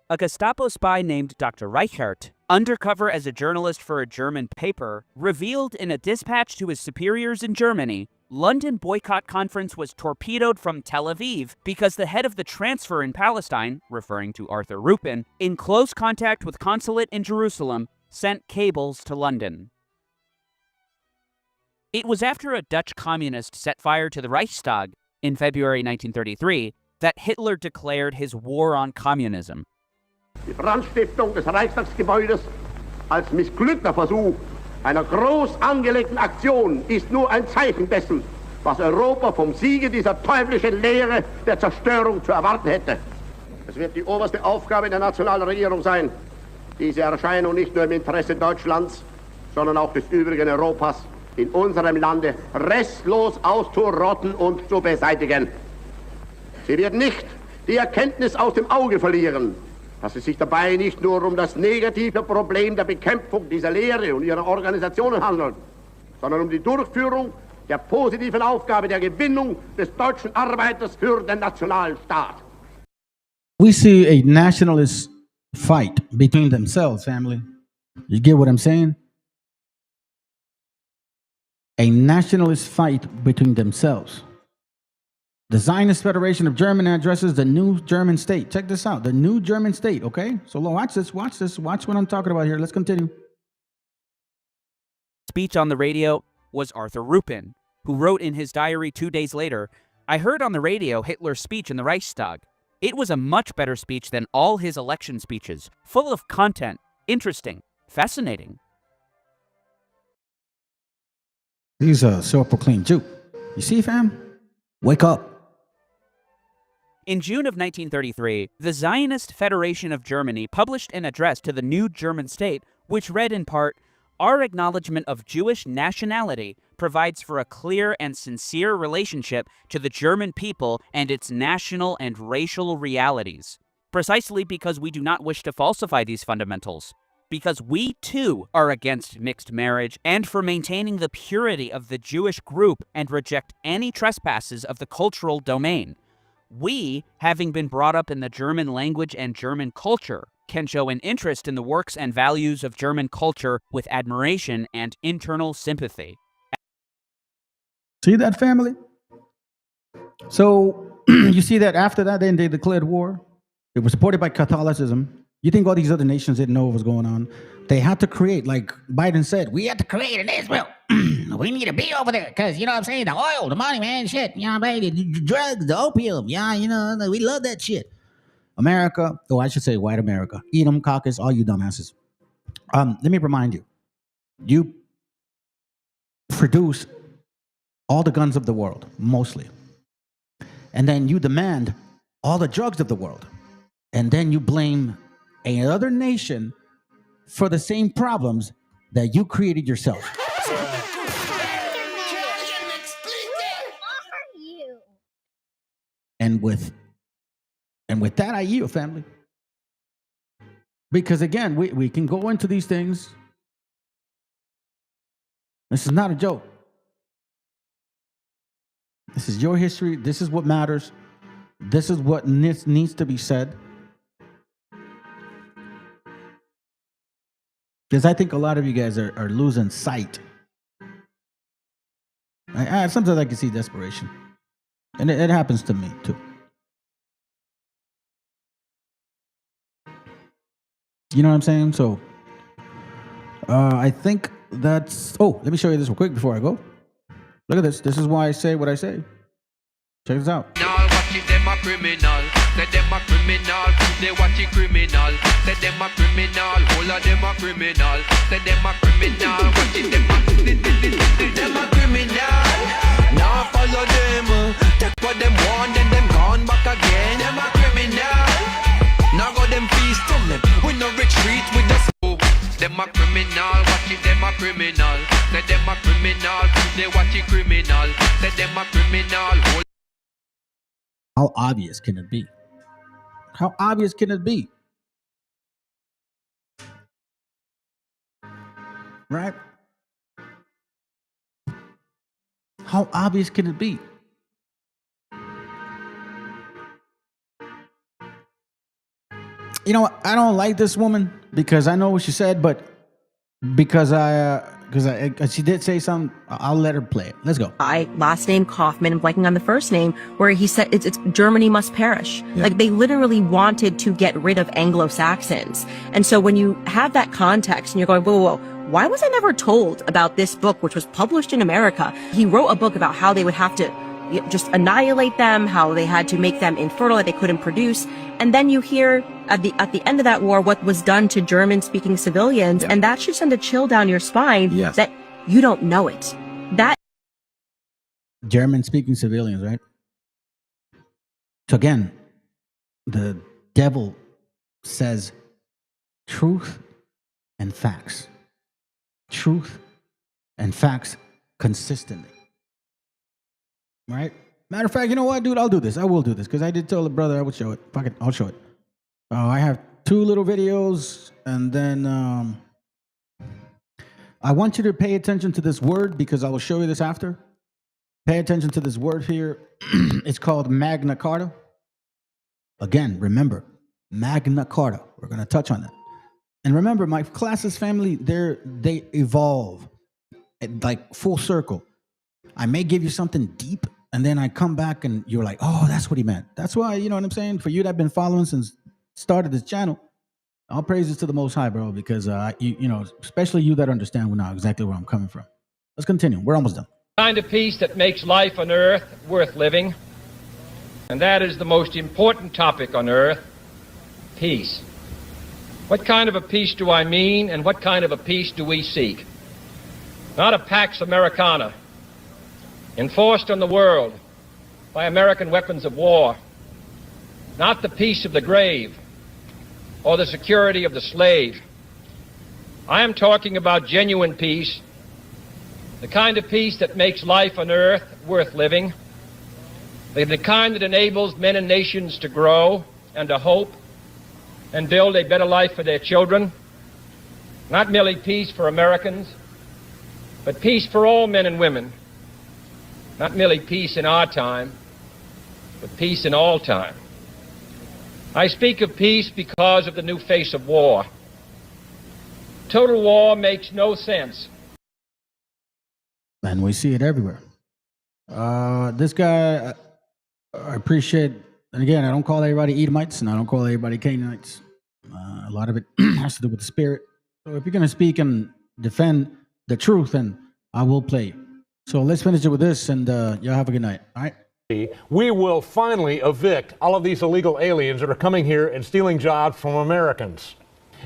A Gestapo spy named Dr. Reichert, undercover as a journalist for a German paper, revealed in a dispatch to his superiors in Germany, London boycott conference was torpedoed from Tel Aviv because the head of the transfer in Palestine, referring to Arthur Rupin, in close contact with consulate in Jerusalem, sent cables to London. It was after a Dutch communist set fire to the Reichstag in February 1933 that Hitler declared his war on communism. Die Brandstiftung des Reichstagsgebäudes als missglückter Versuch einer groß angelegten Aktion ist nur ein Zeichen dessen, was Europa vom Siege dieser teuflischen Lehre der Zerstörung zu erwarten hätte. Es wird die oberste Aufgabe der nationalen Regierung sein, diese Erscheinung nicht nur im Interesse Deutschlands, sondern auch des übrigen Europas in unserem Lande restlos auszurotten und zu beseitigen. Sie wird nicht die Erkenntnis aus dem Auge verlieren, dass es sich dabei nicht nur um das negative Problem der Bekämpfung dieser Lehre und ihrer Organisationen handelt, sondern um die Durchführung der positiven Aufgabe der Gewinnung des deutschen Arbeiters für den Nationalstaat. We see a nationalist fight between themselves, family. You get what I'm saying? A nationalist fight between themselves. The Zionist Federation of Germany addresses the new German state. Check this out. The new German state, okay? So watch this. Watch what I'm talking about here. Let's continue. Speech on the radio was Arthur Rupin, who wrote in his diary 2 days later, I heard on the radio Hitler's speech in the Reichstag. It was a much better speech than all his election speeches, full of content, interesting, fascinating. He's a self-proclaimed Jew. You see, fam? Wake up. In June of 1933, the Zionist Federation of Germany published an address to the new German state, which read in part, "Our acknowledgement of Jewish nationality provides for a clear and sincere relationship to the German people and its national and racial realities. Precisely because we do not wish to falsify these fundamentals, because we too are against mixed marriage and for maintaining the purity of the Jewish group and reject any trespasses of the cultural domain. We, having been brought up in the German language and German culture, can show an interest in the works and values of German culture with admiration and internal sympathy." See that, family? So you see that after that, then they declared war. It was supported by Catholicism. You think all these other nations didn't know what was going on? They had to create, like Biden said, we had to create an Israel. We need to be over there because, you know what I'm saying? The oil, the money, man, shit. You know what I'm saying? The drugs, the opium. Yeah, you know, we love that shit. America, or I should say white America. Edom, caucus, all you dumbasses. Let me remind you. You produce all the guns of the world, mostly. And then you demand all the drugs of the world. And then you blame another nation for the same problems that you created yourself. And with that, I yield, family. Because again, we can go into these things. This is not a joke. This is your history. This is what matters. This is what needs to be said. Because I think a lot of you guys are losing sight. Sometimes I can see desperation. And it happens to me too. You know what I'm saying? So I think that's... Oh, let me show you this real quick before I go. Look at this. This is why I say what I say. Check this out. Them a criminal, say them a criminal, they watch it criminal, say them a criminal, all of them a criminal, say them a criminal, watch it them a criminal, now follow them, take what them want, then them gone back again, them a criminal, now go them feast, tell them, we no retreat with the soul, them a criminal, watch it them a criminal, say them a criminal, they watch it criminal, say them a criminal, How obvious can it be? How obvious can it be? Right? How obvious can it be? You know what? I don't like this woman because I know what she said, but because she did say something, I'll let her play it. Let's go. Last name Kaufman, and blanking on the first name, where he said it's Germany must perish. Yeah. Like they literally wanted to get rid of Anglo-Saxons. And so when you have that context and you're going, whoa, why was I never told about this book, which was published in America? He wrote a book about how they would have to just annihilate them, how they had to make them infertile, that they couldn't produce. And then you hear at the end of that war what was done to German-speaking civilians, and that should send a chill down your spine that you don't know it. That German-speaking civilians, right? So again, the devil says truth and facts. Truth and facts consistently. Right? Matter of fact, you know what, dude? I'll do this. I will do this because I did tell the brother I would show it. Fuck it, I'll show it. I have 2 little videos, and then I want you to pay attention to this word because I will show you this after. Pay attention to this word here. It's called Magna Carta. Again, remember, Magna Carta. We're going to touch on that. And remember, my classes, family, they evolve like full circle. I may give you something deep, and then I come back and you're like, oh, that's what he meant. That's why, you know what I'm saying? For you that have been following since started this channel, all praises to the Most High, bro, because, you know, especially you that understand now exactly where I'm coming from. Let's continue. We're almost done. Kind of peace that makes life on earth worth living. And that is the most important topic on earth, peace. What kind of a peace do I mean, and what kind of a peace do we seek? Not a Pax Americana, enforced on the world by American weapons of war, not the peace of the grave or the security of the slave. I am talking about genuine peace, the kind of peace that makes life on earth worth living, the kind that enables men and nations to grow and to hope and build a better life for their children. Not merely peace for Americans, but peace for all men and women. Not merely peace in our time, but peace in all time. I speak of peace because of the new face of war. Total war makes no sense. And we see it everywhere. This guy, I appreciate, and again, I don't call everybody Edomites, and I don't call everybody Canaanites. A lot of it has to do with the spirit. So if you're going to speak and defend the truth, then I will play you. So let's finish it with this, and y'all have a good night. All right? We will finally evict all of these illegal aliens that are coming here and stealing jobs from Americans.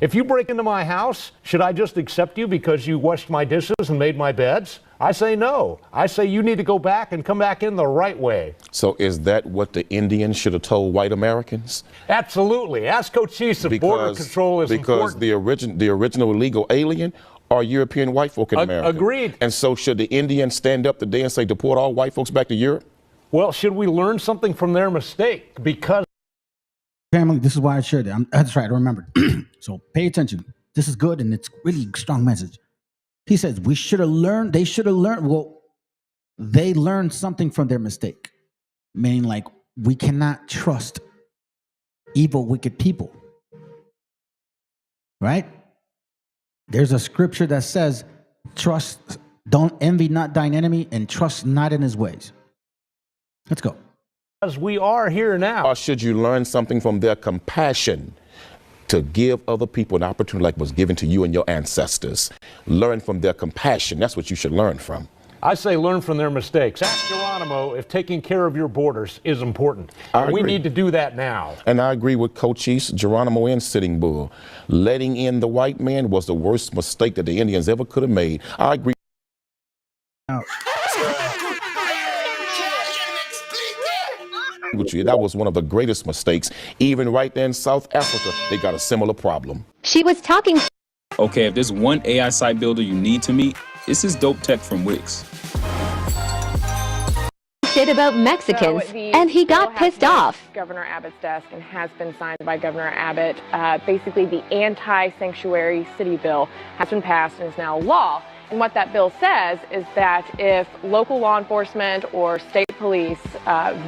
If you break into my house, should I just accept you because you washed my dishes and made my beds? I say no. I say you need to go back and come back in the right way. So is that what the Indians should have told white Americans? Absolutely. Ask Cochise if border control is important. Because the original illegal alien are European white folk in America. Agreed. And so should the Indians stand up today and say deport all white folks back to Europe? Well, should we learn something from their mistake? Because family, this is why I shared it. That's right, I remembered. So pay attention. This is good, and it's really a strong message. He says we should have learned, they should have learned, well, they learned something from their mistake. Meaning, like, we cannot trust evil, wicked people. Right? There's a scripture that says, trust, don't envy not thine enemy, and trust not in his ways. Let's go. As we are here now. Or should you learn something from their compassion to give other people an opportunity like was given to you and your ancestors? Learn from their compassion. That's what you should learn from. I say learn from their mistakes. Ask Geronimo if taking care of your borders is important. We need to do that now. And I agree with Cochise, Geronimo, and Sitting Bull. Letting in the white man was the worst mistake that the Indians ever could have made. I agree. With you. That was one of the greatest mistakes. Even right there in South Africa, they got a similar problem. She was talking. Okay, if there's one AI site builder you need to meet, it's this dope tech from Wix. Shit about Mexicans, and he got pissed off. Governor Abbott's desk and has been signed by Governor Abbott. Basically, the anti-sanctuary city bill has been passed and is now law. And what that bill says is that if local law enforcement or state police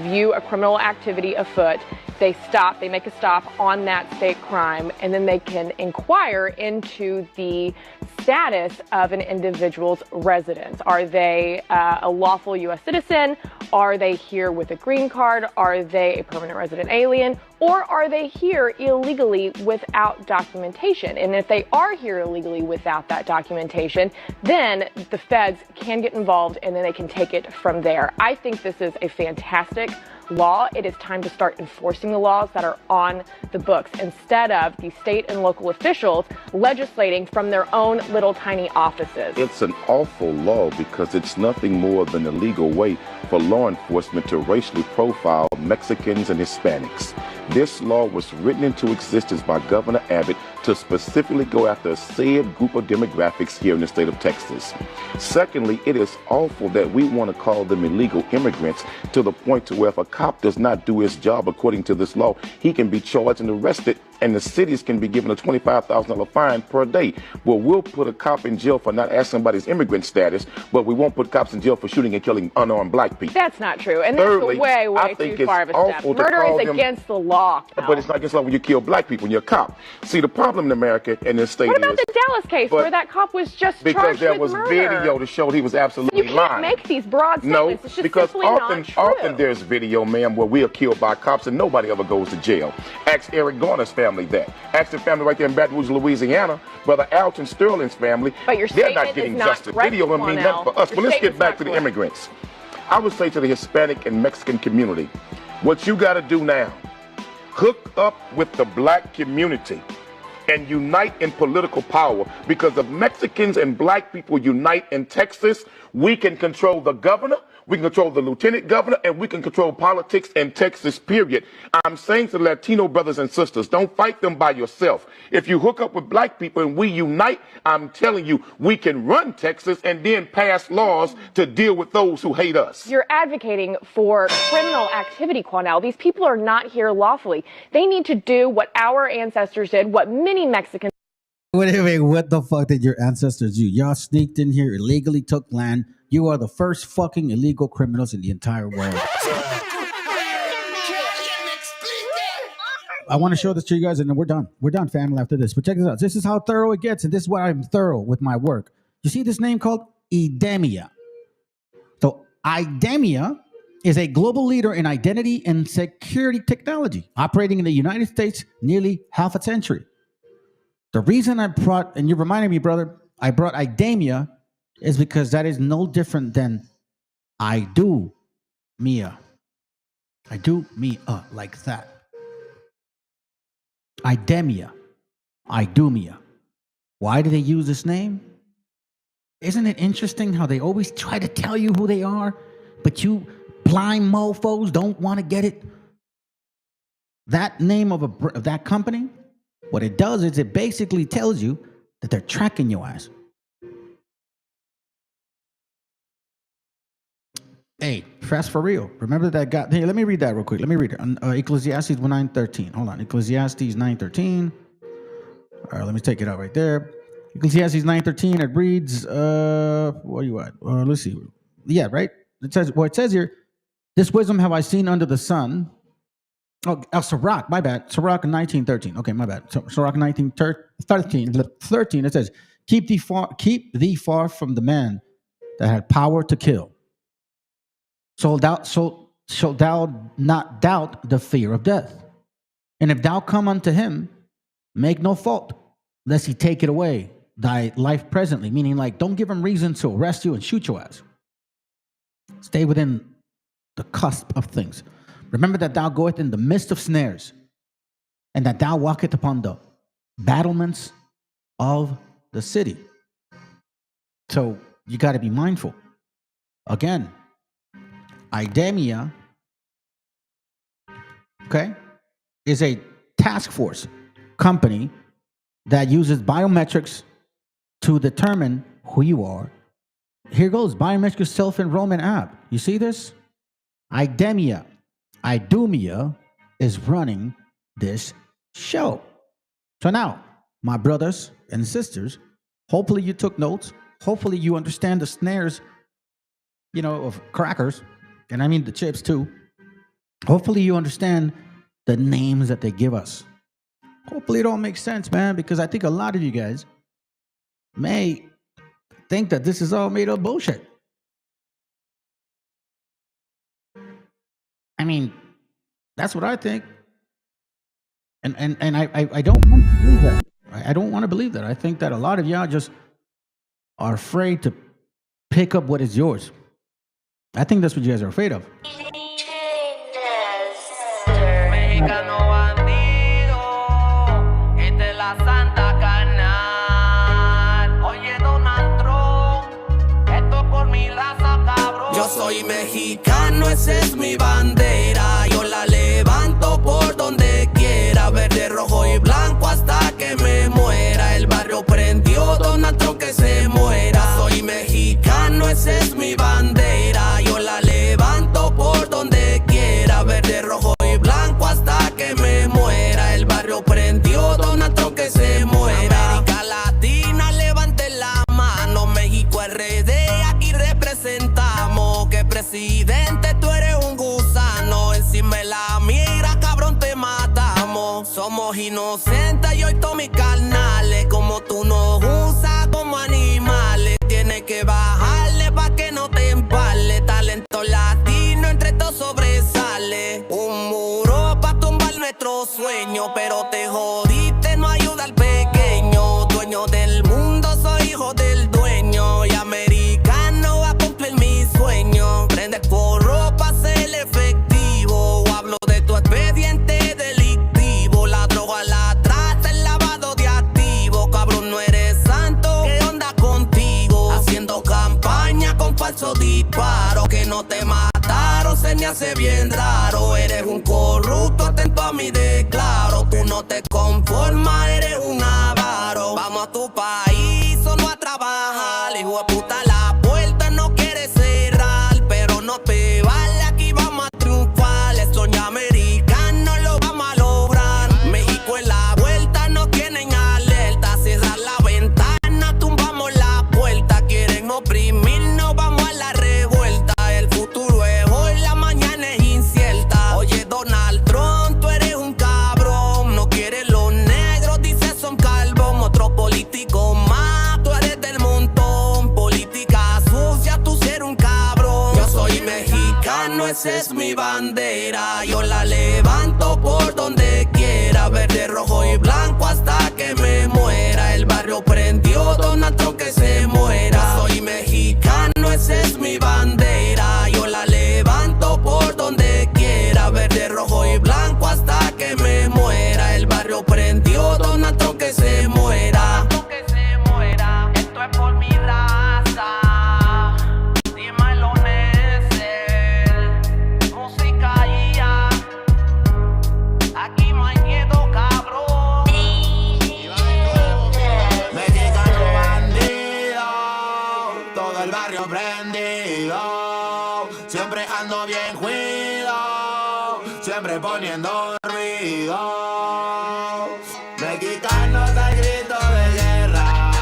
view a criminal activity afoot, they make a stop on that state crime, and then they can inquire into the status of an individual's residence. Are they a lawful U.S. citizen? Are they here with a green card? Are they a permanent resident alien? Or are they here illegally without documentation? And if they are here illegally without that documentation, then the feds can get involved and then they can take it from there. I think this is a fantastic law. It is time to start enforcing the laws that are on the books instead of the state and local officials legislating from their own little tiny offices. It's an awful law because it's nothing more than a legal way for law enforcement to racially profile Mexicans and Hispanics. This law was written into existence by Governor Abbott to specifically go after a said group of demographics here in the state of Texas. Secondly, it is awful that we want to call them illegal immigrants to the point to where if a cop does not do his job according to this law, he can be charged and arrested, and the cities can be given a $25,000 fine per day. Well, we'll put a cop in jail for not asking about his immigrant status, but we won't put cops in jail for shooting and killing unarmed black people. That's not true, and that's Thirdly, way I think too far of a step. Murder is against the law. But it's not against the law when you kill black people and you're a cop. See, the problem in America and this state What about is, the Dallas case where that cop was just because charged there with was murder? video to show he was absolutely You can't lying. make these broad statements. It's just because simply not true. often there's video, ma'am, where we are killed by cops and nobody ever goes to jail. Ask Eric Garner's family that. Ask the family right there in Baton Rouge, Louisiana, Brother Alton Sterling's family. But your they're not statement getting is not justice. correct, Video don't mean nothing for us. But let's get back to the immigrants. I would say to the Hispanic and Mexican community, what you got to do now, hook up with the black community and unite in political power, because if Mexicans and black people unite in Texas, we can control the governor, we can control the lieutenant governor, and we can control politics in Texas, period. I'm saying to Latino brothers and sisters, don't fight them by yourself. If you hook up with black people and we unite, I'm telling you, we can run Texas and then pass laws to deal with those who hate us. You're advocating for criminal activity, Quanell. These people are not here lawfully. They need to do what our ancestors did, what many Mexicans. Wait, what the fuck did your ancestors do? Y'all sneaked in here, illegally took land. You are the first fucking illegal criminals in the entire world. I want to show this to you guys, and then we're done. We're done, family, after this. But check this out. This is how thorough it gets, and this is why I'm thorough with my work. You see this name called Idemia? So Idemia is a global leader in identity and security technology, operating in the United States nearly half a century. The reason I brought, and you reminded me, brother, I brought Idemia is because that is no different than I do Mia. I do Mia like that. Idemia. I do Mia. Why do they use this name? Isn't it interesting how they always try to tell you who they are, but you blind mofos don't want to get it? That name of that company, what it does is it basically tells you that they're tracking your ass. Hey, fast for real. Remember that guy? Hey, let me read that real quick. Let me read it. Ecclesiastes 9:13. Hold on. Ecclesiastes 9:13. All right, let me take it out right there. Ecclesiastes 9:13. It reads, where are you at? Let's see. Yeah, right? It says here, this wisdom have I seen under the sun. Sirach, my bad. Sirach 19:13. Okay, my bad. Sirach 19:13. It says, keep thee far from the man that had power to kill. So shalt thou not doubt the fear of death. And if thou come unto him, make no fault, lest he take it away, thy life presently. Meaning, like, don't give him reason to arrest you and shoot your ass. Stay within the cusp of things. Remember that thou goest in the midst of snares, and that thou walkest upon the battlements of the city. So you got to be mindful. Again, Idemia, okay, is a task force company that uses biometrics to determine who you are. Here goes, biometric self-enrollment app. You see this? Idemia. Idumia is running this show. So now, my brothers and sisters, hopefully you took notes. Hopefully you understand the snares, of crackers. And I mean the chips too. Hopefully you understand the names that they give us. Hopefully it all makes sense, man, because I think a lot of you guys may think that this is all made up bullshit. I mean, that's what I think. And I don't want to believe that. I don't want to believe that. I think that a lot of y'all just are afraid to pick up what is yours. I think that's what you guys are afraid of. Yo soy mexicano, esa es mi bandera. Yo la levanto por donde quiera. Verde, rojo y blanco hasta que me muera. El barrio prendió, Donald Trump que se muera. Soy mexicano, esa es mi bandera. Yo la levanto por donde quiera. Verde, rojo y blanco hasta que me muera. El barrio prendió, Donald Trump que se muera. América Latina, levante la mano. México RD, aquí representamos. Que presidente, tú eres un gusano. Encima de la mira, cabrón, te matamos. Somos inocentes y hoy todos mis carnales. Como tú nos usas como animales. Tienes que bajarle pa' que no te empale. Talento latino entre todos sobresale. Un muro pa' tumbar nuestro sueño. Pero te jodiste, no ayuda al pequeño. Dueño del mundo, soy hijo del dueño. Y americano va a cumplir mi sueño. Prende por ropa, ser efectivo. Hablo de tu expediente delictivo. La droga, la trata, el lavado de activos. Cabrón, no eres santo. no te mataron, se me hace bien raro. Eres un corrupto, atento a mi declaro. Tú no te conformas, eres un avaro. Vamos a tu país, solo a trabajar. Hijo de puta, la puerta no quiere cerrar, pero no te vale, aquí vamos a triunfar. El sueño americano lo vamos a lograr. México en la vuelta, no tienen alerta. Cerrar la ventana, tumbamos la puerta. Quieren oprimirnos, vamos a la revuelta. El futuro es hoy, la mañana es incierta. Oye, Donald Trump, tú eres un cabrón. No quieres los negros, dices son calvos. Otro político más, tú eres del montón. Política sucia, tú eres un cabrón. Yo soy mexicano, esa es mi bandera. Yo la levanto por donde quiera. Verde, rojo y blanco hasta que me muera. El barrio prendió, Donald Trump que se muera. Soy mexicano, esa es mi bandera. Yo la levanto por donde quiera. Verde, rojo y blanco hasta que me muera. El barrio prendió, Donald Trump que se muera. Esto es por mi raza. Dímelo, Nessel. Música ya. Aquí no hay miedo, cabrón. Mexicano bandido, todo el barrio prendido. Siempre ando bien cuido, siempre poniendo ruido. Mexicanos al grito de guerra,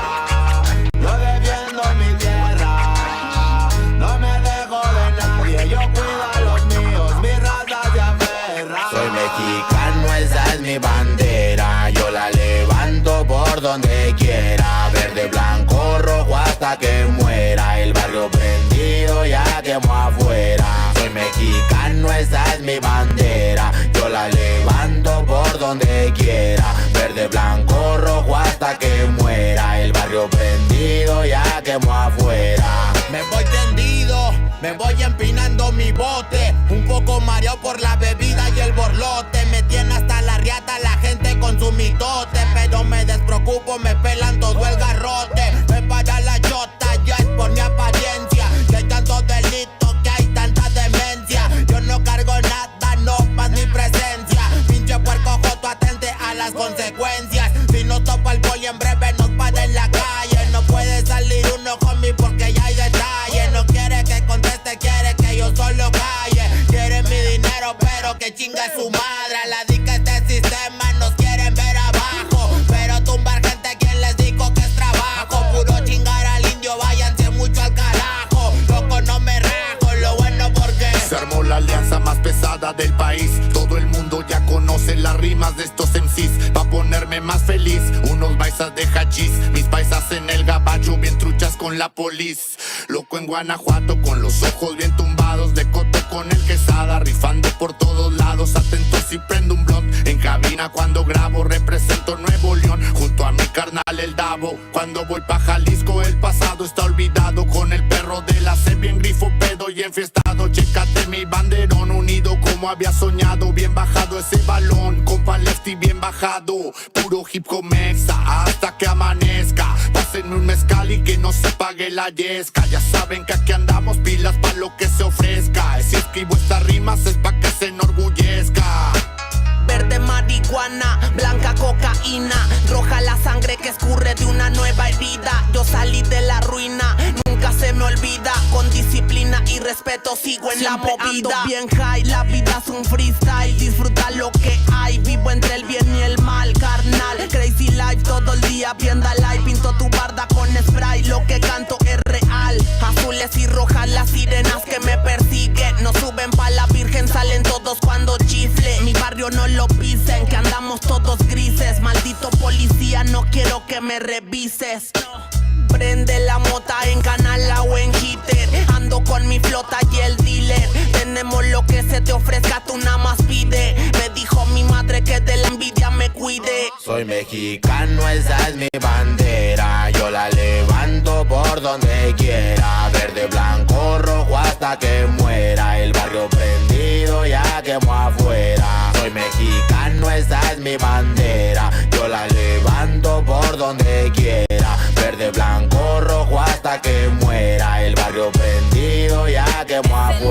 yo defiendo mi tierra. No me dejo de nadie, yo cuido a los míos, mi raza se aferra. Soy mexicano, esa es mi bandera. Yo la levanto por donde quiera. Verde, blanco, rojo hasta que muera. El barrio prendido ya quemó afuera. Soy mexicano, esa es mi bandera. Yo la levanto por donde quiera. Verde, blanco, rojo hasta que muera. El barrio prendido ya quemó afuera. Me voy tendido, me voy empinando mi bote. Un poco mareado por la bebida y el borlote. Me tiene hasta la riata la gente con su mitote. Pero me despreocupo, me pelan todo el garrote. Me para la chota, ya es por mi apariencia. Que hay tantos delitos, que hay tanta demencia. Yo no cargo nada, no más mi presencia. Pinche puerco joto, atente a las consecuencias. Si no topa el poli en breve nos para en la calle. No puede salir uno conmigo porque ya hay detalles. No quiere que conteste, quiere que yo solo calle. Quiere mi dinero pero que chinga su madre. A la dica este sistema nos quieren ver abajo. Pero tumbar gente, quien les dijo que es trabajo. Puro chingar al indio, váyanse mucho al carajo. Loco no me rajo, lo bueno porque se armó la alianza más pesada del país. Todo el mundo ya conoce las rimas de estos MCs. Pa' ponerme más feliz, unos paisas de hachís. Mis paisas en el gabacho, bien truchas con la polis. Loco en Guanajuato, con los ojos bien tumbados. De coto con el quesada, rifando por todos lados. Atento si prendo un blunt. En cabina cuando grabo, represento Nuevo León. Junto a mi carnal el Davo. Cuando voy pa' Jalisco, el pasado está olvidado. Con el perro de la C, bien grifo, pedo y enfiestado. Chécate mi banderón, unido como había soñado. Bien bajado ese balón, compa lefty bien bajado. Puro hip hop mexa, hasta que amanezca. Pásenme un mezcal y que no se pague la yesca. Ya saben que aquí andamos pilas pa' lo que se ofrezca. Si escribo estas rimas es pa' que se enorgullezca. Verde marihuana, blanca cocaína, roja la sangre que escurre de una nueva herida. Yo salí de la ruina, nunca se me olvida. Con disciplina y respeto sigo en siempre la movida. Ando bien high, la vida es un freestyle. Disfruta lo que hay, vivo entre el bien y el mal, carnal. Crazy life todo el día, viendo live. Pinto tu barda con spray, lo que canto es real. Azules y rojas las sirenas que me persiguen. No suben pa' la virgen, salen todos cuando chifle. Mi barrio no lo pisen, que andamos todos grises. Maldito policía, no quiero que me revises. Prende la mota en canala o en hitter. Ando con mi flota y el dealer. Tenemos lo que se te ofrezca, tú nada más pide. Me dijo mi madre que de la envidia me cuide. Soy mexicano, esa es mi bandera. Yo la levanto por donde quiera. Verde, blanco, rojo hasta que muera. El barrio prendido ya quemó afuera. Soy mexicano, esa es mi bandera. Yo la levanto por donde quiera. Verde, blanco, rojo hasta que muera. El barrio prendido ya quemó afuera.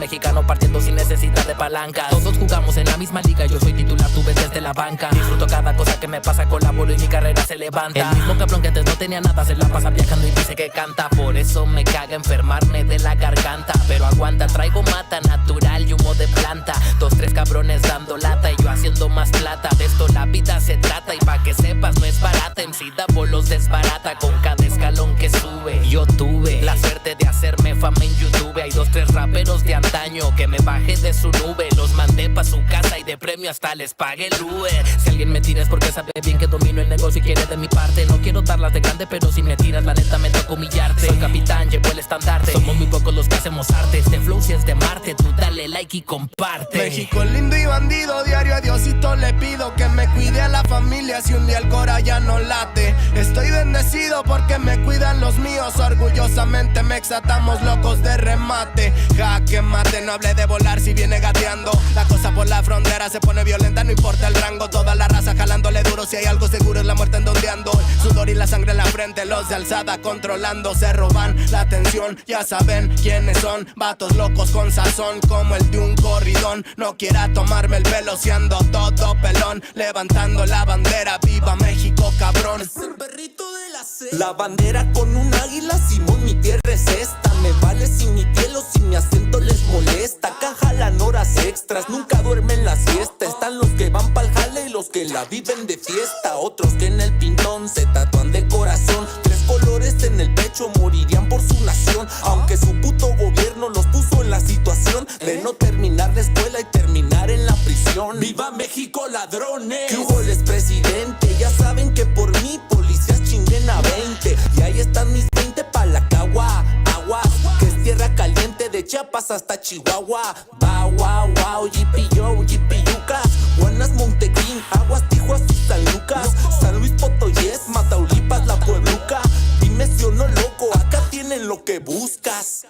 mexicano partiendo sin necesidad de palanca. Todos jugamos en la misma liga, yo soy titular, tú ves desde la banca. Disfruto cada cosa que me pasa, colaboro y mi carrera se levanta. El mismo cabrón que antes no tenía nada se la pasa viajando y dice que canta. Por eso me caga enfermarme de la garganta. Pero aguanta, traigo mata natural y humo de planta. 2, 3 cabrones dando lata y yo haciendo más plata. De esto la vida se trata y pa' que sepas no es barata. MC Davo los desbarata con cada escalón que sube. Yo tuve la suerte de hacerme fama en YouTube. Hay 2, 3 raperos de antaño que me bajé de su nube. Los mandé pa' su casa y de premio hasta les pagué el Uber. Si alguien me tira es porque sabe bien que domino el negocio y quiere de mi parte. No quiero darlas de grande, pero si me tiras la neta me toca humillarte. Soy capitán, llevo el estandarte. Somos muy pocos los que hacemos arte. Este flow si es de Marte, tú dale like y comparte. México lindo y bandido, diario a Diosito le pido que me cuide a la familia si un día el cora ya no late. Estoy bendecido porque me cuidan los míos. Orgullosamente me exatamos locos de remate. Jaque mate, no hable de volar si viene gateando. La cosa por la frontera se pone violenta, no importa el rango. Toda la raza jalándole duro, si hay algo seguro es la muerte en donde ando. Sudor y la sangre en la frente, los de alzada controlando. Se roban la atención, ya saben quiénes son. Vatos locos con sazón como el de un corridón. No quiera tomarme el pelo si ando todo pelón. Levantando la bandera, viva México cabrón. Es el perrito de la C. La bandera con un águila, Simón, mi tierra es esta. Me vale si mi piel o si mi acento les molesta. Acá jalan horas extras, nunca duermen la siesta. Están los que van pa'l jale y los que la viven de fiesta. Otros que en el pintón se tatúan de corazón. 3 colores en el pecho, morirían por su nación. Aunque su puto gobierno los puso en la situación de no terminar la escuela y terminar en la prisión. ¡Viva México, ladrones! ¿Qué hubo el expresidente? Ya saben que por mí policías chinguen a 20. Y ahí están mis 20 pa' la cagua. Aguas, que es tierra caliente de Chiapas hasta Chihuahua. Wow, wow, wow, yipi-yo, yipi-yucas. Buenas, Montequín, Aguas, Tijuas y San Lucas. San Luis Potoyes, Mataulipas, La Puebluca. Dime si o no, loco, acá tienen lo que buscas.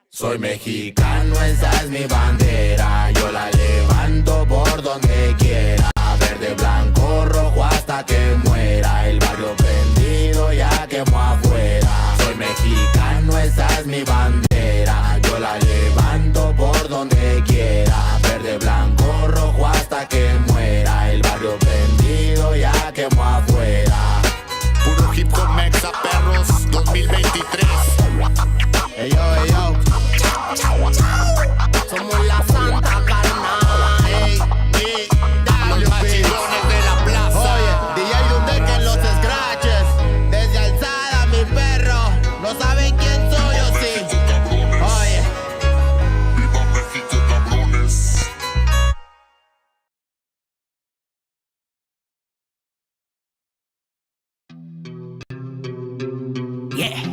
Soy mexicano, esa es mi bandera. Yo la levanto por donde quiera. Verde, blanco, rojo hasta que muera. El barrio prendido ya quemó afuera. Soy mexicano, esa es mi bandera. Yo la levanto por donde quiera. Verde, blanco, rojo hasta que muera. El barrio prendido ya quemó afuera. Puro hip hop mexa, perros, 2023. Ey yo, ey yo. Somos la santa carnal. Los machidones de la plaza. Oye, DJ donde que en los scratches. Desde alzada mi perro. No saben quién soy o sí. Oye. Viva México, cabrones. Yeah.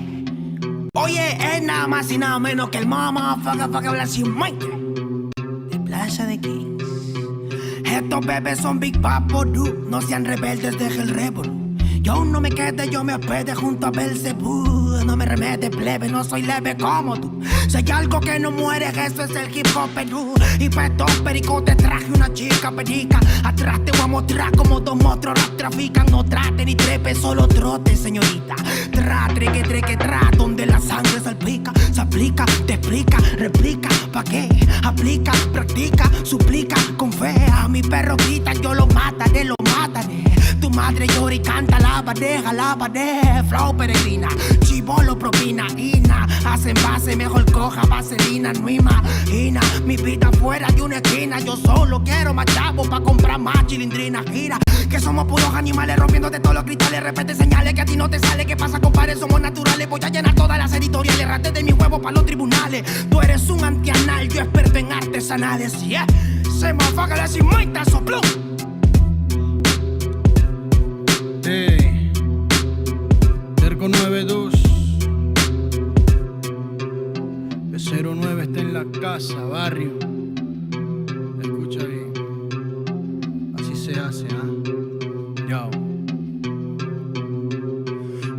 Oye, es nada más y nada menos que el motherfucker Blasio-Mike de Plaza de Kings. Estos bebés son Big Papo, dude. No sean rebeldes, deje el rebel. Yo no me quede, yo me hospede junto a Belzebú. No me remete, plebe, no soy leve como tú. Si hay algo que no muere, eso es el hip hop Perú. Y para estos pericotes traje una chica perica. Atrás te voy a mostrar como 2 monstruos rap trafican. No trate ni trepe, solo trote, señorita. Treque, donde la sangre salpica. Se aplica, te explica, replica. ¿Pa' qué? Aplica, practica, suplica con fe. A mi perro grita, yo lo mataré, lo mataré. Tu madre llora y canta la bandeja, flow peregrina, chivolo propina, ina, hacen base, mejor coja vaselina, no imagina mi vida fuera de una esquina. Yo solo quiero más chavos pa' comprar más chilindrina. Gira, que somos puros animales rompiendo de todos los cristales. Repete señales que a ti no te sale. ¿Qué pasa, compadre? Somos naturales. Voy a llenar todas las editoriales. Rate de mi huevo pa' los tribunales. Tú eres un antianal, yo experto en artesanales. Yeah, se me afaga la cimaita, sopló. Hey, Terco 92 B09 está en la casa, barrio. Escucha bien. Así se hace, Yo.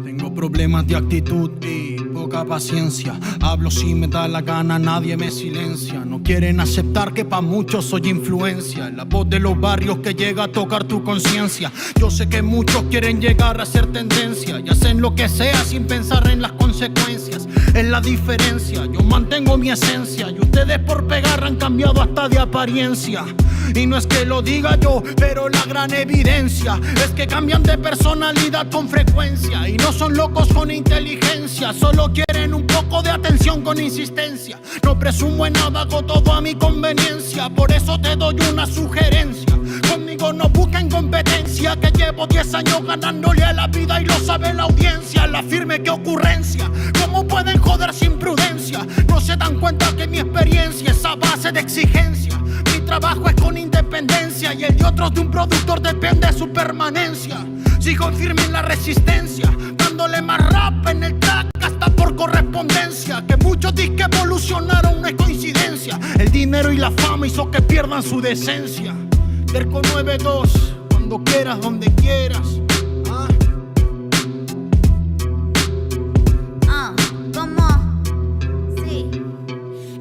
Tengo problemas de actitud y poca poca paciencia. Hablo si me da la gana, nadie me silencia. No quieren aceptar que pa' muchos soy influencia. La voz de los barrios que llega a tocar tu conciencia. Yo sé que muchos quieren llegar a ser tendencia y hacen lo que sea sin pensar en las consecuencias. Es la diferencia, yo mantengo mi esencia y ustedes por pegar han cambiado hasta de apariencia. Y no es que lo diga yo, pero la gran evidencia es que cambian de personalidad con frecuencia. Y no son locos con inteligencia, solo quieren un poco de atención con insistencia. No presumo en nada, hago todo a mi conveniencia. Por eso te doy una sugerencia: conmigo no busquen competencia, que llevo 10 años ganándole a la vida y lo sabe la audiencia. La firme, qué ocurrencia, ¿cómo pueden joder sin prudencia? No se dan cuenta que mi experiencia es a base de exigencia. Mi trabajo es con independencia y el de otros de un productor depende de su permanencia. Sigo firme en la resistencia, dándole más rap en el track hasta por correspondencia. Que muchos disque evolucionaron no es coincidencia. El dinero y la fama hizo que pierdan su decencia. Terco 92, cuando quieras, donde quieras. ¿Cómo? Sí.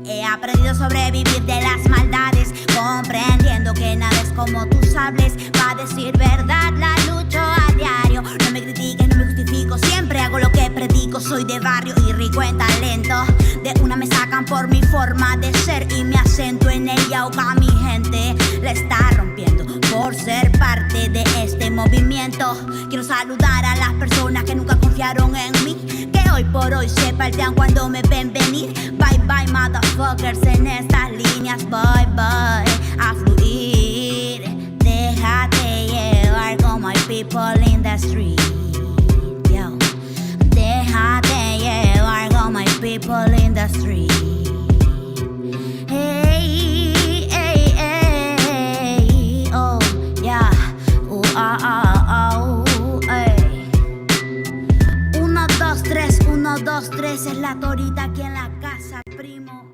He aprendido a sobrevivir de las maldades, comprendiendo que nada es como tú sabes. Pa' decir verdad la lucho a diario. No me critiques, no me justifico, siempre hago lo que predico. Soy de barrio y rico en talento. De una me sacan por mi forma de ser y mi acento en el yauca. Mi gente la está rompiendo por ser parte de este movimiento. Quiero saludar a las personas que nunca confiaron en mí, que hoy por hoy se paltean cuando me ven venir. Bye bye motherfuckers, en estas líneas bye bye a fluir. Déjate llevar como hay people in the street. Yo. Déjate llevar como hay people in the street. Hey, hey, hey, oh, yeah, hey. 1, 2, 3, 1, 2, 3 es la torita aquí en la casa, primo.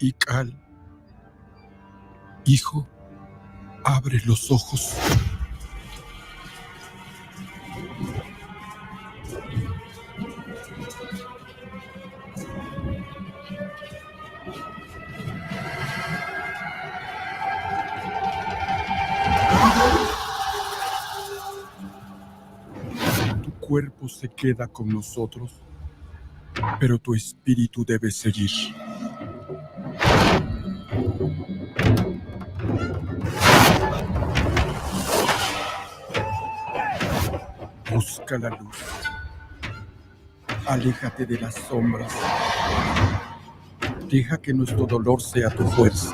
Ical, hijo, abre los ojos. Tu cuerpo se queda con nosotros, pero tu espíritu debe seguir. Busca la luz. Aléjate de las sombras. Deja que nuestro dolor sea tu fuerza.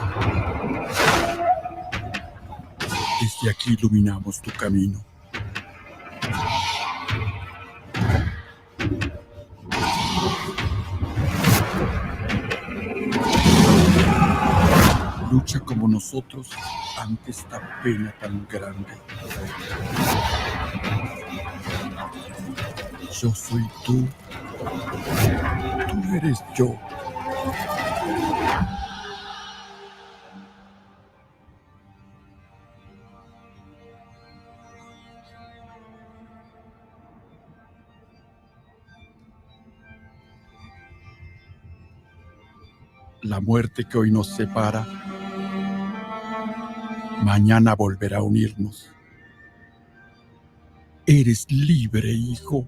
Desde aquí iluminamos tu camino. Lucha como nosotros ante esta pena tan grande. Yo soy tú. Tú eres yo. La muerte que hoy nos separa, mañana volverá a unirnos. Eres libre, hijo.